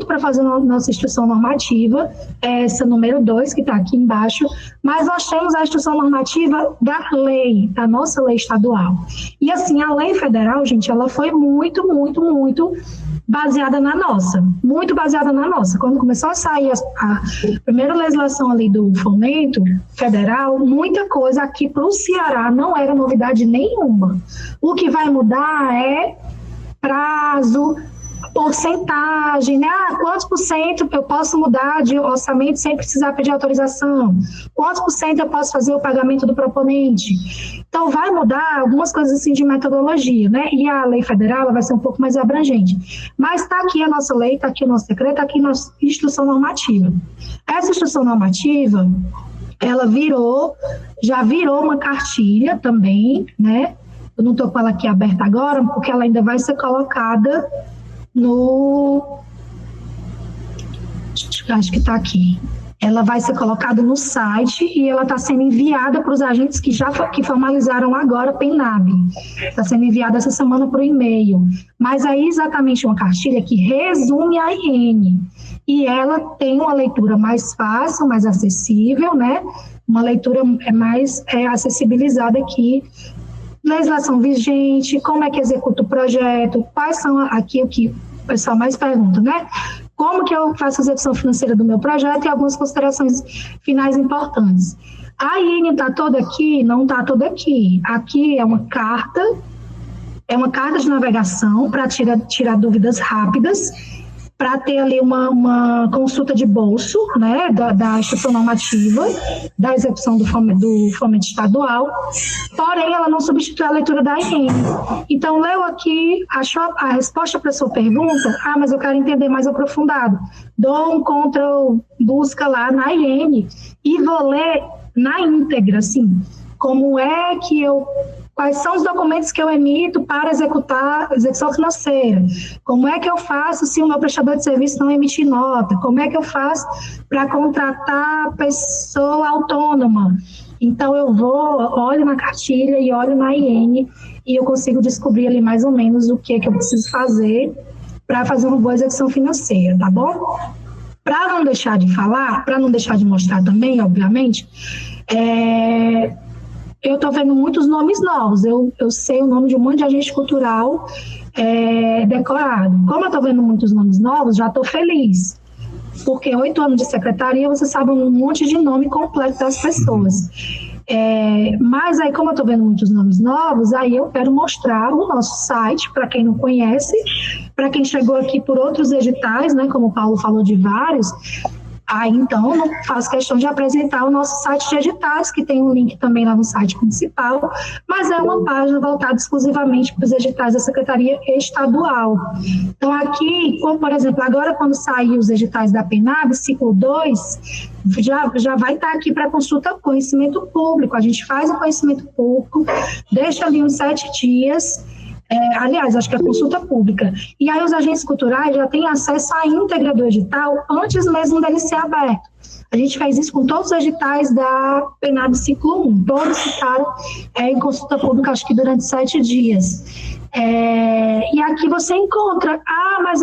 para fazer a nossa instrução normativa, essa número 2, que está aqui embaixo, mas nós temos a instrução normativa da lei, da nossa lei estadual. E assim, a lei federal, gente, ela foi muito baseada na nossa, muito baseada na nossa. Quando começou a sair a primeira legislação ali do fomento federal, muita coisa aqui para o Ceará não era novidade nenhuma. O que vai mudar é prazo, porcentagem, né? Quantos por cento eu posso mudar de orçamento sem precisar pedir autorização? Quantos por cento eu posso fazer o pagamento do proponente? Então, vai mudar algumas coisas assim de metodologia, né? E a lei federal ela vai ser um pouco mais abrangente. Mas está aqui a nossa lei, está aqui o nosso decreto, está aqui a nossa instrução normativa. Essa instrução normativa, ela já virou uma cartilha também, né? Eu não estou com ela aqui aberta agora, porque ela ainda vai ser colocada acho que está aqui. Ela vai ser colocada no site e ela está sendo enviada para os agentes que formalizaram agora a PENAB. Está sendo enviada essa semana por e-mail. Mas aí exatamente uma cartilha que resume a IN. E ela tem uma leitura mais fácil, mais acessível, né? Uma leitura mais acessibilizada aqui. Legislação vigente, como é que executa o projeto, quais são aqui o que o pessoal mais pergunta, né? Como que eu faço a execução financeira do meu projeto e algumas considerações finais importantes. A IN está toda aqui? Não está toda aqui. Aqui é uma carta de navegação para tirar dúvidas rápidas, para ter ali uma consulta de bolso, né, da instrução normativa, da execução do fomento estadual, porém ela não substitui a leitura da IN. Então, leu aqui, achou a resposta para a sua pergunta, mas eu quero entender mais aprofundado. Dou um Ctrl, busca lá na IN e vou ler na íntegra, assim, quais são os documentos que eu emito para executar a execução financeira? Como é que eu faço se o meu prestador de serviço não emitir nota? Como é que eu faço para contratar pessoa autônoma? Então, olho na cartilha e olho na IN e eu consigo descobrir ali mais ou menos o que é que eu preciso fazer para fazer uma boa execução financeira, tá bom? Para não deixar de falar, para não deixar de mostrar também, obviamente, eu estou vendo muitos nomes novos, eu sei o nome de um monte de agente cultural decorado. Como eu estou vendo muitos nomes novos, já estou feliz. porque 8 anos de secretaria, você sabe um monte de nome completo das pessoas. Mas aí, como eu estou vendo muitos nomes novos, aí eu quero mostrar o nosso site, para quem não conhece, para quem chegou aqui por outros editais, né, como o Paulo falou de vários. Então, não faço questão de apresentar o nosso site de editais, que tem um link também lá no site principal, mas é uma página voltada exclusivamente para os editais da Secretaria Estadual. Então, aqui, como, por exemplo, agora quando sair os editais da PENAB, ciclo 2, já vai estar aqui para consulta conhecimento público. A gente faz o conhecimento público, deixa ali uns 7 dias, aliás, acho que é consulta pública. E aí os agentes culturais já têm acesso à íntegra do edital antes mesmo dele ser aberto. A gente fez isso com todos os editais da PENAB ciclo 1. Todos ficaram em consulta pública, acho que durante 7 dias. E aqui você encontra, mas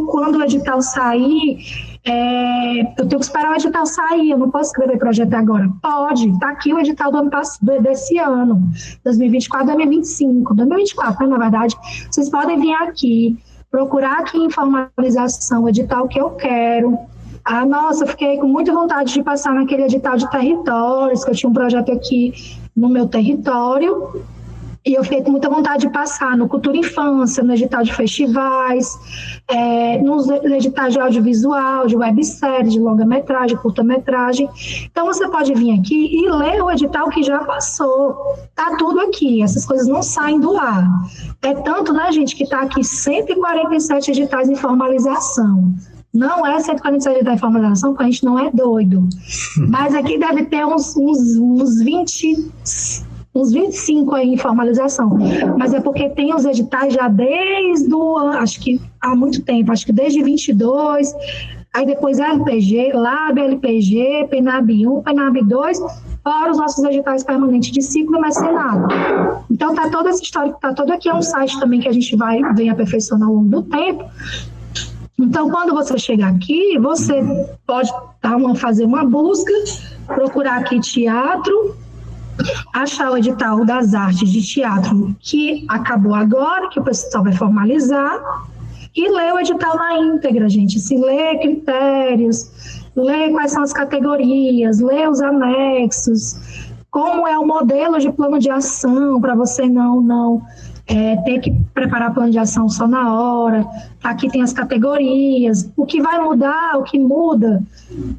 quando o edital sair, eu tenho que esperar o edital sair, eu não posso escrever projeto agora. Pode, está aqui o edital desse ano, 2024, 2025, 2024, né, na verdade. Vocês podem vir aqui, procurar aqui em formalização o edital que eu quero. Nossa, eu fiquei com muita vontade de passar naquele edital de territórios, que eu tinha um projeto aqui no meu território, e eu fiquei com muita vontade de passar no Cultura e Infância, no edital de festivais, nos editais de audiovisual, de websérie, de longa-metragem, curta-metragem. Então, você pode vir aqui e ler o edital que já passou. Está tudo aqui, essas coisas não saem do ar. Tanto, né, gente, que está aqui 147 editais em formalização. Não é 147 editais em formalização, porque a gente não é doido. Mas aqui deve ter uns 25 aí em formalização, mas é porque tem os editais já desde acho que há muito tempo, acho que desde 22, aí depois LPG, LAB, LPG, PENAB 1, PENAB 2, fora os nossos editais permanentes de ciclo e mecenado. Então tá toda essa história, tá todo aqui, é um site também que a gente vem aperfeiçoando ao longo do tempo. Então, quando você chegar aqui, você pode fazer uma busca, procurar aqui teatro, achar o edital das artes de teatro que acabou agora, que o pessoal vai formalizar, e ler o edital na íntegra, gente. Se ler critérios, ler quais são as categorias, ler os anexos, como é o modelo de plano de ação, para você não ter que preparar plano de ação só na hora. Aqui tem as categorias, o que vai mudar, o que muda,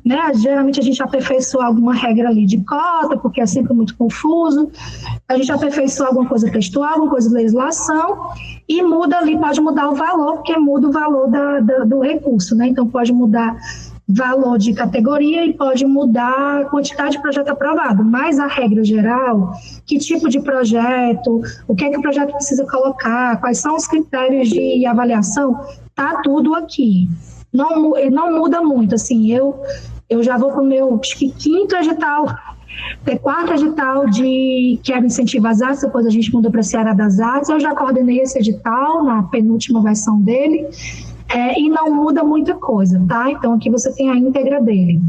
né? Geralmente a gente aperfeiçoa alguma regra ali de cota, porque é sempre muito confuso, a gente aperfeiçoa alguma coisa textual, alguma coisa de legislação, e muda ali, pode mudar o valor, porque muda o valor do recurso, né? Então pode mudar valor de categoria e pode mudar a quantidade de projeto aprovado, mas a regra geral, que tipo de projeto, o que é que o projeto precisa colocar, quais são os critérios de avaliação, tá tudo aqui. Não muda muito, assim, eu já vou para o meu, acho que quinto edital, quarto edital que era incentivo às artes, depois a gente mudou para a Seara das Artes, eu já coordenei esse edital na penúltima versão dele, e não muda muita coisa, tá? Então, aqui você tem a íntegra dele.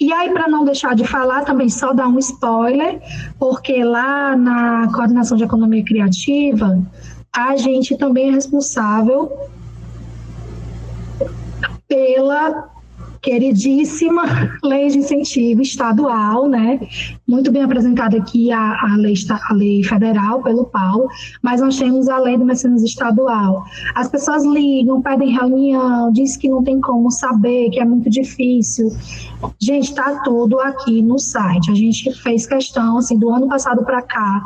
E aí, para não deixar de falar, também só dar um spoiler, porque lá na Coordenação de Economia Criativa, a gente também é responsável pela queridíssima lei de incentivo estadual, né? Muito bem apresentada aqui a lei federal pelo Paulo, mas nós temos a lei do mecenas estadual. As pessoas ligam, pedem reunião, dizem que não tem como saber, que é muito difícil. Gente, está tudo aqui no site. A gente fez questão, assim, do ano passado para cá.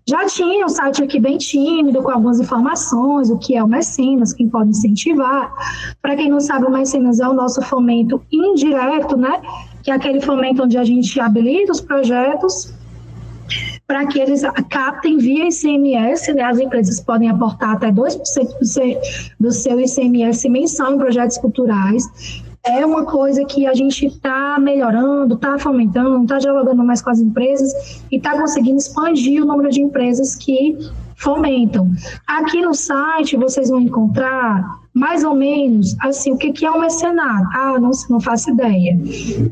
Já tinha um site aqui bem tímido, com algumas informações, o que é o Mecenas, quem pode incentivar. Para quem não sabe, o Mecenas é o nosso fomento indireto, né? Que é aquele fomento onde a gente habilita os projetos para que eles captem via ICMS, né? As empresas podem aportar até 2% do seu ICMS mensal em projetos culturais. É uma coisa que a gente está melhorando, está fomentando, está dialogando mais com as empresas e está conseguindo expandir o número de empresas que fomentam. Aqui no site vocês vão encontrar mais ou menos, assim, o que é um mecenato? Não faço ideia.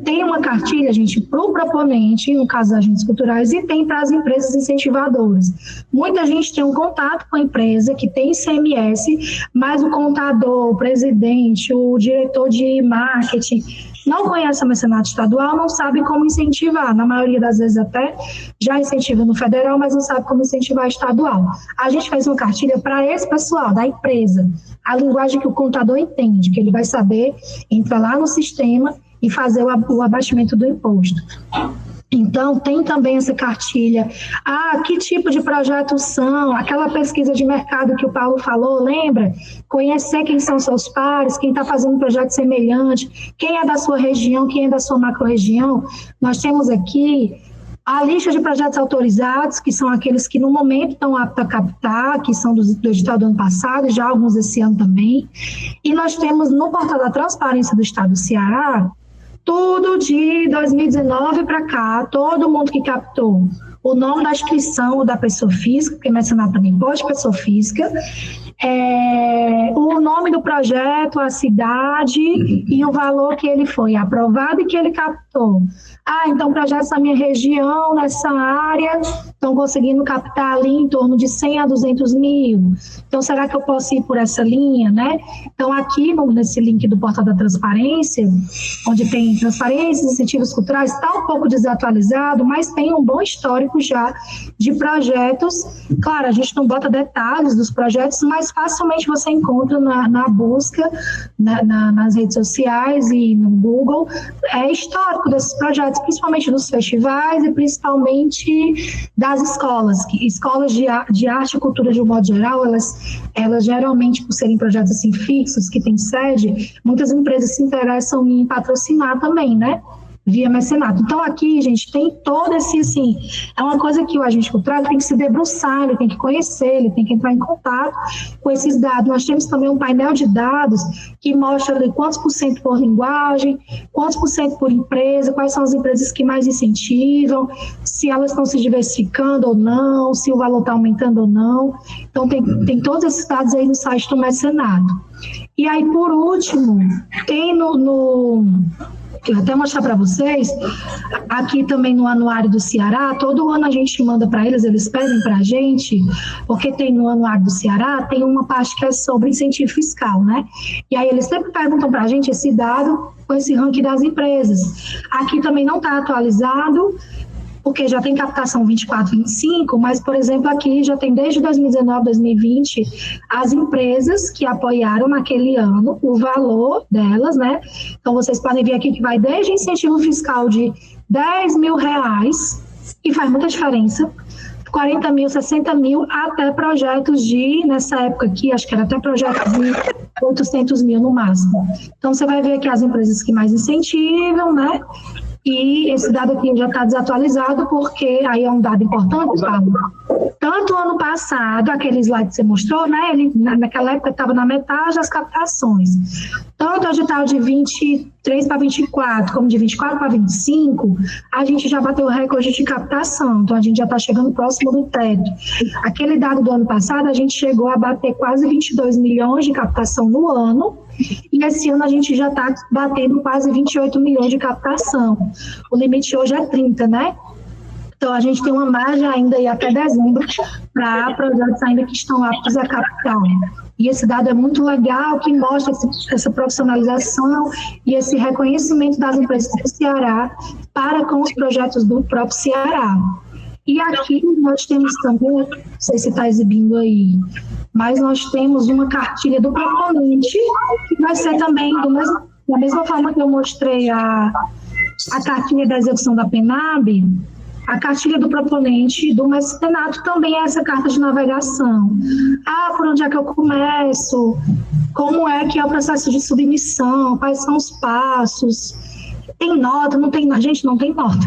Tem uma cartilha, gente, para o proponente, no caso das agentes culturais, e tem para as empresas incentivadoras. Muita gente tem um contato com a empresa que tem ICMS, mas o contador, o presidente, o diretor de marketing não conhece a mecenato estadual, não sabe como incentivar. Na maioria das vezes até já incentiva no federal, mas não sabe como incentivar estadual. A gente fez uma cartilha para esse pessoal, da empresa, a linguagem que o contador entende, que ele vai saber entrar lá no sistema e fazer o abatimento do imposto. Então, tem também essa cartilha. Que tipo de projetos são? Aquela pesquisa de mercado que o Paulo falou, lembra? Conhecer quem são seus pares, quem está fazendo um projeto semelhante, quem é da sua região, quem é da sua macro-região. Nós temos aqui a lista de projetos autorizados, que são aqueles que no momento estão aptos a captar, que são do edital do ano passado, já alguns esse ano também. E nós temos no portal da Transparência do Estado do Ceará, tudo de 2019 para cá, todo mundo que captou o nome da inscrição da pessoa física, porque mecenato também pode pessoa física, o nome do projeto, a cidade e o valor que ele foi aprovado e que ele captou. Então projetos da minha região, nessa área, estão conseguindo captar ali em torno de 100 a 200 mil. Então, será que eu posso ir por essa linha, né? Então, aqui nesse link do Portal da Transparência, onde tem transparência, incentivos culturais, está um pouco desatualizado, mas tem um bom histórico já de projetos. Claro, a gente não bota detalhes dos projetos, mas facilmente você encontra na busca, nas redes sociais e no Google, histórico desses projetos, principalmente dos festivais e principalmente das escolas de arte e cultura de um modo geral, elas geralmente, por serem projetos assim fixos, que têm sede, muitas empresas se interessam em patrocinar também, né? Via mecenato. Então, aqui, gente, tem todo esse, assim, é uma coisa que o agente cultural tem que se debruçar, ele tem que conhecer, ele tem que entrar em contato com esses dados. Nós temos também um painel de dados que mostra ali quantos por cento por linguagem, quantos por cento por empresa, quais são as empresas que mais incentivam, se elas estão se diversificando ou não, se o valor está aumentando ou não. Então, tem todos esses dados aí no site do mecenato. E aí, por último, tem eu vou até mostrar para vocês, aqui também no Anuário do Ceará, todo ano a gente manda para eles pedem para a gente, porque tem no Anuário do Ceará, tem uma parte que é sobre incentivo fiscal, né? E aí eles sempre perguntam para a gente esse dado com esse ranking das empresas. Aqui também não está atualizado, porque já tem captação 24, 25, mas, por exemplo, aqui já tem desde 2019, 2020, as empresas que apoiaram naquele ano, o valor delas, né? Então, vocês podem ver aqui que vai desde incentivo fiscal de R$10 mil, e faz muita diferença, 40 mil, 60 mil, até projetos nessa época aqui, acho que era até projeto de 800 mil no máximo. Então, você vai ver aqui as empresas que mais incentivam, né? E esse dado aqui já está desatualizado, porque aí é um dado importante, Paulo. Tanto ano passado, aquele slide que você mostrou, né? Ele, naquela época, estava na metade das captações. Tanto o edital de 23 para 24, como de 24 para 25, a gente já bateu o recorde de captação. Então, a gente já está chegando próximo do teto. Aquele dado do ano passado, a gente chegou a bater quase 22 milhões de captação no ano. E esse ano a gente já está batendo quase 28 milhões de captação. O limite hoje é 30, né? Então, a gente tem uma margem ainda aí até dezembro para projetos ainda que estão aptos a captar. E esse dado é muito legal, que mostra essa profissionalização e esse reconhecimento das empresas do Ceará para com os projetos do próprio Ceará. E aqui nós temos também, não sei se está exibindo aí, mas nós temos uma cartilha do proponente, que vai ser também da mesma forma que eu mostrei a cartilha da execução da PENAB, a cartilha do proponente do mecenato também é essa carta de navegação. Por onde é que eu começo? Como é que é o processo de submissão? Quais são os passos? Tem nota? Não tem? A gente não tem nota.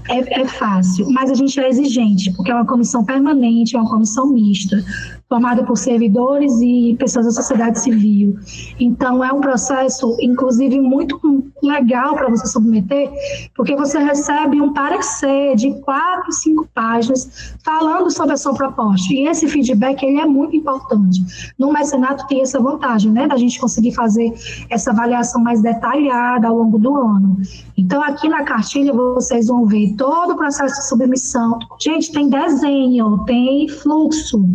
É fácil, mas a gente é exigente, porque é uma comissão permanente, é uma comissão mista, formada por servidores e pessoas da sociedade civil. Então, é um processo, inclusive, muito legal para você submeter, porque você recebe um parecer de 4, 5 páginas falando sobre a sua proposta. E esse feedback, ele é muito importante. No mecenato tem essa vantagem, né, da gente conseguir fazer essa avaliação mais detalhada ao longo do ano. Então, aqui na cartilha, vocês vão ver todo o processo de submissão. Gente, tem desenho, tem fluxo,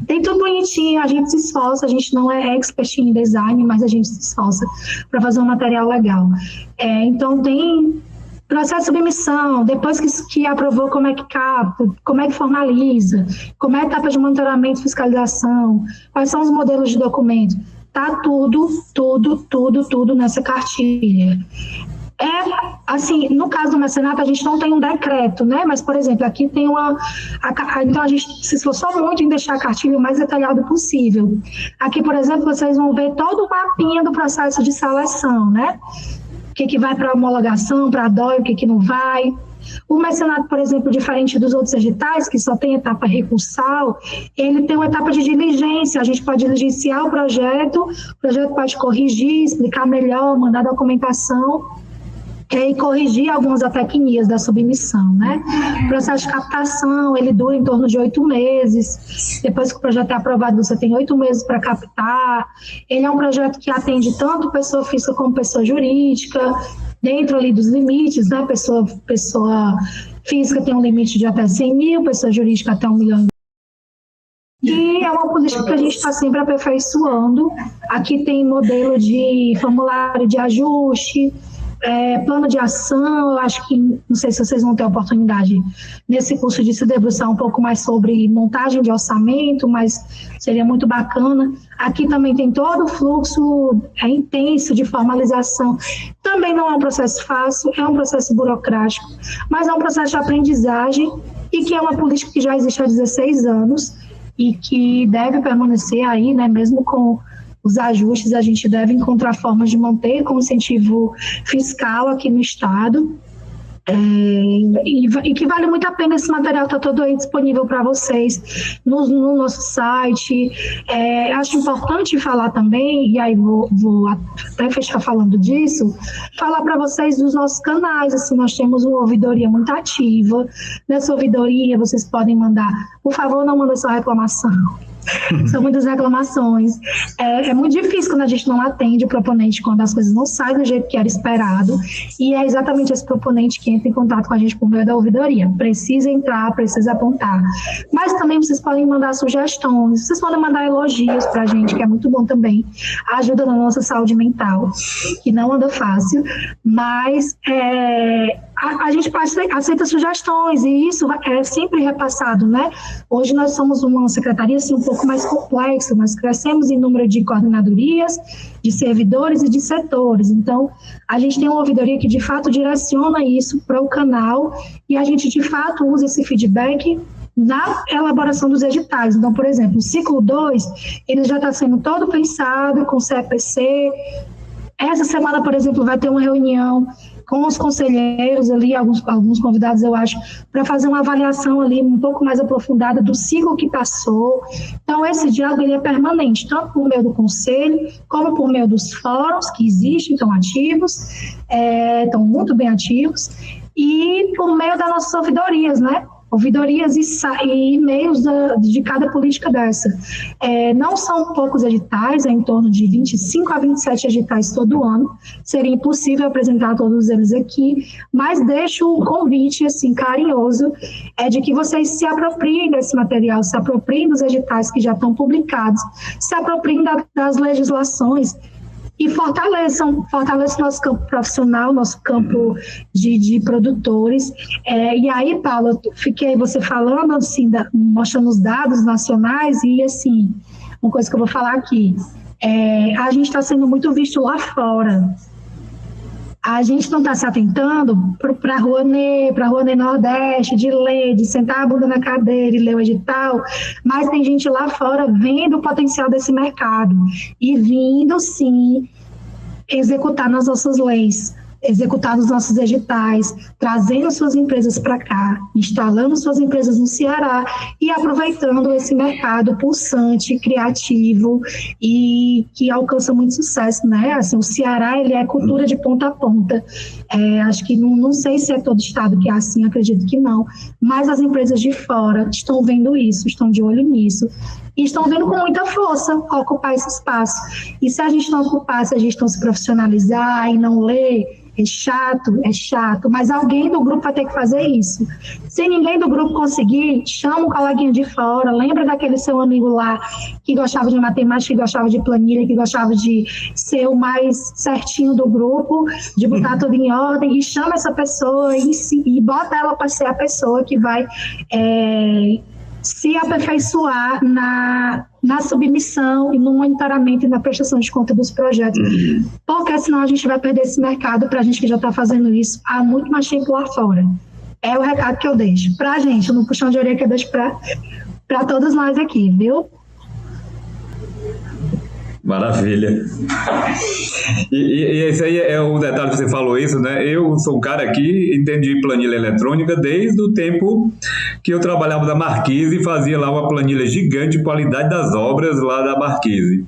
tem tudo bonitinho, a gente se esforça, a gente não é expert em design, mas a gente se esforça para fazer um material legal. Então, tem processo de submissão, depois que aprovou, como é que capta, como é que formaliza, como é a etapa de monitoramento e fiscalização, quais são os modelos de documento. Tá tudo nessa cartilha. Assim, no caso do mecenato, a gente não tem um decreto, né? Mas, por exemplo, aqui tem então a gente se esforçou muito em deixar a cartilha o mais detalhado possível. Aqui, por exemplo, vocês vão ver todo o mapinha do processo de seleção, né? O que vai para homologação, para a DOI, o que não vai. O mecenato, por exemplo, diferente dos outros editais, que só tem etapa recursal, ele tem uma etapa de diligência. A gente pode diligenciar o projeto pode corrigir, explicar melhor, mandar documentação e corrigir algumas tecnias da submissão, né? O processo de captação, ele dura em torno de 8 meses. Depois que o projeto é aprovado, você tem 8 meses para captar. Ele é um projeto que atende tanto pessoa física como pessoa jurídica, dentro ali dos limites, né? Pessoa física tem um limite de até 100 mil, pessoa jurídica até 1 milhão. E é uma política que a gente está sempre aperfeiçoando. Aqui tem modelo de formulário de ajuste, plano de ação. Eu acho que, não sei se vocês vão ter a oportunidade nesse curso de se debruçar um pouco mais sobre montagem de orçamento, mas seria muito bacana. Aqui também tem todo o fluxo intenso de formalização. Também não é um processo fácil, é um processo burocrático, mas é um processo de aprendizagem e que é uma política que já existe há 16 anos e que deve permanecer aí, né, mesmo com os ajustes, a gente deve encontrar formas de manter com incentivo fiscal aqui no Estado. E que vale muito a pena. Esse material está todo aí disponível para vocês no nosso site. Acho importante falar também, e aí vou até fechar falando disso, falar para vocês dos nossos canais. Assim, nós temos uma ouvidoria muito ativa. Nessa ouvidoria vocês podem mandar, por favor, não mandem só reclamação. São muitas reclamações. É muito difícil quando a gente não atende o proponente, quando as coisas não saem do jeito que era esperado, e é exatamente esse proponente que entra em contato com a gente por meio da ouvidoria. Precisa entrar, precisa apontar. Mas também vocês podem mandar sugestões, vocês podem mandar elogios para a gente, que é muito bom também. Ajuda na nossa saúde mental, que não anda fácil, mas a gente aceita sugestões, e isso é sempre repassado, né? Hoje nós somos uma secretaria assim, um pouco mais complexa, nós crescemos em número de coordenadorias, de servidores e de setores. Então, a gente tem uma ouvidoria que de fato direciona isso para o canal, e a gente de fato usa esse feedback na elaboração dos editais. Então, por exemplo, o ciclo 2, ele já está sendo todo pensado com o CEPC. Essa semana, por exemplo, vai ter uma reunião com os conselheiros ali, alguns convidados, eu acho, para fazer uma avaliação ali um pouco mais aprofundada do ciclo que passou. Então, esse diálogo ele é permanente, tanto por meio do conselho, como por meio dos fóruns que existem, estão ativos, estão muito bem ativos, e por meio das nossas ouvidorias, né? Ouvidorias e e-mails de cada política dessa. Não são poucos editais, é em torno de 25 a 27 editais todo ano. Seria impossível apresentar todos eles aqui, mas deixo o convite assim, carinhoso de que vocês se apropriem desse material, se apropriem dos editais que já estão publicados, se apropriem das legislações, e fortaleçam nosso campo profissional, nosso campo de produtores. E aí, Paula, fiquei você falando, assim, mostrando os dados nacionais, e assim, uma coisa que eu vou falar aqui, a gente está sendo muito visto lá fora. A gente não está se atentando para a Rouanet Nordeste, de ler, de sentar a bunda na cadeira e ler o edital, mas tem gente lá fora vendo o potencial desse mercado e vindo, sim, executar nas nossas leis. executar os nossos editais, trazendo suas empresas para cá, instalando suas empresas no Ceará e aproveitando esse mercado pulsante, criativo e que alcança muito sucesso, né? Assim, o Ceará, ele é cultura de ponta a ponta. Acho que não sei se é todo estado que é assim, acredito que não, mas as empresas de fora estão vendo isso, estão de olho nisso e estão vendo com muita força ocupar esse espaço. E se a gente não ocupar, se a gente não se profissionalizar e não ler, é chato, mas alguém do grupo vai ter que fazer isso. Se ninguém do grupo conseguir, chama um coleguinha de fora, lembra daquele seu amigo lá que gostava de matemática, que gostava de planilha, que gostava de ser o mais certinho do grupo, de botar tudo em ordem, e chama essa pessoa e bota ela para ser a pessoa que vai se aperfeiçoar na submissão e no monitoramento e na prestação de conta dos projetos, porque senão a gente vai perder esse mercado para a gente que já está fazendo isso há muito mais tempo lá fora. É o recado que eu deixo para a gente, no puxão de orelha que eu deixo para todos nós aqui, viu? Maravilha. E esse aí é o detalhe que você falou isso, né? Eu sou um cara que entendi planilha eletrônica desde o tempo que eu trabalhava na Marquise e fazia lá uma planilha gigante de qualidade das obras lá da Marquise.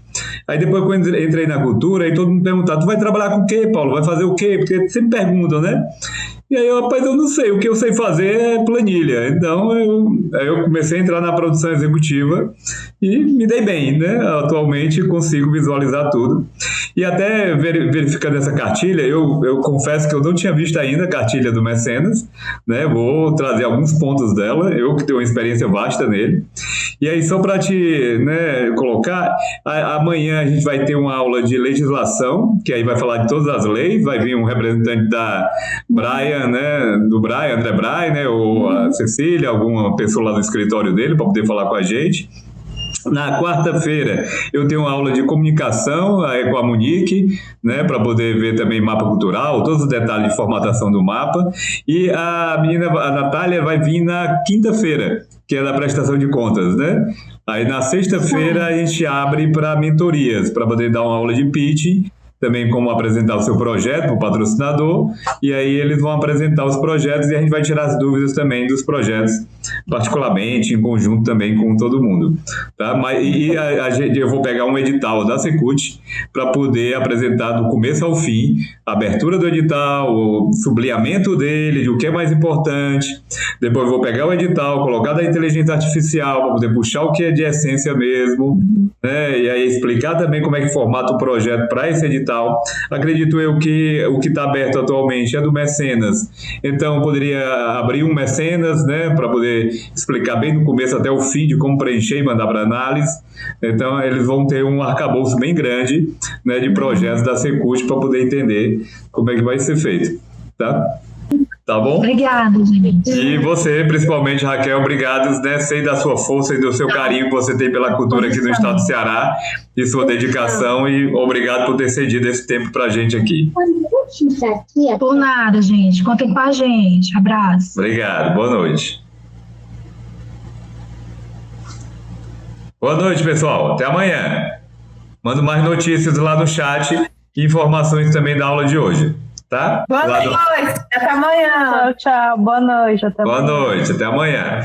Aí depois quando eu entrei na cultura, aí todo mundo perguntava, tu vai trabalhar com o quê, Paulo? Vai fazer o quê? Porque sempre perguntam, né? E aí, rapaz, eu não sei, o que eu sei fazer é planilha. Então, eu comecei a entrar na produção executiva e me dei bem, né? Atualmente consigo visualizar tudo. E até verificando essa cartilha, eu confesso que eu não tinha visto ainda a cartilha do Mecenas, né? Vou trazer alguns pontos dela, eu que tenho uma experiência vasta nele. E aí, só para te, né, colocar, amanhã a gente vai ter uma aula de legislação, que aí vai falar de todas as leis, vai vir um representante da Brian, né, do Brian, André Brian, né, ou a Cecília, alguma pessoa lá do escritório dele, para poder falar com a gente. Na quarta-feira eu tenho uma aula de comunicação com a Monique, né, para poder ver também mapa cultural, todos os detalhes de formatação do mapa. E a Natália vai vir na quinta-feira, que é da prestação de contas, né? Aí na sexta-feira a gente abre para mentorias, para poder dar uma aula de pitch, também como apresentar o seu projeto para o patrocinador, e aí eles vão apresentar os projetos e a gente vai tirar as dúvidas também dos projetos, particularmente, em conjunto também com todo mundo. Tá? Eu vou pegar um edital da Secult para poder apresentar do começo ao fim a abertura do edital, o sublinhamento dele, de o que é mais importante. Depois eu vou pegar o edital, colocar da inteligência artificial para poder puxar o que é de essência mesmo, né? E aí explicar também como é que formata o projeto para esse edital. Acredito eu que o que está aberto atualmente é do Mecenas, então poderia abrir um Mecenas, né, para poder explicar bem do começo até o fim de como preencher e mandar para análise. Então eles vão ter um arcabouço bem grande, né, de projetos da Secult para poder entender como é que vai ser feito, tá? Tá bom? Obrigada, gente. E você, principalmente, Raquel, obrigado, né? Sei da sua força e do seu carinho que você tem pela cultura aqui no estado do Ceará e sua dedicação, e obrigado por ter cedido esse tempo pra gente aqui. Por nada, gente. Contem com a gente. Abraço. Obrigado. Boa noite. Boa noite, pessoal. Até amanhã. Mando mais notícias lá no chat e informações também da aula de hoje. Tá? Boa noite, até amanhã. Tchau, boa noite, até amanhã. Boa noite, até amanhã.